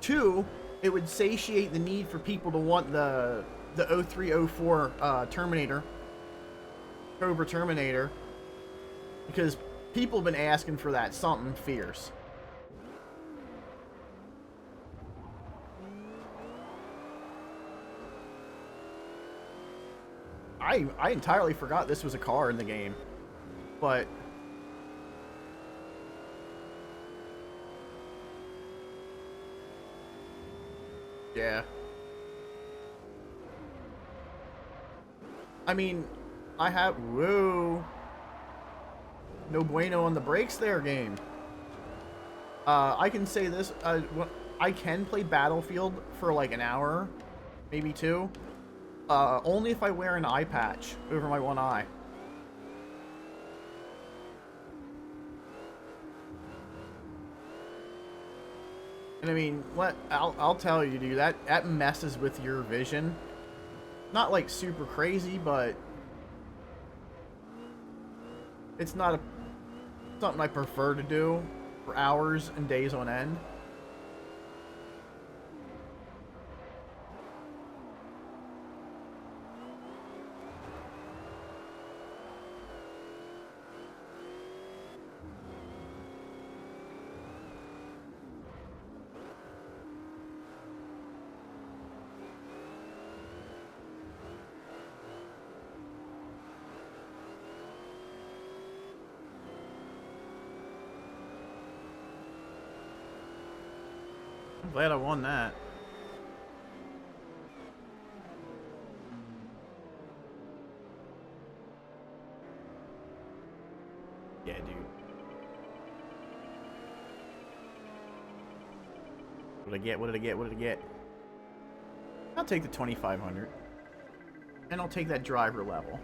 Two, it would satiate the need for people to want the 0304 Terminator. Cobra Terminator. Because people have been asking for that something fierce. I entirely forgot this was a car in the game, but yeah. I mean, I have whoa, no bueno on the brakes there, game. I can say this: I can play Battlefield for like an hour, maybe two. Only if I wear an eye patch over my one eye. And I mean, I'll tell you, dude, that messes with your vision. Not like super crazy, but it's not something I prefer to do for hours and days on end. I'm glad I won that. Yeah, dude. What did I get? What did I get? What did I get? I'll take the 2500. And I'll take that driver level.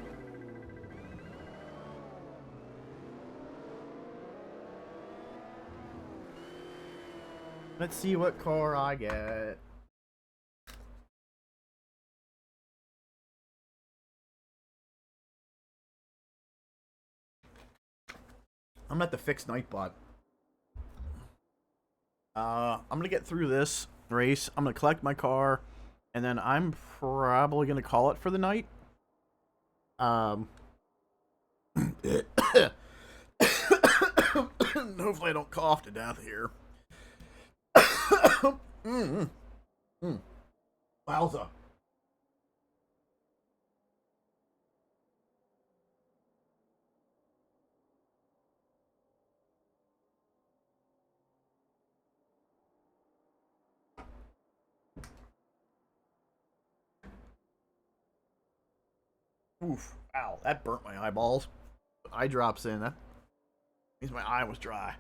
Let's see what car I get. I'm at the fixed Nightbot. I'm gonna get through this race. I'm gonna collect my car, and then I'm probably gonna call it for the night. Hopefully I don't cough to death here. Wowza. Oof. Ow, that burnt my eyeballs. Eye drops in. That means my eye was dry.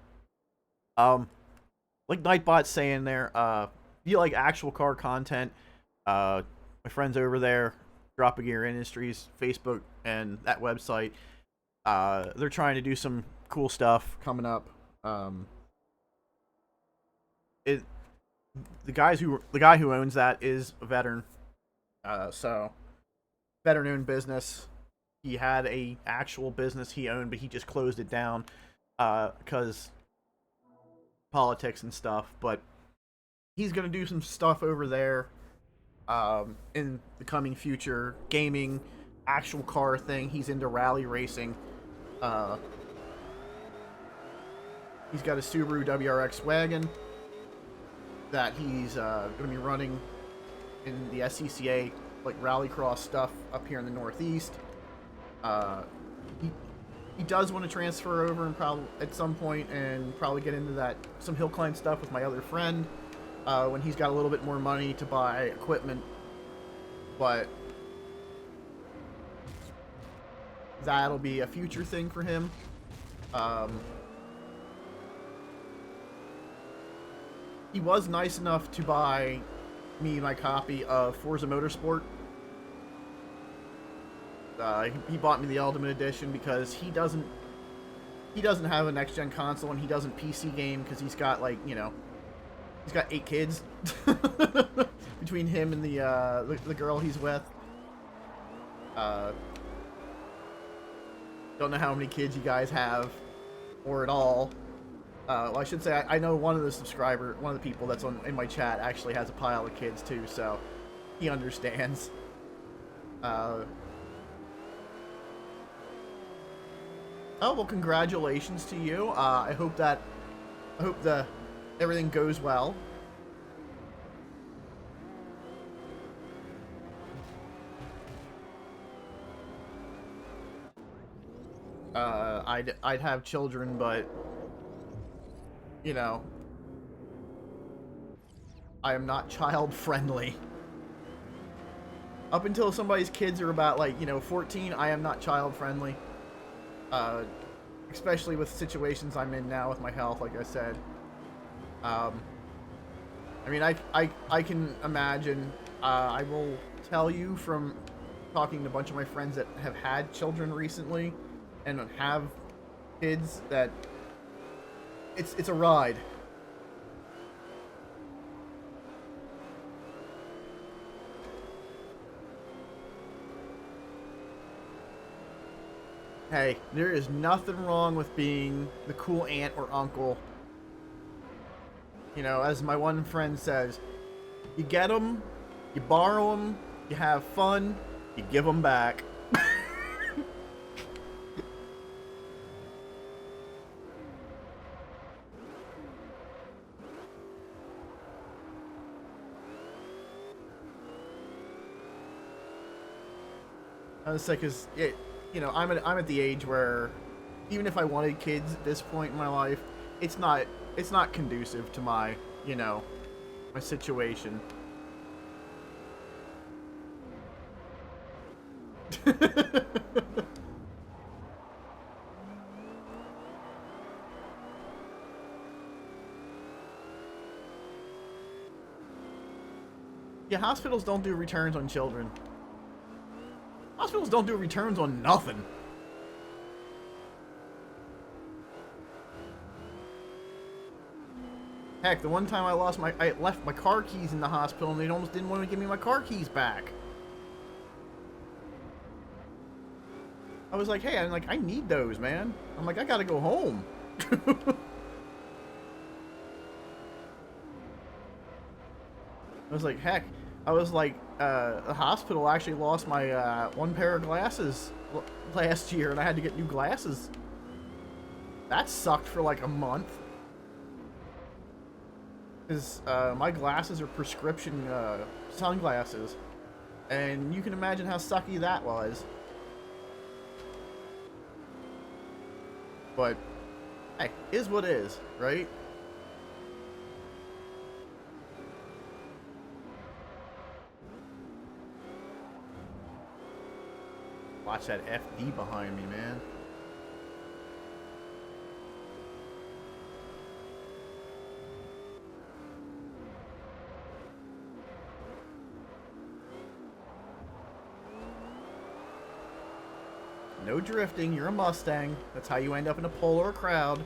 Like Nightbot's saying there, if you like actual car content, my friends over there, Drop a Gear Industries, Facebook, and that website, they're trying to do some cool stuff coming up. It the guy who owns that is a veteran, so veteran-owned business. He had a actual business he owned, but he just closed it down because politics and stuff. But he's gonna do some stuff over there in the coming future, gaming, actual car thing. He's into rally racing. He's got a Subaru WRX wagon that he's going to be running in the SCCA, like rallycross stuff up here in the Northeast. He does want to transfer over and probably at some point and probably get into some hill climb stuff with my other friend when he's got a little bit more money to buy equipment. But that'll be a future thing for him. He was nice enough to buy me my copy of Forza Motorsport. He bought me the Ultimate Edition because he doesn't have a next gen console and he doesn't PC game because he's got he's got 8 kids between him and the girl he's with. Don't know how many kids you guys have or at all. Well, I should say I know one of the people that's in my chat actually has a pile of kids too, so he understands. Oh well, congratulations to you. I hope everything goes well. I'd have children, but I am not child friendly. Up until somebody's kids are about 14, I am not child friendly. Especially with situations I'm in now with my health, like I said. I mean, I can imagine. I will tell you from talking to a bunch of my friends that have had children recently and have kids that it's a ride. Hey, there is nothing wrong with being the cool aunt or uncle. As my one friend says, you get them, you borrow them, you have fun, you give them back. I was like, I'm at the age where even if I wanted kids at this point in my life, it's not conducive to my my situation. Yeah, hospitals don't do returns on children. Hospitals don't do returns on nothing. Heck, the one time I left my car keys in the hospital and they almost didn't want to give me my car keys back. I was like, hey, I need those, man. I'm like, I gotta go home. I was like, heck. I was like, the hospital actually lost my one pair of glasses last year, and I had to get new glasses. That sucked for like a month. Because my glasses are prescription sunglasses. And you can imagine how sucky that was. But, hey, is what is, right? Watch that FD behind me, man. No drifting, you're a Mustang. That's how you end up in a polar crowd.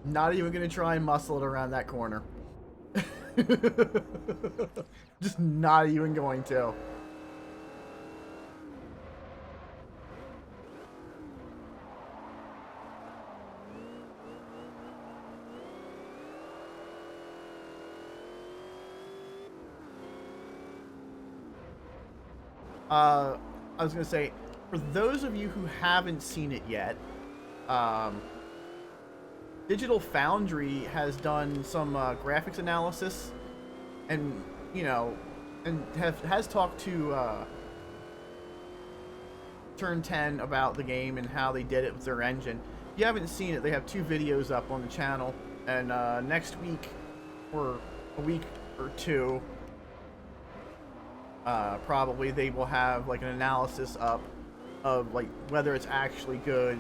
Not even gonna try and muscle it around that corner. Just not even going to. I was gonna say, for those of you who haven't seen it yet, Digital Foundry has done some graphics analysis, and you know, and has talked to Turn 10 about the game and how they did it with their engine. If you haven't seen it, they have 2 videos up on the channel, and next week, or a week or 2, probably they will have like an analysis up of like whether it's actually good,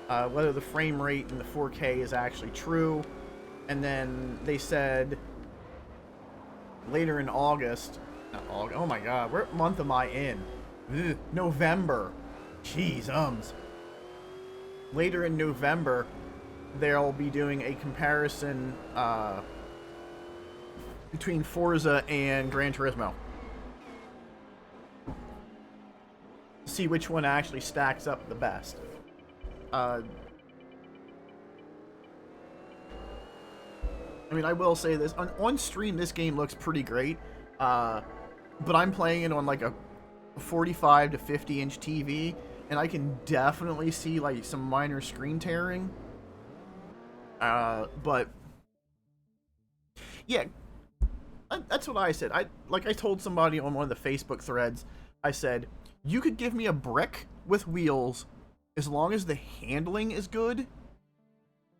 whether the frame rate in the 4K is actually true. And then they said later in August, not August, oh my god, what month am I in? Ugh, November. Jeez, later in November, they'll be doing a comparison between Forza and Gran Turismo. See which one actually stacks up the best. I mean, I will say this. On stream, this game looks pretty great. But I'm playing it on like a 45 to 50 inch TV, and I can definitely see like some minor screen tearing. But yeah, that's what I said. I told somebody on one of the Facebook threads, I said, you could give me a brick with wheels as long as the handling is good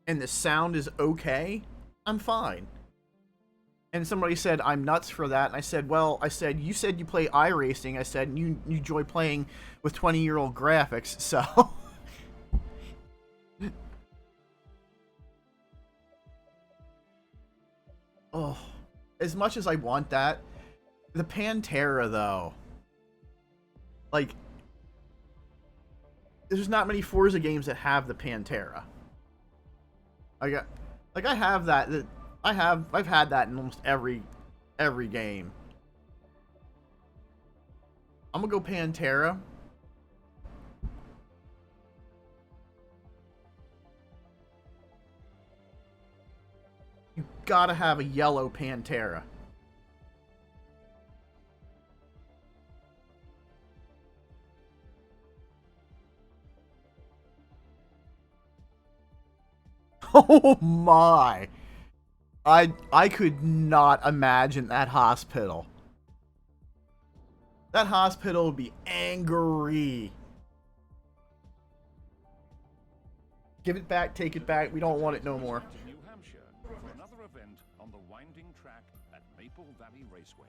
and the sound is okay, I'm fine. And somebody said, I'm nuts for that. And I said, well, you said you play iRacing. I said, you enjoy playing with 20-year-old graphics, so... Oh, as much as I want that, the Pantera, though... Like, there's not many Forza games that have the Pantera. I have that. I've had that in almost every game. I'm gonna go Pantera. You gotta have a yellow Pantera. Oh my. I could not imagine that hospital. That hospital would be angry. Give it back, take it back. We don't want it no more. New Hampshire for another event on the winding track at Maple Valley Raceway.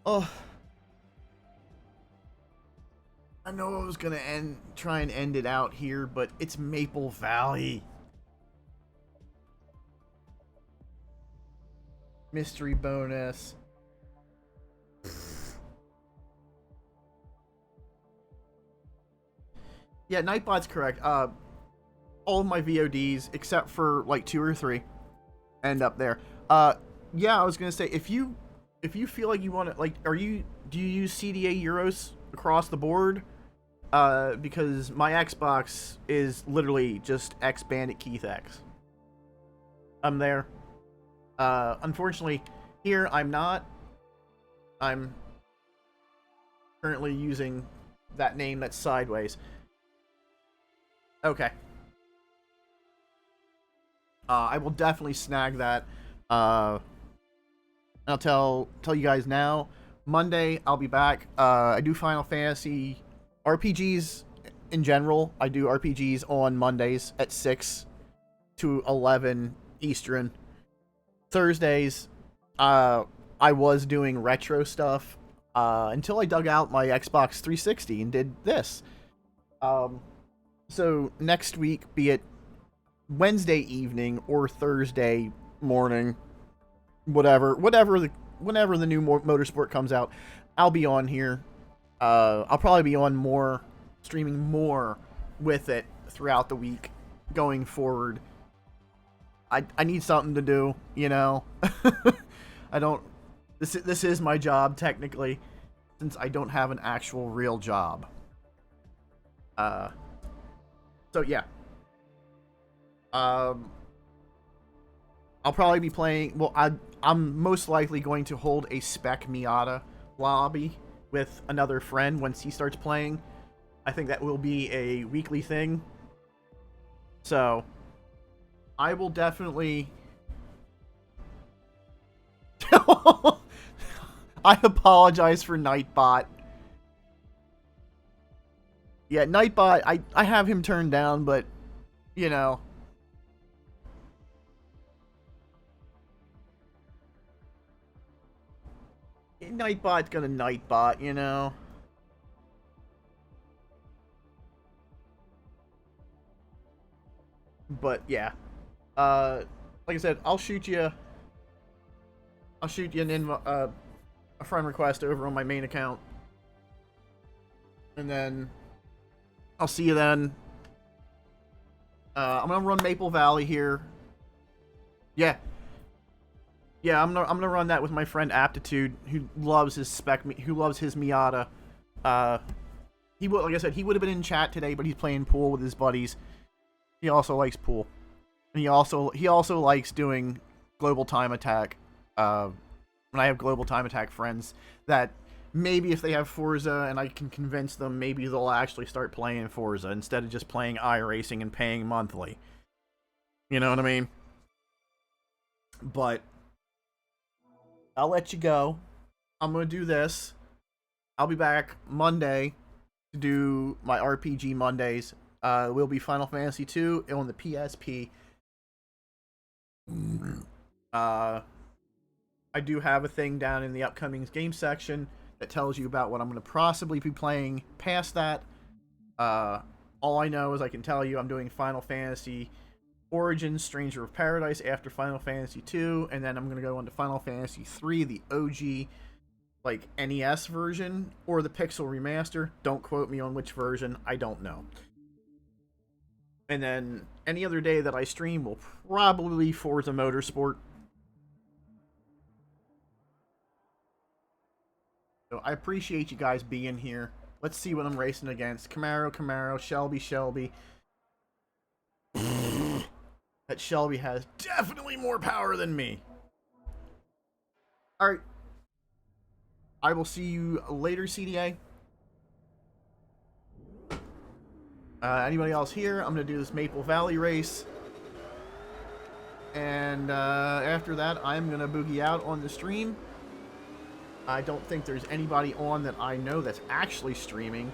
Oh. I know I was gonna try and end it out here, but it's Maple Valley. Mystery bonus. Yeah, Nightbot's correct. All of my VODs, except for like 2 or 3, end up there. Yeah, I was gonna say, if you feel like you want to, like, do you use CDA Euros across the board? Because my Xbox is literally just X Bandit Keith X. I'm there. Unfortunately, here I'm not. I'm currently using that name that's sideways. Okay. I will definitely snag that. I'll tell you guys now. Monday, I'll be back. I do Final Fantasy RPGs in general, I do RPGs on Mondays at 6 to 11 Eastern. Thursdays, I was doing retro stuff until I dug out my Xbox 360 and did this. So next week, be it Wednesday evening or Thursday morning, whenever the new Motorsport comes out, I'll be on here. I'll probably be on more, streaming more with it throughout the week going forward. I need something to do, you know. I don't. This is my job technically, since I don't have an actual real job. So yeah. I'll probably be playing. Well, I'm most likely going to hold a Spec Miata lobby with another friend once he starts playing. I think that will be a weekly thing. So I will definitely. I apologize for Nightbot. Yeah, Nightbot, I have him turned down, but, you know. Nightbot's gonna Nightbot, you know. But, yeah. Like I said, I'll shoot you a friend request over on my main account. And then I'll see you then. I'm gonna run Maple Valley here. Yeah. Yeah, I'm gonna run that with my friend Aptitude, who loves his Miata. He would, like I said, he would have been in chat today, but he's playing pool with his buddies. He also likes pool, and he also likes doing Global Time Attack. When I have Global Time Attack friends that maybe if they have Forza and I can convince them, maybe they'll actually start playing Forza instead of just playing iRacing and paying monthly. You know what I mean? But I'll let you go. I'm going to do this. I'll be back Monday to do my RPG Mondays. Will be Final Fantasy 2 on the PSP. I do have a thing down in the upcoming game section that tells you about what I'm going to possibly be playing past that. All I know is I can tell you I'm doing Final Fantasy Origins, Stranger of Paradise after Final Fantasy 2, and then I'm going to go on to Final Fantasy 3, the OG, like, NES version, or the Pixel Remaster. Don't quote me on which version, I don't know. And then any other day that I stream will probably be Forza Motorsport. So I appreciate you guys being here. Let's see what I'm racing against. Camaro, Shelby. That Shelby has definitely more power than me. Alright. I will see you later, CDA. Anybody else here? I'm going to do this Maple Valley race. And after that, I'm going to boogie out on the stream. I don't think there's anybody on that I know that's actually streaming.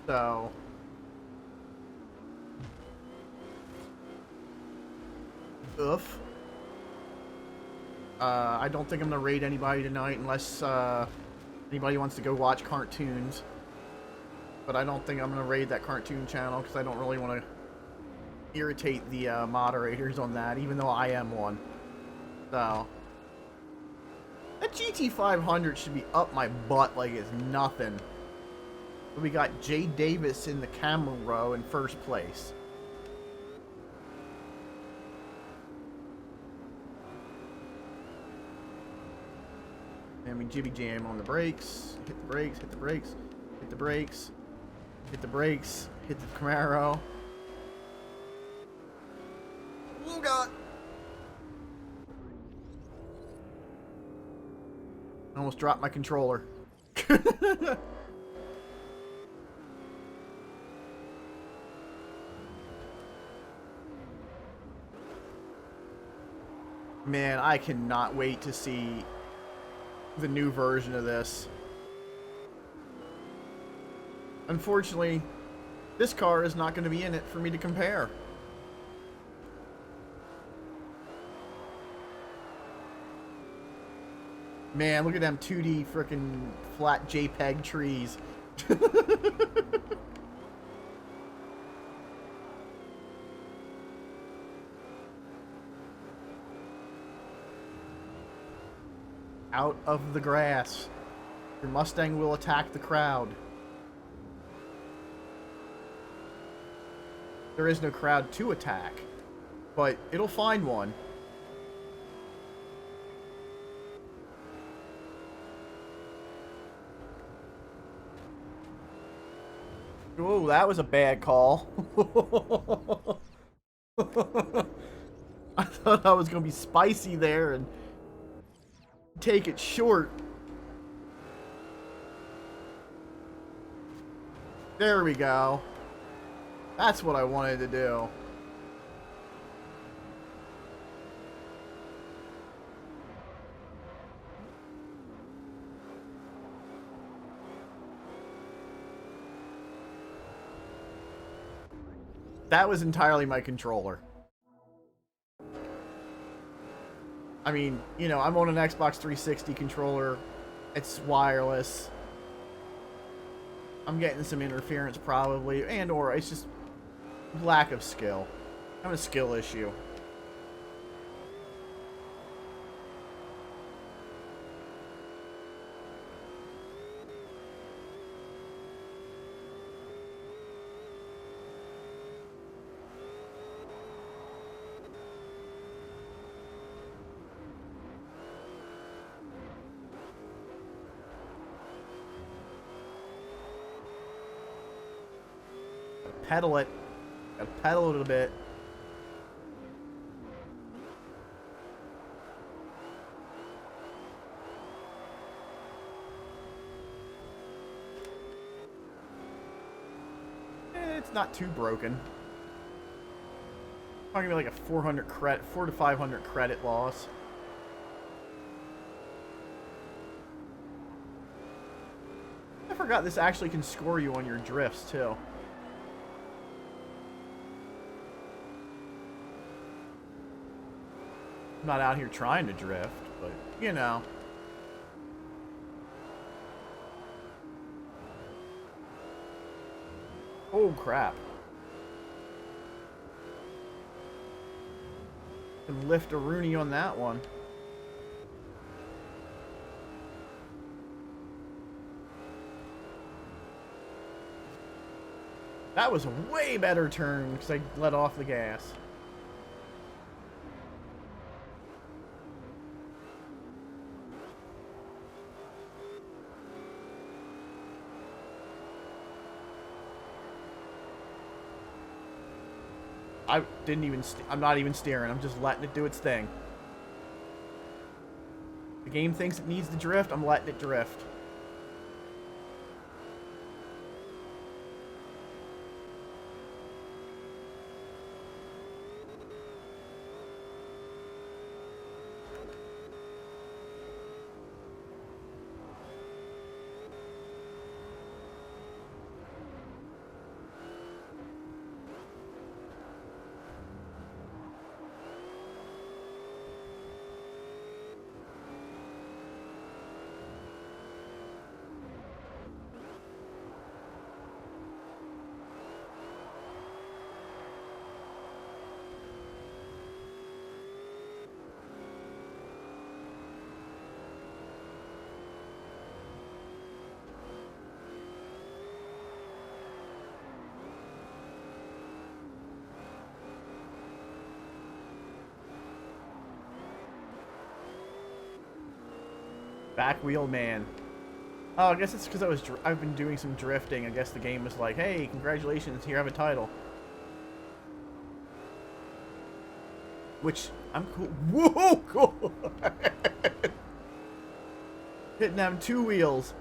So oof. I don't think I'm going to raid anybody tonight unless anybody wants to go watch cartoons. But I don't think I'm going to raid that cartoon channel because I don't really want to irritate the moderators on that, even though I am one. So that GT500 should be up my butt like it's nothing. But we got Jay Davis in the camera row in first place. And we jibby jam on the brakes. Hit the brakes, hit the brakes, hit the brakes, hit the brakes, hit the Camaro. Oh God! I almost dropped my controller. Man, I cannot wait to see the new version of this. Unfortunately, this car is not going to be in it for me to compare. Man, look at them 2D frickin' flat JPEG trees. Out of the grass. Your Mustang will attack the crowd. There is no crowd to attack, but it'll find one. Oh, that was a bad call. I thought I was going to be spicy there and take it short. There we go. That's what I wanted to do. That was entirely my controller. I mean, you know, I'm on an Xbox 360 controller. It's wireless. I'm getting some interference probably, and or it's just lack of skill. I'm a skill issue. Pedal it. Gotta pedal it a bit. It's not too broken. Probably gonna be like a 4 to 500 credit loss. I forgot this actually can score you on your drifts too. I'm not out here trying to drift, but, you know. Oh, crap. Can lift a Rooney on that one. That was a way better turn because I let off the gas. I didn't even... I'm not even steering. I'm just letting it do its thing. The game thinks it needs to drift. I'm letting it drift. Back wheel man. Oh, I guess it's because I've been doing some drifting. I guess the game was like, hey, congratulations, here, have a title. Which, I'm cool. Whoa, cool! Hitting them two wheels.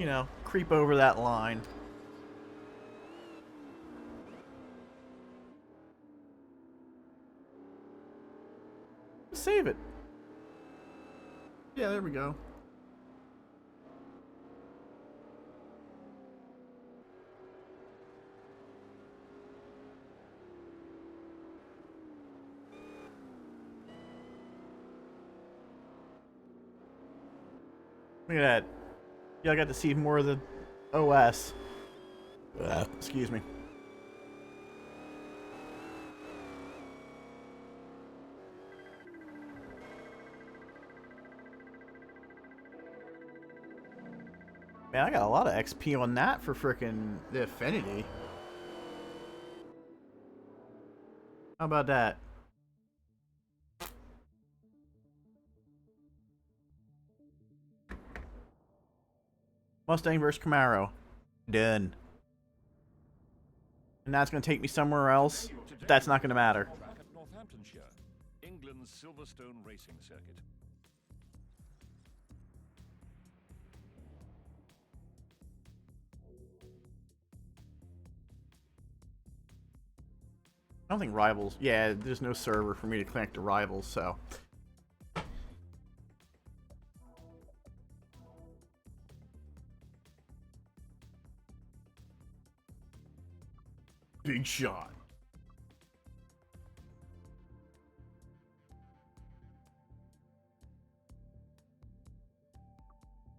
you know, creep over that line. Save it. Yeah, there we go. Look at that. Yeah, I got to see more of the OS. Excuse me. Man, I got a lot of XP on that for frickin' the Affinity. How about that? Mustang versus Camaro. Done. And that's going to take me somewhere else, but that's not going to matter. Northamptonshire, England's Silverstone racing circuit. I don't think Rivals... Yeah, there's no server for me to connect to Rivals, so... Big shot.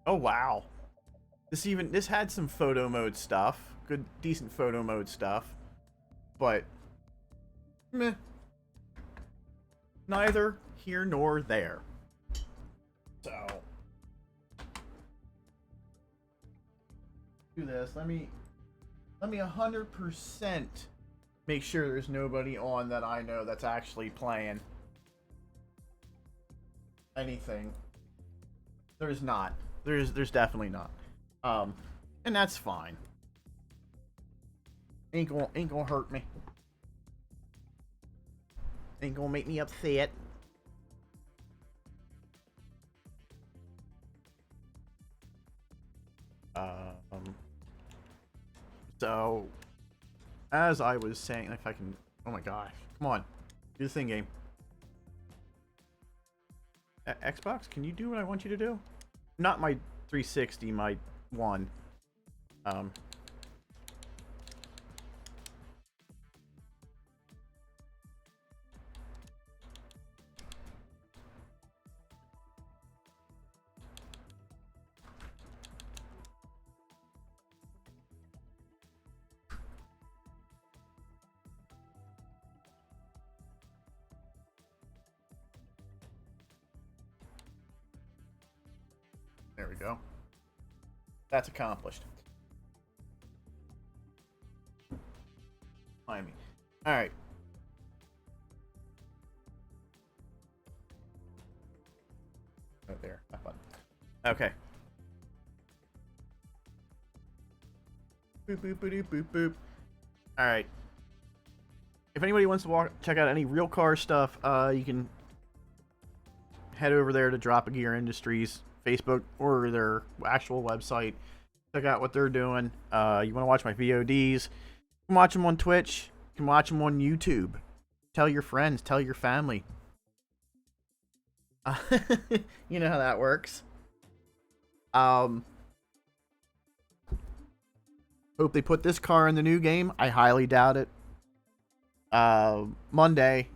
Oh, wow. This had some photo mode stuff. Good, decent photo mode stuff. But... meh. Neither here nor there. So... do this. Let me 100% make sure there's nobody on that I know that's actually playing anything. There's not. There's definitely not. And that's fine. Ain't gonna hurt me. Ain't gonna make me upset. So, as I was saying, if I can... oh my gosh. Come on. Do the thing, game. Xbox, can you do what I want you to do? Not my 360, my one. There we go. That's accomplished. Behind me. All right. Right there. That button. Okay. Boop boop boop boop boop. All right. If anybody wants to check out any real car stuff, you can head over there to Drop a Gear Industries Facebook or their actual website. Check out what they're doing. You want to watch my VODs? You can watch them on Twitch. You can watch them on YouTube. Tell your friends. Tell your family. You know how that works. Hope they put this car in the new game. I highly doubt it. Monday,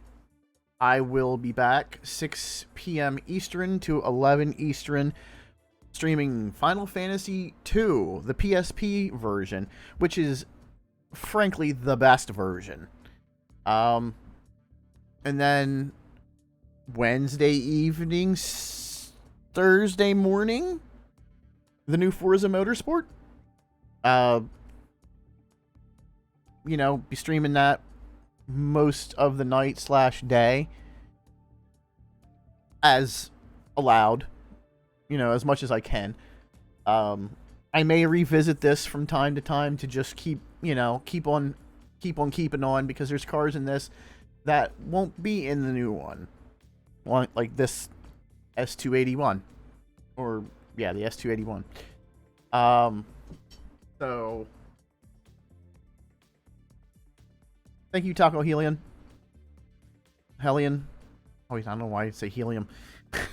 I will be back 6 p.m. Eastern to 11 Eastern, streaming Final Fantasy II, the PSP version, which is frankly the best version. And then Wednesday evening, Thursday morning, the new Forza Motorsport. You know, be streaming that most of the night / day as allowed, you know, as much as I can. I may revisit this from time to time to just keep on keeping on, because there's cars in this that won't be in the new one, like this S281, or yeah, the S281. So thank you, Taco Helion. Oh, I don't know why I say helium.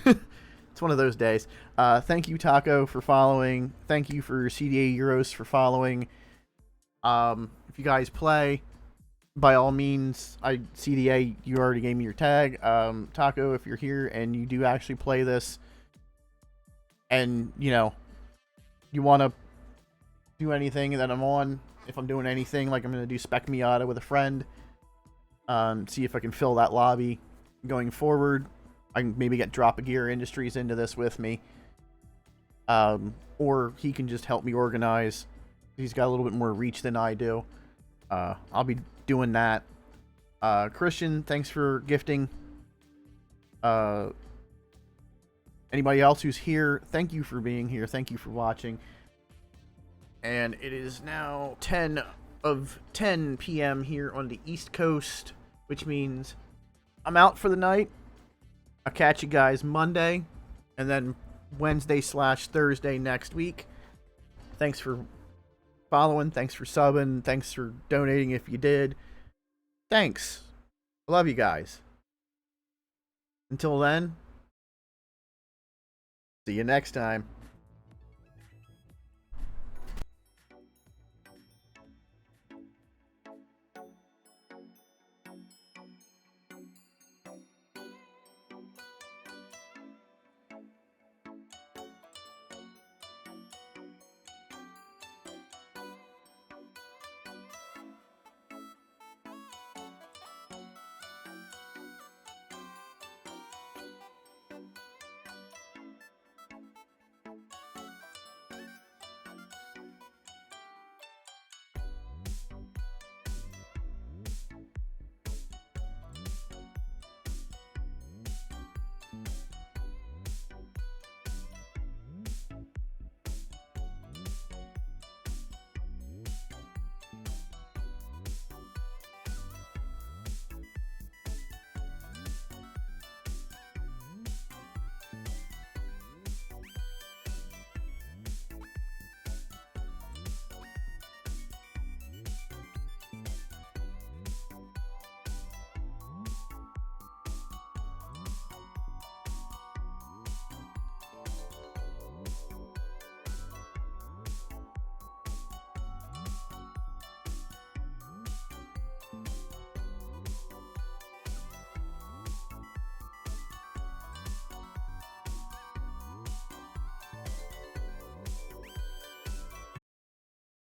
It's one of those days. Thank you, Taco, for following. Thank you for CDA Euros for following. If you guys play, by all means, CDA, you already gave me your tag. Taco, if you're here and you do actually play this, and you want to do anything that I'm on, if I'm doing anything, like I'm going to do Spec Miata with a friend, see if I can fill that lobby going forward. I can maybe get Drop a Gear Industries into this with me. Or he can just help me organize. He's got a little bit more reach than I do. I'll be doing that. Christian, thanks for gifting. Anybody else who's here, thank you for being here. Thank you for watching. And it is now 10 p.m. here on the East Coast, which means I'm out for the night. I'll catch you guys Monday, and then Wednesday/Thursday next week. Thanks for following. Thanks for subbing. Thanks for donating if you did. Thanks. I love you guys. Until then, see you next time.